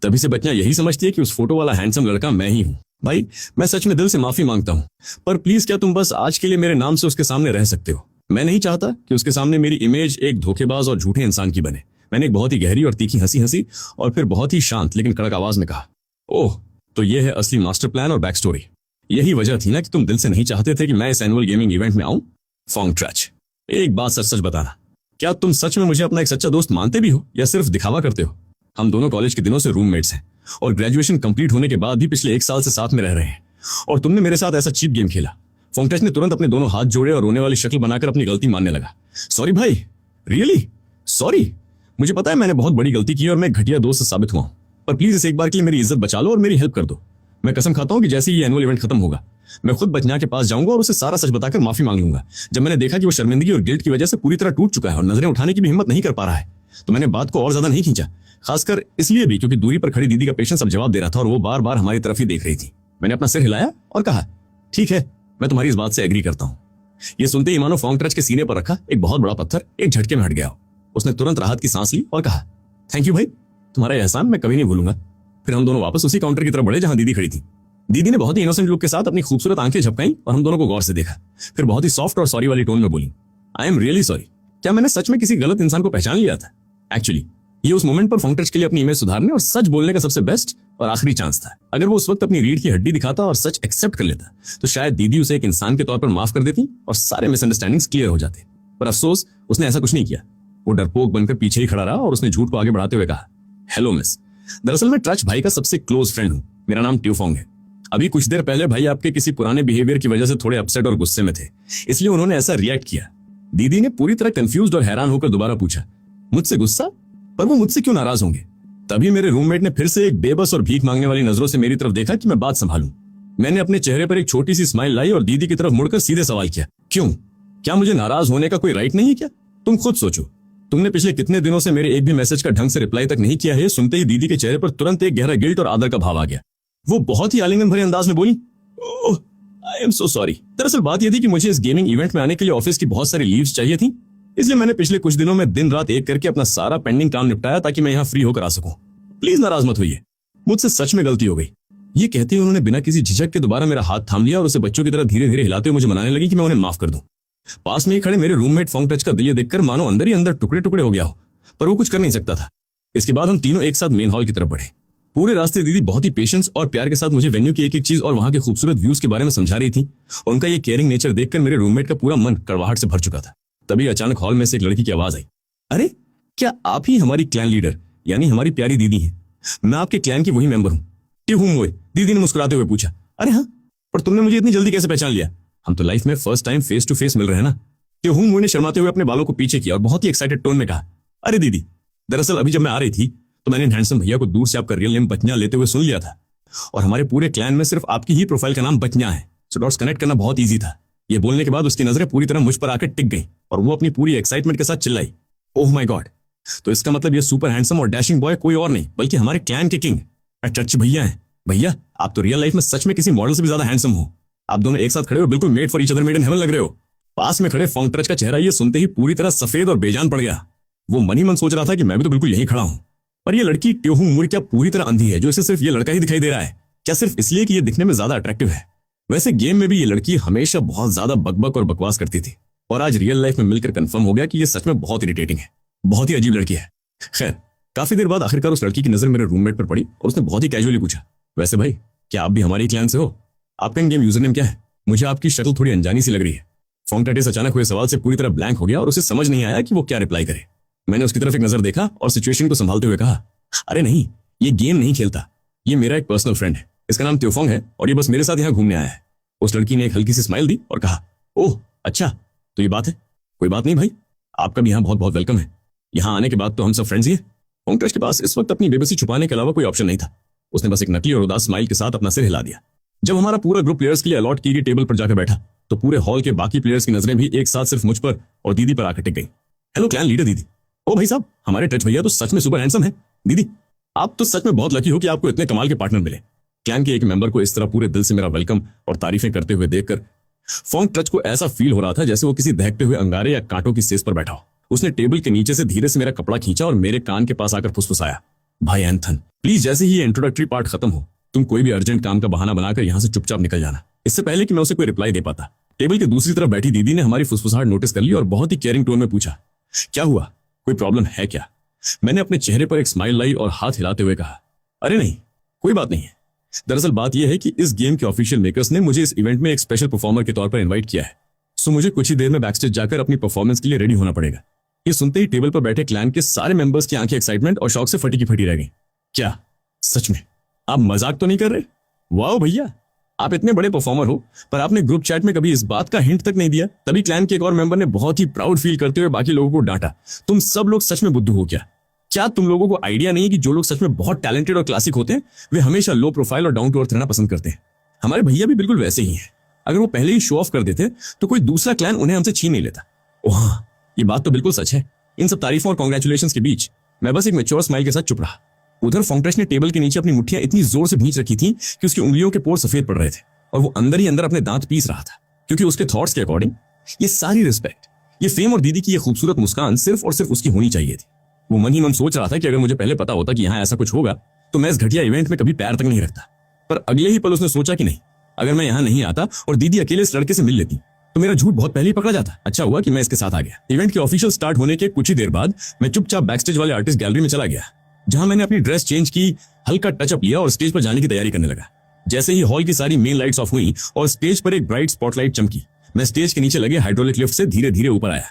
तभी से बच्चियां यही समझती है कि उस फोटो वाला हैंडसम लड़का मैं ही हूं। भाई, मैं सच में दिल से माफी मांगता हूं, पर प्लीज क्या तुम बस आज के लिए मेरे नाम से उसके सामने रह सकते हो? मैं नहीं चाहता कि उसके सामने मेरी इमेज एक धोखेबाज और झूठे इंसान की बने। मैंने एक बहुत ही गहरी और तीखी हंसी हंसी और फिर बहुत ही शांत लेकिन कड़क आवाज में कहा, ओह, तो ये है असली मास्टर प्लान और बैक स्टोरी। यही वजह थी ना कि तुम दिल से नहीं चाहते थे कि मैं इस एनुअल गेमिंग इवेंट में आऊं? फॉन्ग ट्रच, एक बात सच सच बताना, क्या तुम सच में मुझे अपना एक सच्चा दोस्त मानते भी हो या सिर्फ दिखावा करते हो? हम दोनों कॉलेज के दिनों से रूममेट्स हैं और ग्रेजुएशन कंप्लीट होने के बाद भी पिछले 1 साल से साथ में रह रहे हैं, और तुमने मेरे साथ ऐसा चीप गेम खेला। फॉन्ग ट्रच ने तुरंत अपने दोनों हाथ जोड़े और रोने वाली शक्ल बनाकर अपनी गलती मानने लगा। सॉरी भाई, रियली सॉरी। मुझे पता है मैंने बहुत बड़ी गलती की और मैं घटिया दोस्त साबित हुआ हूं, पर प्लीज इस एक बार के लिए मेरी इज्जत बचा लो और मेरी हेल्प कर दो। मैं कसम खाता हूं कि जैसे ही ये एनुअल इवेंट खत्म होगा मैं खुद बचना के पास जाऊंगा और उसे सारा सच बताकर माफी मांग लूंगा। जब मैंने देखा कि वो शर्मिंदगी और गिल्ट की वजह से पूरी तरह टूट चुका है और नजरें उठाने की भी हिम्मत नहीं कर पा रहा है, तो मैंने बात को और ज्यादा नहीं खींचा, खासकर इसलिए भी क्योंकि दूरी पर खड़ी दीदी का पेशेंस अब जवाब दे रहा था और वो बार बार हमारी तरफ ही देख रही थी। मैंने अपना सिर हिलाया और कहा, ठीक है, मैं तुम्हारी इस बात से एग्री करता हूँ। ये सुनते ही मानो फॉन्ग ट्रच के सीने पर रखा एक बहुत बड़ा पत्थर एक झटके में हट गया। उसने तुरंत राहत की सांस ली और कहा, थैंक यू भाई, तुम्हारा एहसान मैं कभी नहीं भूलूंगा। फिर हम दोनों वापस उसी काउंटर की तरफ बढ़े जहां दीदी खड़ी थी। दीदी ने बहुत ही इनोसेंट लुक के साथ अपनी खूबसूरत आंखें झपकाई और हम दोनों को गौर से देखा। फिर बहुत ही सॉफ्ट और सॉरी वाली टोन में बोली, आई एम रियली सॉरी। क्या मैंने सच में किसी गलत इंसान को पहचान लिया था? एक्चुअली ये उस मोमेंट पर फॉन्ग ट्रच के लिए अपनी इमेज सुधारने और सच बोलने का सबसे बेस्ट और आखिरी चांस था। अगर वो उस वक्त अपनी रीढ़ की हड्डी दिखाता और सच एक्सेप्ट कर लेता तो शायद दीदी उसे एक इंसान के तौर पर माफ कर देती और सारे मिसअंडरस्टैंडिंग्स क्लियर हो जाते। पर अफसोस, उसने ऐसा कुछ नहीं किया। वो डरपोक बनकर पीछे ही खड़ा रहा और उसने झूठ को आगे बढ़ाते हुए कहा, हेलो मिस, दरअसल मैं ट्रच भाई का सबसे क्लोज फ्रेंड हूँ। मेरा नाम ट्यूफोंग है। अभी कुछ देर पहले भाई आपके किसी पुराने बिहेवियर की वजह से थोड़े अपसेट और गुस्से में थे, इसलिए उन्होंने ऐसा रिएक्ट किया। दीदी ने पूरी तरह कंफ्यूज्ड और हैरान होकर दोबारा पूछा, मुझसे गुस्सा? पर वो मुझसे क्यों नाराज होंगे? तभी मेरे रूममेट ने फिर से एक बेबस और भीख मांगने वाली नजरों से मेरी तरफ देखा कि मैं बात संभालूं। मैंने अपने चेहरे पर एक छोटी सी स्माइल लाई और दीदी की तरफ मुड़कर सीधे सवाल किया, क्यों? क्या मुझे नाराज होने का कोई राइट नहीं है क्या? तुम खुद सोचो, तुमने पिछले कितने दिनों से मेरे एक भी मैसेज का ढंग से रिप्लाई तक नहीं किया है। सुनते ही दीदी के चेहरे पर तुरंत एक गहरा गिल्ट और आदर का भाव आ गया। वो बहुत ही आलिंगन भरे अंदाज में बोली, ओह, आई एम सो सॉरी। दरअसल बात यह थी कि मुझे इस गेमिंग इवेंट में आने के लिए ऑफिस की बहुत सारी लीव्स चाहिए थी, इसलिए मैंने पिछले कुछ दिनों में दिन रात एक करके अपना सारा पेंडिंग काम निपटाया ताकि मैं यहाँ फ्री होकर आ सकूं। प्लीज नाराज मत होइए, मुझसे सच में गलती हो गई। ये कहते हुए उन्होंने बिना किसी झिझक के दोबारा मेरा हाथ थाम लिया और उसे बच्चों की तरह धीरे धीरे हिलाते हुए मुझे मनाने लगी कि मैं उन्हें माफ कर दूं। पास में ही खड़े मेरे रूममेट फॉन्ग ट्रच का दिल देखकर मानो अंदर ही अंदर टुकड़े टुकड़े हो गया हो, पर वो कुछ कर नहीं सकता था। इसके बाद हम तीनों एक साथ मेन हॉल की तरफ बढ़े। पूरे रास्ते दीदी बहुत ही पेशेंस और प्यार के साथ मुझे वेन्यू की एक एक चीज और वहां के खूबसूरत व्यूज के बारे में समझा रही थी। उनका ये केयरिंग नेचर देखकर मेरे रूममेट का पूरा मन कड़वाहट से भर चुका था। तभी अचानक हॉल में से एक लड़की की आवाज आई, अरे क्या आप ही हमारी क्लैन लीडर यानी हमारी प्यारी दीदी हैं? मैं आपके क्लैन की वही मेंबर हूँ, ट्यूफोंग। दीदी ने मुस्कुराते हुए पूछा, अरे हाँ, पर तुमने मुझे इतनी जल्दी कैसे पहचान लिया? हम तो लाइफ में first time face to face मिल रहे हैं ना। ट्यूफोंग ने शर्माते हुए अपने बालों को पीछे किया और बहुत ही एक्साइटेड टोन में कहा, अरे दीदी, दरअसल अभी जब मैं आ रही थी तो मैंने हैंडसम भैया को दूर से आपका रियल नेम बचना लेते हुए सुन लिया था, और हमारे पूरे क्लैन में सिर्फ आपकी ही प्रोफाइल का नाम बचना है, सो डॉट्स कनेक्ट करना बहुत ईजी था। ये बोलने के बाद उसकी नजरें पूरी तरह मुझ पर आकर टिक गई और वो अपनी पूरी एक्साइटमेंट के साथ चिल्लाई, ओह माय गॉड, तो इसका मतलब ये सुपर हैंडसम और डैशिंग बॉय कोई और नहीं बल्कि हमारे क्लैन के किंग ट्रच भैया हैं। भैया, आप तो रियल लाइफ में सच में किसी मॉडल से भी ज्यादा हैंडसम हो। आप दोनों एक साथ खड़े हो, बिल्कुल made for each other, made in heaven लग रहे हो। पास में खड़े फॉन्ग ट्रच का चेहरा ये सुनते ही पूरी तरह सफेद और बेजान पड़ गया। वो मन ही मन सोच रहा था कि मैं भी तो बिल्कुल यहीं खड़ा हूं, पर ये लड़की ट्यूफोंग क्या पूरी तरह अंधी है जो इसे सिर्फ ये लड़का ही दिखाई दे रहा है? क्या सिर्फ इसलिए कि ये दिखने में ज्यादा अट्रैक्टिव है? वैसे गेम में भी ये लड़की हमेशा बहुत ज्यादा बकबक और बकवास करती थी, और आज रियल लाइफ में मिलकर कंफर्म हो गया कि ये सच में बहुत इरिटेटिंग है, बहुत ही अजीब लड़की है। खैर, काफी देर बाद आखिरकार उस लड़की की नजर मेरे रूममेट पर पड़ी और उसने बहुत ही कैजुअली पूछा, वैसे भाई, क्या आप भी हमारी क्लैन से हो? आपका इन गेम यूजर नेम क्या है? मुझे आपकी शक्ल थोड़ी अनजानी सी लग रही है। फॉन्ग ट्रच अचानक हुए सवाल से पूरी तरह ब्लैंक हो गया और उसे समझ नहीं आया कि वो क्या रिप्लाई करे। मैंने उसकी तरफ एक नजर देखा और सिचुएशन को संभालते हुए कहा, अरे नहीं, ये गेम नहीं खेलता, ये मेरा एक पर्सनल फ्रेंड है, इसका नाम ट्यूफोंग है और ये बस मेरे साथ यहाँ घूमने आया है। उस लड़की ने एक हल्की सी स्माइल दी और कहा, ओह अच्छा, तो ये बात है। कोई बात नहीं भाई, आपका भी यहाँ बहुत बहुत वेलकम है। यहाँ आने के बाद तो हम सब फ्रेंड्स ही हैं। फॉन्ग ट्रच के पास इस वक्त अपनी बेबसी छुपाने के अलावा कोई ऑप्शन नहीं था। उसने बस एक नकली और उदास स्माइल के साथ अपना सिर हिला दिया। जब हमारा पूरा ग्रुप प्लेयर्स के लिए अलॉट की गई टेबल पर जाकर बैठा तो पूरे हॉल के बाकी प्लेयर्स की नजरें भी एक साथ सिर्फ मुझ पर और दीदी पर आकर टिक गई। हेलो क्लैन लीडर दीदी। ओ भाई साहब, हमारे ट्रच भैया तो सच में सुपर हैंडसम है। दीदी, आप तो सच में बहुत लकी हो कि आपको इतने कमाल के पार्टनर मिले। क्लैन के एक मेंबर को इस तरह पूरे दिल से मेरा वेलकम और तारीफें करते हुए देखकर फॉन्ग ट्रच को ऐसा फील हो रहा था जैसे वो किसी दहकते हुए अंगारे या कांटों की सेज पर बैठा हो। उसने टेबल के नीचे से धीरे से मेरा कपड़ा खींचा और मेरे कान के पास आकर फुसफुसाया, भाई एंथन, प्लीज जैसे ही ये इंट्रोडक्टरी पार्ट खत्म हो तुम कोई भी अर्जेंट काम का बहाना बनाकर यहाँ से चुपचाप निकल जाना, इससे पहले कि मैं उसे कोई रिप्लाई दे पाता। टेबल के दूसरी तरफ बैठी दीदी ने हमारी फुसफुसाहट नोटिस कर ली और बहुत ही केयरिंग टोन में पूछा, क्या हुआ, कोई प्रॉब्लम है क्या? मैंने अपने चेहरे पर एक स्माइल लाई और हाथ हिलाते हुए कहा, अरे नहीं, कोई बात नहीं है। दरअसल बात यह है कि इस गेम के ऑफिशियल मेकर्स ने मुझे इस इवेंट में एक स्पेशल परफॉर्मर के तौर पर इन्वाइट किया है, सो मुझे कुछ ही देर में बैकस्टेज जाकर अपनी परफॉर्मेंस के लिए रेडी होना पड़ेगा। ये सुनते ही टेबल पर बैठे क्लैन के सारे मेंबर्स की आंखें एक्साइटमेंट और शौक से फटी की फटी रह गई। क्या सच में? आप मजाक तो नहीं कर रहे? वाह भैया, आप इतने बड़े परफॉर्मर हो पर आपने ग्रुप चैट में कभी इस बात का हिंट तक नहीं दिया। तभी क्लैन के एक और मेंबर ने बहुत ही प्राउड फील करते हुए बाकी लोगों को डांटा, तुम सब लोग सच में बुद्धू हो क्या? क्या तुम लोगों को आइडिया नहीं है कि जो लोग सच में बहुत टैलेंटेड और क्लासिक होते हैं वे हमेशा लो प्रोफाइल और डाउन टू अर्थ रहना पसंद करते हैं? हमारे भैया भी बिल्कुल वैसे ही हैं। अगर वो पहले ही शो ऑफ कर देते तो कोई दूसरा क्लैन उन्हें हमसे छीन नहीं लेता। ओह हाँ, ये बात तो बिल्कुल सच है। इन सब तारीफों और कॉन्ग्रेचुलेशन के बीच मैं बस एक मैच्योर स्माइल के साथ चुप रहा। उधर फोंगट्रेश ने टेबल के नीचे अपनी मुट्ठियां इतनी जोर से भींच रखी थी कि उसकी उंगलियों के पोर सफेद पड़ रहे थे और वो अंदर ही अंदर अपने दांत पीस रहा था, क्योंकि उसके थॉट्स के अकॉर्डिंग ये सारी रिस्पेक्ट, ये फेम और दीदी की ये खूबसूरत मुस्कान सिर्फ और सिर्फ उसकी होनी चाहिए थी। वो मन ही मन सोच रहा था कि अगर मुझे पहले पता होता कि यहाँ ऐसा कुछ होगा तो मैं इस घटिया इवेंट में कभी पैर तक नहीं रखता। पर अगले ही पल उसने सोचा कि नहीं, अगर मैं यहाँ नहीं आता और दीदी अकेले इस लड़के से मिल लेती तो मेरा झूठ बहुत पहले ही पकड़ा जाता। अच्छा हुआ कि मैं इसके साथ आ गया। इवेंट के ऑफिशियल स्टार्ट होने के कुछ ही देर बाद मैं चुपचाप बैकस्टेज वाले आर्टिस्ट गैलरी में चला गया, जहां मैंने अपनी ड्रेस चेंज की, हल्का टचअप लिया और स्टेज पर जाने की तैयारी करने लगा। जैसे ही हॉल की सारी मेन लाइट्स ऑफ हुई और स्टेज पर एक ब्राइट स्पॉटलाइट चमकी, मैं स्टेज के नीचे लगे हाइड्रोलिक लिफ्ट से धीरे धीरे ऊपर आया।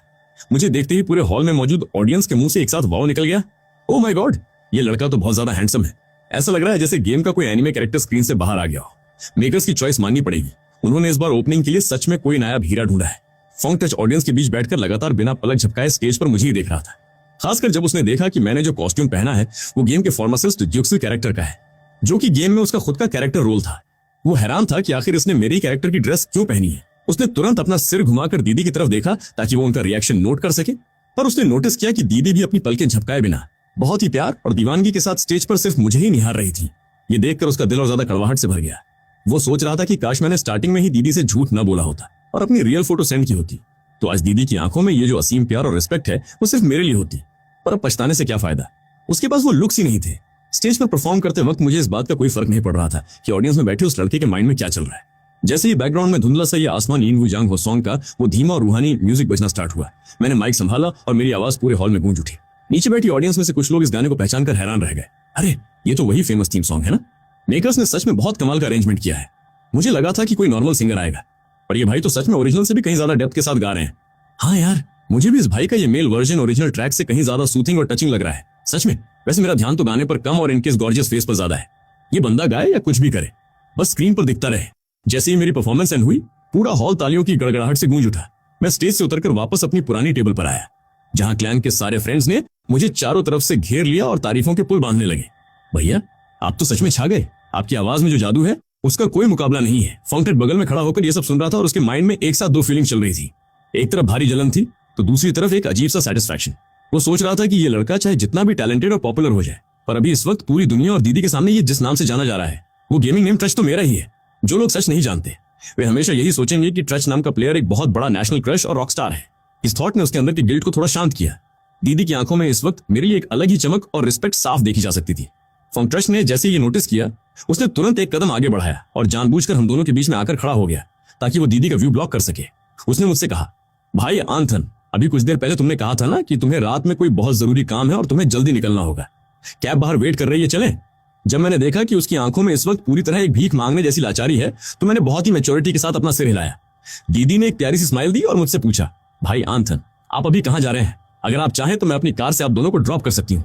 मुझे देखते ही पूरे हॉल में मौजूद ऑडियंस के मुंह से एक साथ वाव निकल गया। ओह माय गॉड, ये लड़का तो बहुत ज्यादा हैंडसम है। ऐसा लग रहा है जैसे गेम का कोई एनिमे कैरेक्टर स्क्रीन से बाहर आ गया हो। मेकर्स की चॉइस माननी पड़ेगी, उन्होंने इस बार ओपनिंग के लिए सच में कोई नायाब हीरा ढूंढा है। फोंगट्रेच ऑडियंस के बीच बैठकर लगातार बिना पलक झपकाए स्टेज पर मुझे ही देख रहा था। खासकर जब उसने देखा कि मैंने जो कॉस्ट्यूम पहना है वो गेम के फार्मासिस्ट ज्यूक्सी कैरेक्टर का है, जो कि गेम में उसका खुद का कैरेक्टर रोल था। वो हैरान था कि आखिर इसने मेरे कैरेक्टर की ड्रेस क्यों पहनी है। उसने तुरंत अपना सिर घुमाकर दीदी की तरफ देखा ताकि वो उनका रिएक्शन नोट कर सके, पर उसने नोटिस किया कि दीदी भी अपनी पलकें झपकाए बिना बहुत ही प्यार और दीवानगी के साथ स्टेज पर सिर्फ मुझे ही निहार रही थी। ये देखकर उसका दिल और ज्यादा कड़वाहट से भर गया। वो सोच रहा था कि काश मैंने स्टार्टिंग में ही दीदी से झूठ न बोला होता और अपनी रियल फोटो सेंड की होती, तो आज दीदी की आंखों में ये जो असीम प्यार और रिस्पेक्ट है वो सिर्फ मेरे लिए होती। पर अब पछताने से क्या फायदा, उसके पास वो लुक्स ही नहीं थे। स्टेज पर परफॉर्म करते वक्त मुझे इस बात का कोई फर्क नहीं पड़ रहा था कि ऑडियंस में बैठे उस लड़के के माइंड में क्या चल रहा है। जैसे ही बैकग्राउंड में धुंधला सा ये आसमान यिन वू यांग हो सॉन्ग का वो धीमा और रूहानी म्यूजिक बजना स्टार्ट हुआ, मैंने माइक संभाला और मेरी आवाज पूरे हॉल में गूंज उठी। नीचे बैठी ऑडियंस में से कुछ लोग इस गाने को पहचान कर हैरान रह गए। अरे ये तो वही फेमस थीम सॉन्ग है ना। मेकर्स ने सच में बहुत कमाल का अरेंजमेंट किया है। मुझे लगा था कि कोई नॉर्मल सिंगर आएगा, पर ये भाई तो सच में ओरिजिनल से भी कहीं ज्यादा डेप्थ के साथ गा रहे हैं। हाँ यार, मुझे भी इस भाई का ये मेल वर्जन ओरिजिनल ट्रैक से कहीं ज्यादा सूथिंग और टचिंग लग रहा है सच में। वैसे मेरा ध्यान तो गाने पर कम और इनके इस गॉर्जियस फेस पर ज्यादा है। ये बंदा गाए या कुछ भी करे, बस स्क्रीन पर दिखता रहे। जैसे ही मेरी परफॉर्मेंस एंड हुई, पूरा हॉल तालियों की गड़गड़ाहट से गूंज उठा। मैं स्टेज से उतरकर वापस अपनी पुरानी टेबल पर आया, जहां क्लैन के सारे फ्रेंड्स ने मुझे चारों तरफ से घेर लिया और तारीफों के पुल बांधने लगे। भैया आप तो सच में छा गए, आपकी आवाज में जो जादू है उसका कोई मुकाबला नहीं है। फोंगट्रेच बगल में खड़ा होकर ये सब सुन रहा था और उसके माइंड में एक साथ दो फीलिंग चल रही थी। एक तरफ भारी जलन थी तो दूसरी तरफ एक अजीब सा सेटिस्फैक्शन। वो सोच रहा था कि ये लड़का चाहे जितना भी टैलेंटेड और पॉपुलर हो जाए, पर अभी इस वक्त पूरी दुनिया और दीदी के सामने ये जिस नाम से जाना जा रहा है वो गेमिंग नेम ट्रच तो मेरा ही है। जो लोग सच नहीं जानते वे हमेशा यही सोचेंगे कि ट्रच नाम का प्लेयर एक बहुत बड़ा नेशनल क्रश और रॉकस्टार है। इस थॉट ने उसके अंदर की गिल्ट को थोड़ा शांत किया। दीदी की आंखों में इस वक्त मेरे लिए एक अलग ही चमक और रिस्पेक्ट साफ देखी जा सकती थी। फोंगट्रेच ने जैसे ये नोटिस किया, उसने तुरंत एक कदम आगे बढ़ाया और जानबूझकर हम दोनों के बीच में आकर खड़ा हो गया ताकि वो दीदी का व्यू ब्लॉक कर सके। उसने मुझसे कहा, भाई आंथन, अभी कुछ देर पहले तुमने कहा था ना कि तुम्हें रात में कोई बहुत जरूरी काम है और तुम्हें जल्दी निकलना होगा। कैब बाहर वेट कर रही है, चलें? जब मैंने देखा कि उसकी आंखों में इस वक्त पूरी तरह एक भीख मांगने जैसी लाचारी है तो मैंने बहुत ही मैच्योरिटी के साथ अपना सिर हिलाया। दीदी ने एक प्यारी सी स्माइल दी और मुझसे पूछा, भाई आंथन, आप अभी कहाँ जा रहे हैं? अगर आप चाहें तो मैं अपनी कार से आप दोनों को ड्रॉप कर सकती हूँ।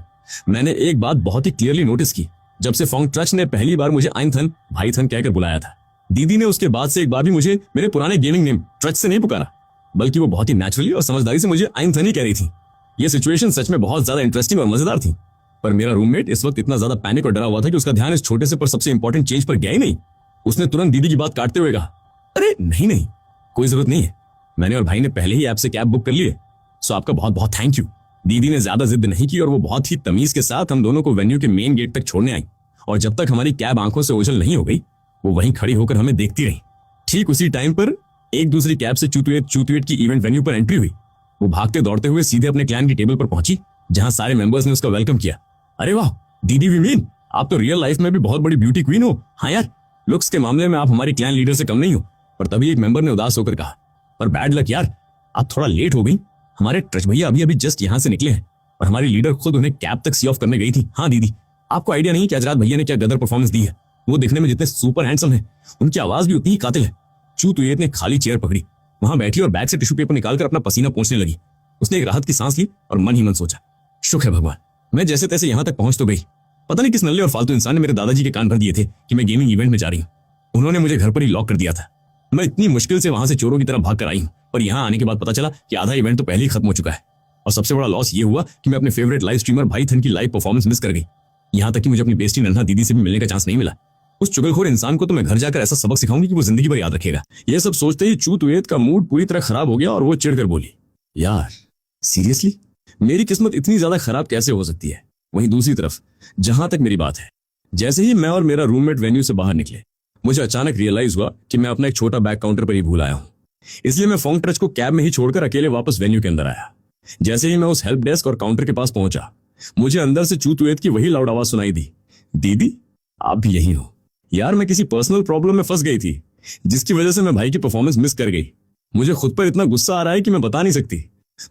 मैंने एक बात बहुत ही क्लियरली नोटिस की, जब से फोंगट्रेच ने पहली बार मुझे आइनथन, भाई थन कहकर बुलाया था, दीदी ने उसके बाद से एक बार भी मुझे मेरे पुराने गेमिंग नेम ट्रच से नहीं पुकारा, बल्कि वो बहुत ही नेचुरली और समझदारी से मुझे आइनथन ही कह रही थी। ये सिचुएशन सच में बहुत ज्यादा इंटरेस्टिंग और मजेदार थी। पर मेरा रूममेट इस वक्त इतना ज्यादा पैनिक और डरा हुआ था कि उसका ध्यान इस छोटे से पर सबसे इंपॉर्टेंट चेंज पर गया ही नहीं। उसने तुरंत दीदी की बात काटते हुए कहा, अरे नहीं, कोई जरूरत नहीं है, मैंने और भाई ने पहले ही ऐप से कैब बुक कर ली है, सो आपका बहुत बहुत थैंक यू। दीदी ने ज्यादा जिद नहीं की और वो बहुत ही तमीज के साथ हम दोनों को वेन्यू के मेन गेट तक छोड़ने आई और जब तक हमारी कैब आंखों से ओझल नहीं हो गई वो वहीं खड़ी होकर हमें देखती रही। ठीक उसी टाइम पर एक दूसरी कैब से चूतुएट की इवेंट वेन्यू पर एंट्री हुई। वो भागते दौड़ते हुए सीधे अपने क्लैन की टेबल पर पहुंची, जहां सारे मेंबर्स ने उसका वेलकम किया। अरे वाह, दीदी वी मीन आप तो रियल लाइफ में भी बहुत बड़ी ब्यूटी क्वीन हो। हाँ यार, लुक्स के मामले में आप हमारी क्लैन लीडर से कम नहीं हो। पर तभी एक मेंबर ने उदास होकर कहा, पर बैड लक यार, आप थोड़ा लेट हो गई। हमारे ट्रच भैया अभी अभी जस्ट यहाँ से निकले हैं और हमारी लीडर खुद उन्हें कैब तक सी ऑफ करने गई थी। हाँ दीदी, आपको आइडिया नहीं कि आज रात भैया ने क्या गदर परफॉर्मेंस दी है। वो दिखने में जितने सुपर हैंडसम है, उनकी आवाज भी उतनी ही कातिल है। चू तुयेत ने खाली चेयर पकड़ी, वहां बैठी और बैग से टिश्यू पेपर निकालकर अपना पसीना पोंछने लगी। उसने एक राहत की सांस ली और मन ही मन सोचा, शुक्र है भगवान, मैं जैसे तैसे यहाँ तक पहुंच तो गई। पता नहीं किस नल्ले और फालतू इंसान ने मेरे दादाजी के कान भर दिए थे कि मैं गेमिंग इवेंट में जा रही हूँ। उन्होंने मुझे घर पर ही लॉक कर दिया था। मैं इतनी मुश्किल से वहां से चोरों की तरह भाग कर आई हूँ, पर यहाँ आने के बाद पता चला कि आधा इवेंट तो पहले ही खत्म हो चुका है। और सबसे बड़ा लॉस ये हुआ कि मैं अपने फेवरेट लाइव स्ट्रीमर भाई थन की लाइव परफॉर्मेंस मिस कर गई। यहाँ तक कि मुझे अपनी बेस्टी नन्हा दीदी से भी मिलने का चांस नहीं मिला। उस चुगलखोर इंसान को तो मैं घर जाकर ऐसा सबक सिखाऊंगी कि वो जिंदगी भर याद रखेगा। ये सब सोचते ही चू तुयेत का मूड पूरी तरह खराब हो गया और वो चिढ़कर बोली, यार सीरियसली मेरी किस्मत इतनी ज्यादा खराब कैसे हो सकती है। वहीं दूसरी तरफ जहां तक मेरी बात है, जैसे ही मैं और मेरा रूममेट वेन्यू से बाहर निकले, मुझे अचानक रियलाइज हुआ कि मैं अपना एक छोटा बैग काउंटर पर ही भूल आया हूँ। इसलिए मैं फोंग ट्रच को कैब में ही छोड़कर अकेले वापस वेन्यू के अंदर आया। जैसे ही मैं उस हेल्प डेस्क और काउंटर के पास पहुंचा, मुझे अंदर से चू तुयेत की वही लाउड आवाज सुनाई दी, दीदी आप भी यही हो। यार मैं किसी पर्सनल प्रॉब्लम में फंस गई थी जिसकी वजह से मैं भाई की परफॉर्मेंस मिस कर गई। मुझे खुद पर इतना गुस्सा आ रहा है कि मैं बता नहीं सकती।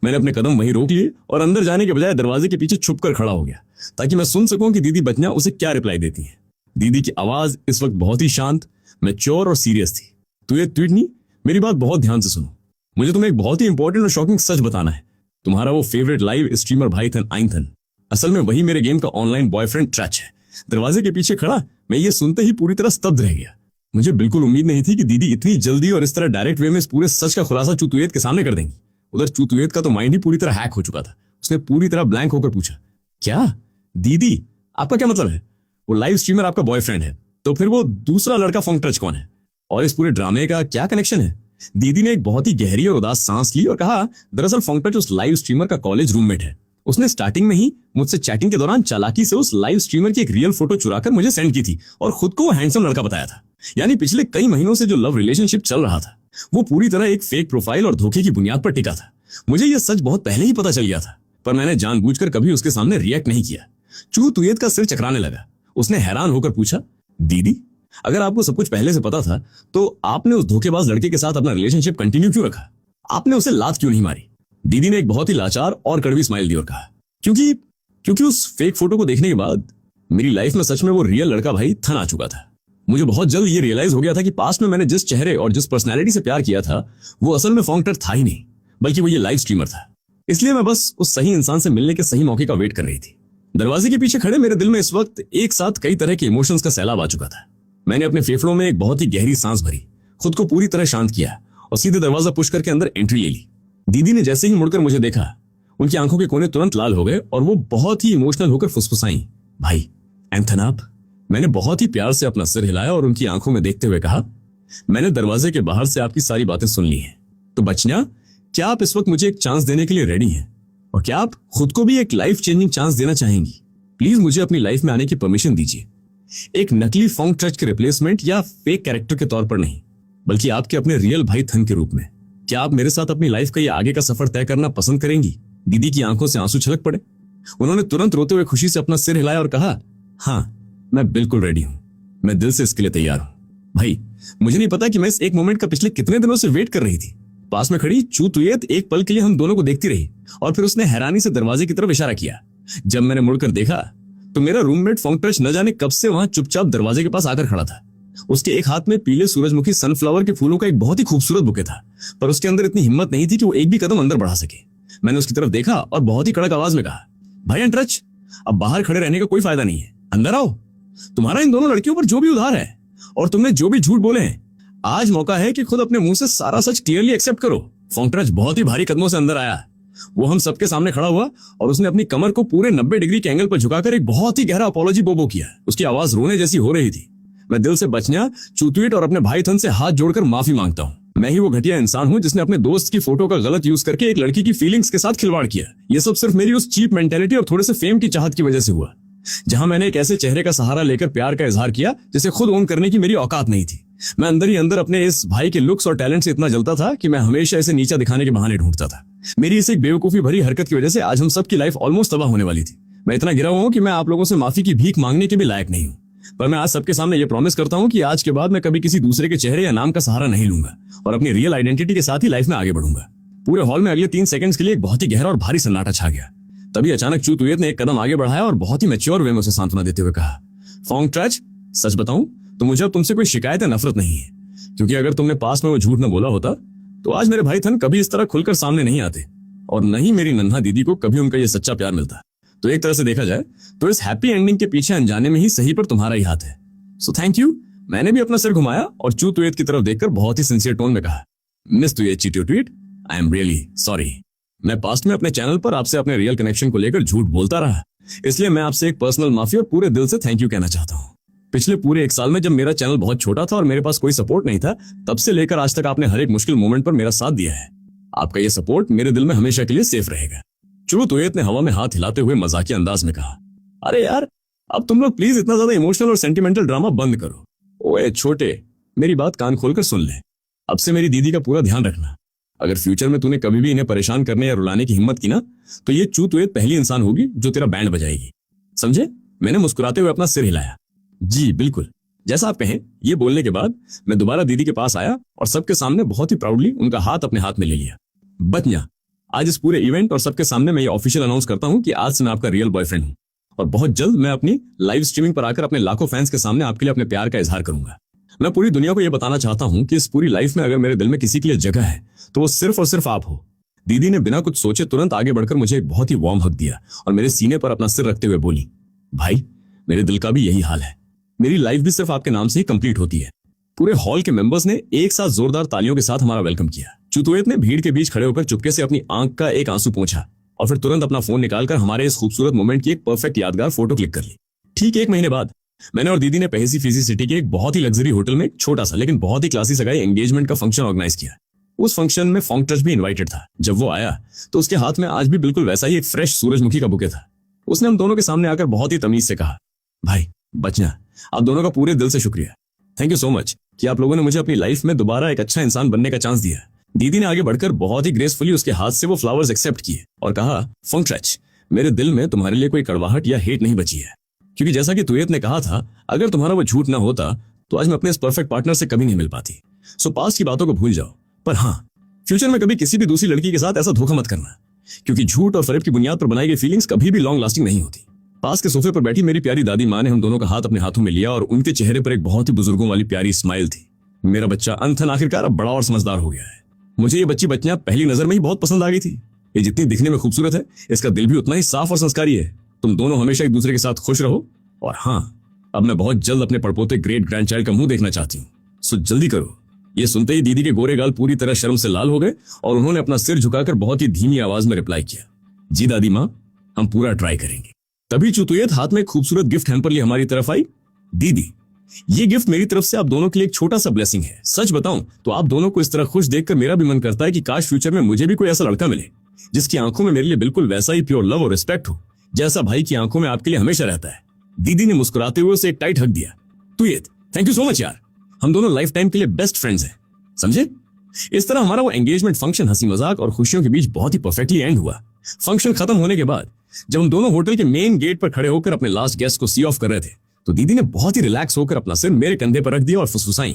मैंने अपने कदम वहीं रोक लिए और अंदर जाने के बजाय दरवाजे के पीछे छुप कर खड़ा हो गया ताकि मैं सुन सकूं कि दीदी बचना उसे क्या रिप्लाई देती है। दीदी की आवाज इस वक्त बहुत ही शांत, मैच्योर और सीरियस थी। तुयेत ट्वीटनी, मेरी बात बहुत ध्यान से सुनो। मुझे तुम्हें एक बहुत ही इंपॉर्टेंट और शॉकिंग सच बताना है। तुम्हारा वो फेवरेट लाइव स्ट्रीमर भाई थन आइंथन असल में वही मेरे गेम का ऑनलाइन बॉयफ्रेंड ट्रच है। दरवाजे के पीछे खड़ा मैं ये सुनते ही पूरी तरह स्तब्ध रह गया। मुझे बिल्कुल उम्मीद नहीं थी कि दीदी इतनी जल्दी और इस तरह डायरेक्ट वे में इस पूरे सच का खुलासा चू तुयेत के सामने कर देंगी। उधर चू तुयेत का तो माइंड ही पूरी तरह हैक हो चुका था। उसने पूरी तरह ब्लैंक होकर पूछा, क्या दीदी आपका क्या मतलब है? वो लाइव स्ट्रीमर आपका बॉयफ्रेंड है, तो फिर वो दूसरा लड़का फोंग ट्रच कौन है और इस पूरे ड्रामे का क्या कनेक्शन है? दीदी ने एक बहुत ही गहरी और उदास सांस ली और कहा, दरअसल फोंग ट्रच उस लाइव स्ट्रीमर का कॉलेज रूममेट है। उसने स्टार्टिंग में ही मुझसे चैटिंग के दौरान चालाकी से उस लाइव स्ट्रीमर की एक रियल फोटो चुराकर मुझे सेंड की थी और खुद को वो हैंडसम लड़का बताया था। यानी पिछले कई महीनों से जो लव रिलेशनशिप चल रहा था वो पूरी तरह एक फेक प्रोफाइल और धोखे की बुनियाद पर टिका था। मुझे यह सच बहुत पहले ही पता चल गया था, पर मैंने जानबूझकर कभी उसके सामने रिएक्ट नहीं किया। चू तुयेत का सिर चकराने लगा। उसने हैरान होकर पूछा, दीदी अगर आपको सब कुछ पहले से पता था तो आपने उस धोखेबाज लड़के के साथ अपना रिलेशनशिप कंटिन्यू क्यों रखा? आपने उसे लात क्यों नहीं मारी? दीदी ने एक बहुत ही लाचार और कड़वी स्माइल दी और कहा, क्योंकि उस फेक फोटो को देखने के बाद मेरी लाइफ में सच में वो रियल लड़का भाई थन आ चुका था। मुझे बहुत जल्द ये रियलाइज हो गया था कि पास्ट में मैंने जिस चेहरे और जिस पर्सनैलिटी से प्यार किया था वो असल में फोंग ट्रच था ही नहीं, बल्कि वो ये लाइव स्ट्रीमर था। इसलिए मैं बस उस सही इंसान से मिलने के सही मौके का वेट कर रही थी। दरवाजे के पीछे खड़े मेरे दिल में इस वक्त एक साथ कई तरह के इमोशंस का सैलाब आ चुका था। मैंने अपने फेफड़ों में एक बहुत ही गहरी सांस भरी, खुद को पूरी तरह शांत किया और सीधे दरवाजा पुश करके अंदर एंट्री ले ली। दीदी ने जैसे ही मुड़कर मुझे देखा, उनकी आंखों के कोने तुरंत लाल हो गए और वो बहुत ही इमोशनल होकर फुसफुसाई, भाई एंथन आप। मैंने बहुत ही प्यार से अपना सिर हिलाया और उनकी आंखों में देखते हुए कहा, मैंने दरवाजे के बाहर से आपकी सारी बातें सुन ली हैं, तो बचना क्या आप इस वक्त मुझे एक चांस देने के लिए रेडी हैं? और क्या आप खुद को भी एक लाइफ चेंजिंग चांस देना चाहेंगी? प्लीज मुझे अपनी लाइफ में आने की परमिशन दीजिए। एक नकली फोंग ट्रच के रिप्लेसमेंट या फेक कैरेक्टर के तौर पर नहीं, बल्कि आपके अपने रियल भाई थन के रूप में। क्या आप मेरे साथ अपनी लाइफ का ये आगे का सफर तय करना पसंद करेंगी? दीदी की आंखों से आंसू छलक पड़े। उन्होंने तुरंत रोते हुए खुशी से अपना सिर हिलाया और कहा, हाँ मैं बिल्कुल रेडी हूं, मैं दिल से इसके लिए तैयार हूं। भाई मुझे नहीं पता कि मैं इस एक मोमेंट का पिछले कितने दिनों से वेट कर रही थी। पास में खड़ी चू तुयेत एक पल के लिए हम दोनों को देखती रही और फिर उसने हैरानी से दरवाजे की तरफ इशारा किया। जब मैंने मुड़कर देखा तो मेरा रूममेट फोंग ट्रच न जाने कब से वहां चुपचाप दरवाजे के पास आकर खड़ा था। उसके एक हाथ में पीले सूरजमुखी सनफ्लावर के फूलों का एक बहुत ही खूबसूरत बुके था, पर उसके अंदर इतनी हिम्मत नहीं थी कि वो एक भी कदम अंदर बढ़ा सके। मैंने उसकी तरफ देखा और बहुत ही कड़क आवाज में कहा, भाई एंट्रच, अब बाहर खड़े रहने का कोई फायदा नहीं है, अंदर आओ। तुम्हारा इन दोनों लड़कियों पर जो भी उधार है और तुमने जो भी झूठ बोले हैं, आज मौका है कि खुद अपने मुंह से सारा सच क्लियरली एक्सेप्ट करो। फोंग ट्रच बहुत ही भारी कदमों से अंदर आया। वो हम सबके सामने खड़ा हुआ और उसने अपनी कमर को पूरे 90 डिग्री के एंगल पर झुकाकर एक बहुत ही गहरा अपॉलॉजी बोबो किया। उसकी आवाज रोने जैसी हो रही थी। मैं दिल से बचना, चू तुयेत और अपने भाई थन से हाथ जोड़कर माफी मांगता हूँ। मैं ही वो घटिया इंसान हूँ जिसने अपने दोस्त की फोटो का गलत यूज करके एक लड़की की फीलिंग्स के साथ खिलवाड़ किया। ये सब सिर्फ मेरी उस चीप मेंटेलिटी और थोड़े से फेम की चाहत की वजह से हुआ, जहां मैंने एक ऐसे चेहरे का सहारा लेकर प्यार का इजहार किया जिसे खुद ओन करने की मेरी औकात नहीं थी। मैं अंदर ही अंदर अपने इस भाई के लुक्स और टैलेंट से इतना जलता था कि मैं हमेशा इसे नीचा दिखाने के बहाने ढूंढता था। मेरी इस एक बेवकूफी भरी हरकत की वजह से आज हम सबकी लाइफ ऑलमोस्ट तबाह होने वाली थी। मैं इतना गिरा हुआ हूं कि मैं आप लोगों से माफी की भीख मांगने के भी लायक नहीं हूं। पर मैं आज सबके सामने ये प्रॉमिस करता हूं कि आज के बाद मैं कभी किसी दूसरे के चेहरे या नाम का सहारा नहीं लूंगा और अपनी रियल आइडेंटिटी के साथ ही लाइफ में आगे बढ़ूंगा। पूरे हॉल में अगले 3 सेकंड्स के लिए एक बहुत ही गहरा और भारी सन्नाटा छा गया। तभी अचानक चू तुयेत ने एक कदम आगे बढ़ाया और बहुत ही मैच्योर वे में उसे सांत्वना देते हुए कहा, फोंग ट्रैच, सच बताऊं तो मुझे अब तुमसे कोई शिकायत या नफरत नहीं है, क्योंकि अगर तुमने पास में वो झूठ न बोला होता तो आज मेरे भाई थन कभी इस तरह खुलकर सामने नहीं आते और न ही मेरी नन्हा दीदी को कभी उनका ये सच्चा प्यार मिलता। तो एक तरह से देखा जाए तो इस हैप्पी एंडिंग के पीछे अनजाने में ही सही पर तुम्हारा ही हाथ है। So thank you. मैंने भी अपना सिर घुमाया और चू तुयेत की तरफ देखकर बहुत ही सिंसियर टोन में कहा, मिस तुयेत चीटियो ट्वीट, आई एम रियली सॉरी। मैं पास्ट में अपने चैनल पर आपसे अपने रियल कनेक्शन को लेकर झूठ बोलता रहा, इसलिए मैं आपसे एक पर्सनल माफी और पूरे दिल से थैंक यू कहना चाहता हूँ। पिछले पूरे 1 साल में जब मेरा चैनल बहुत छोटा था और मेरे पास कोई सपोर्ट नहीं था, तब से लेकर आज तक आपने हर एक मुश्किल मोमेंट पर मेरा साथ दिया है। आपका ये सपोर्ट मेरे दिल में हमेशा के लिए सेफ रहेगा। चू तुयेत ने हवा में हाथ हिलाते हुए मजाकिया अंदाज में कहा, अरे यार अब तुम लोग प्लीज इतना ज्यादा इमोशनल और सेंटिमेंटल ड्रामा बंद करो। ओए छोटे, मेरी बात कान खोलकर सुन ले। अब से मेरी दीदी का पूरा ध्यान रखना। अगर फ्यूचर में तूने कभी भी इन्हें परेशान करने या रुलाने की हिम्मत की ना, तो ये चू तुयेत पहली इंसान होगी जो तेरा बैंड बजाएगी, समझे? मैंने मुस्कुराते हुए अपना सिर हिलाया। जी बिल्कुल, जैसा आप कहें। ये बोलने के बाद मैं दोबारा दीदी के पास आया और सबके सामने बहुत ही प्राउडली उनका हाथ अपने हाथ में ले लिया। बचना, आज इस पूरे इवेंट और सबके सामने मैं ये ऑफिशियल अनाउंस करता हूं कि आज से मैं आपका रियल बॉयफ्रेंड हूं और बहुत जल्द मैं अपनी लाइव स्ट्रीमिंग पर आकर अपने लाखों फैंस के सामने आपके लिए अपने प्यार का इजहार करूंगा। मैं पूरी दुनिया को यह बताना चाहता हूं कि इस पूरी लाइफ में अगर मेरे दिल में किसी के लिए जगह है तो वो सिर्फ और सिर्फ आप हो। दीदी ने बिना कुछ सोचे तुरंत आगे बढ़कर मुझे एक बहुत ही वार्म हग दिया और मेरे सीने पर अपना सिर रखते हुए बोली, भाई मेरे दिल का भी यही हाल है। मेरी लाइफ भी सिर्फ आपके नाम से ही कंप्लीट होती है। पूरे हॉल के मेंबर्स ने एक साथ जोरदार तालियों के साथ हमारा वेलकम किया। चू तुयेत ने भीड़ के बीच खड़े होकर चुपके से अपनी आंख का एक आंसू पोंछा और फिर तुरंत अपना फोन निकालकर हमारे इस खूबसूरत मोमेंट की एक परफेक्ट यादगार फोटो क्लिक कर ली। ठीक 1 महीने बाद मैंने और दीदी ने पहेसी फीसी सिटी के एक बहुत ही लग्जरी होटल में एक छोटा सा लेकिन बहुत ही क्लासी सगाई एंगेजमेंट का फंक्शन ऑर्गेनाइज किया। उस फंक्शन में फोंग ट्रच भी इन्वाइटेड था। जब वो आया तो उसके हाथ में आज भी बिल्कुल वैसा ही एक फ्रेश सूरजमुखी का बुके था। उसने हम दोनों के सामने आकर बहुत ही तमीज से कहा, भाई बचना, आप दोनों का पूरे दिल से शुक्रिया। थैंक यू सो मच कि आप लोगों ने मुझे अपनी लाइफ में दोबारा एक अच्छा इंसान बनने का चांस दिया। दीदी ने आगे बढ़कर बहुत ही ग्रेसफुली उसके हाथ से वो फ्लावर्स एक्सेप्ट किए और कहा, फोंग ट्रच, मेरे दिल में तुम्हारे लिए कोई कड़वाहट या हेट नहीं बची है, क्योंकि जैसा कि तुयेत ने कहा था, अगर तुम्हारा वो झूठ ना होता तो आज मैं अपने इस परफेक्ट पार्टनर से कभी नहीं मिल पाती। सो पास्ट की बातों को भूल जाओ, पर हाँ, फ्यूचर में कभी किसी भी दूसरी लड़की के साथ ऐसा धोखा मत करना, क्योंकि झूठ और फरेब की बुनियाद पर बनाई गई फीलिंग्स कभी भी लॉन्ग लास्टिंग नहीं होती। पास के सोफे पर बैठी मेरी प्यारी दादी माँ ने हम दोनों का हाथ अपने हाथों में लिया और उनके चेहरे पर एक बहुत ही बुजुर्गों वाली प्यारी स्माइल थी। मेरा बच्चा अनथन आखिरकार अब बड़ा और समझदार हो गया है। मुझे ये बच्ची बच्चियां पहली नजर में ही बहुत पसंद आ गई थी। ये जितनी दिखने में खूबसूरत है, इसका दिल भी उतना ही साफ और संस्कारी है। तुम दोनों हमेशा एक दूसरे के साथ खुश रहो। और हाँ, अब मैं बहुत जल्द अपने पड़पोते ग्रेट ग्रैंडचाइल्ड का मुंह देखना चाहती हूँ, सो जल्दी करो। ये सुनते ही दीदी के गोरे गाल पूरी तरह शर्म से लाल हो गए और उन्होंने अपना सिर झुकाकर बहुत ही धीमी आवाज में रिप्लाई किया, जी दादी माँ, हम पूरा ट्राई करेंगे। तभी चू तुयेत हाथ में एक खूबसूरत गिफ्ट हैम्पर लिए हमारी तरफ आई। दीदी, ये गिफ्ट मेरी तरफ से आप दोनों के लिए एक छोटा सा ब्लेसिंग है। सच बताऊं तो आप दोनों को इस तरह खुश देखकर मेरा भी मन करता है कि काश फ्यूचर में मुझे भी कोई ऐसा लड़का मिले जिसकी आंखों में मेरे लिए बिल्कुल वैसा ही प्योर लव और रिस्पेक्ट हो जैसा भाई की आंखों में आपके लिए हमेशा रहता है। दीदी ने मुस्कुराते हुए उसे एक टाइट हक दिया। तुयेत, थैंक यू सो मच यार, हम दोनों लाइफ टाइम के लिए बेस्ट फ्रेंड्स हैं, समझे? इस तरह हमारा वो एंगेजमेंट फंक्शन हंसी मजाक और खुशियों के बीच बहुत ही परफेक्टली एंड हुआ। फंक्शन खत्म होने के बाद जब हम दोनों होटल के मेन गेट पर खड़े होकर अपने लास्ट गेस्ट को सी ऑफ कर रहे थे, तो दीदी ने बहुत ही रिलैक्स होकर अपना सिर मेरे कंधे पर रख दिया और फुसफुसाई,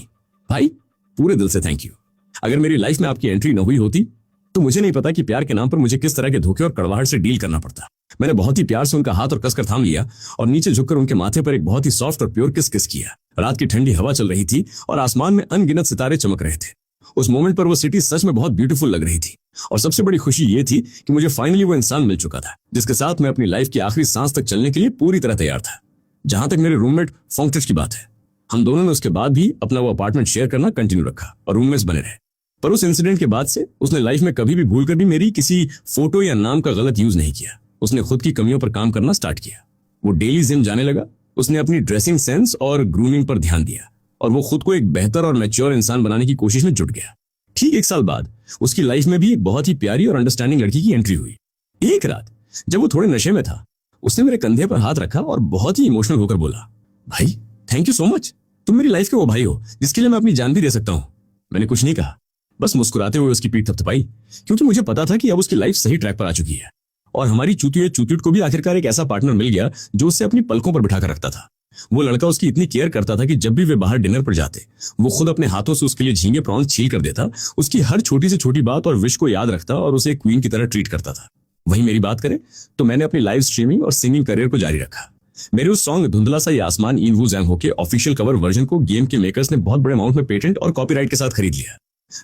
भाई पूरे दिल से थैंक यू। अगर मेरी लाइफ में आपकी एंट्री न हुई होती तो मुझे नहीं पता कि प्यार के नाम पर मुझे किस तरह के धोखे और कड़वाहट से डील करना पड़ता। मैंने बहुत ही प्यार से उनका हाथ और कसकर थाम लिया और नीचे झुककर उनके माथे पर एक बहुत ही सॉफ्ट और प्योर किस किया। रात की ठंडी हवा चल रही थी और आसमान में अनगिनत सितारे चमक रहे थे। उस मोमेंट पर वो सिटी सच में बहुत ब्यूटीफुल लग रही थी और सबसे बड़ी खुशी ये थी कि मुझे फाइनली वो इंसान मिल चुका था जिसके साथ मैं अपनी लाइफ की आखिरी सांस तक चलने के लिए पूरी तरह तैयार था। जहां तक मेरे रूममेट फोंग ट्रच की बात है, हम दोनों ने उसके बाद भी अपना वो अपार्टमेंट शेयर करना कंटिन्यू रखा और रूममेट्स बने रहे। पर उस इंसिडेंट के बाद से उसने लाइफ में कभी भी भूल कर भी मेरी किसी फोटो या नाम का गलत यूज नहीं किया। उसने खुद की कमियों पर काम करना स्टार्ट किया। वो डेली जिम जाने लगा। उसने अपनी ड्रेसिंग सेंस और ग्रूमिंग पर ध्यान दिया और वो खुद को एक बेहतर और मैच्योर इंसान बनाने की कोशिश में जुट गया। ठीक 1 साल बाद उसकी लाइफ में भी एक बहुत ही प्यारी और अंडरस्टैंडिंग लड़की की एंट्री हुई। एक रात जब वो थोड़े नशे में था, उसने मेरे कंधे पर हाथ रखा और बहुत ही इमोशनल होकर बोला, भाई थैंक यू सो मच, तुम मेरी लाइफ के वो भाई हो जिसके लिए मैं अपनी जान भी दे सकता हूँ। मैंने कुछ नहीं कहा, बस मुस्कुराते हुए उसकी पीठ थपथपाई, क्योंकि मुझे पता था कि अब उसकी लाइफ सही ट्रैक पर आ चुकी है और हमारी चूतिया चूतिट को भी आखिरकार एक ऐसा पार्टनर मिल गया जो उसे अपनी पलकों पर बिठा कर रखता था। वो लड़का उसकी इतनी केयर करता था कि जब भी वे बाहर डिनर पर जाते वो खुद अपने हाथों से उसके लिए झींगे प्रॉन्स छील कर देता, उसकी हर छोटी से छोटी बात और विश को याद रखता और उसे एक क्वीन की तरह ट्रीट करता था। वहीं मेरी बात करें तो मैंने अपनी लाइव स्ट्रीमिंग और सिंगिंग करियर को जारी रखा। मेरे उस सॉन्ग धुंधला सा ये आसमान इन वू जैंग हो के ऑफिशियल कवर वर्जन को गेम के मेकर्स ने बहुत बड़े अमाउंट में पेटेंट और कॉपीराइट के साथ खरीद लिया।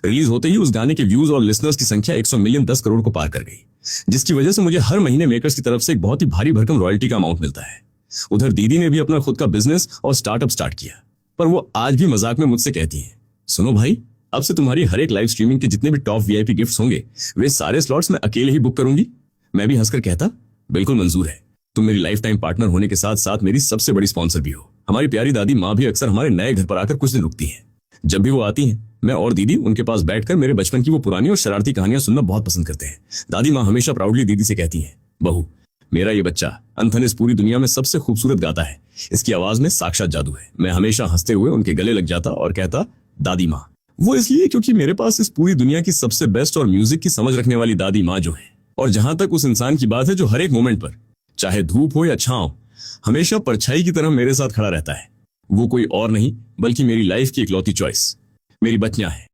रिलीज होते ही उस गाने के व्यूज और लिसनर्स की संख्या 100 मिलियन 10 करोड़ को पार कर गई, जिसकी वजह से मुझे हर महीने मेकर्स की तरफ से एक बहुत ही भारी भरकम रॉयल्टी का अमाउंट मिलता है। उधर दीदी ने भी अपना खुद का बिजनेस और स्टार्टअप स्टार्ट किया, पर वो आज भी मजाक में मुझसे कहती है, सुनो भाई, अब से तुम्हारी हर एक लाइव स्ट्रीमिंग के जितने भी टॉप वीआईपी गिफ्ट्स होंगे वे सारे स्लॉट्स मैं अकेले ही बुक करूंगी। मैं भी हंसकर कहता, बिल्कुल मंजूर है, तुम मेरी लाइफ टाइम पार्टनर होने के साथ साथ मेरी सबसे बड़ी स्पॉन्सर भी हो। हमारी प्यारी दादी माँ भी अक्सर हमारे नए घर पर आकर कुछ दिन रुकती हैं। जब भी वो आती हैं, मैं और दीदी उनके पास बैठकर मेरे बचपन की वो पुरानी और शरारती कहानियां सुनना बहुत पसंद करते हैं। दादी माँ हमेशा प्राउडली दीदी से कहती हैं, बहू, मेरा ये बच्चा अंथन इस पूरी दुनिया में सबसे खूबसूरत गाता है, इसकी आवाज में साक्षात जादू है। मैं हमेशा हंसते हुए उनके गले लग जाता और कहता, दादी माँ। वो इसलिए क्योंकि मेरे पास इस पूरी दुनिया की सबसे बेस्ट और म्यूजिक की समझ रखने वाली दादी माँ जो है, और जहां तक उस इंसान की बात है जो हर एक मोमेंट पर, चाहे धूप हो या छांव, हमेशा परछाई की तरह मेरे साथ खड़ा रहता है, वो कोई और नहीं बल्कि मेरी लाइफ की इकलौती चॉइस, मेरी बच्चियां है।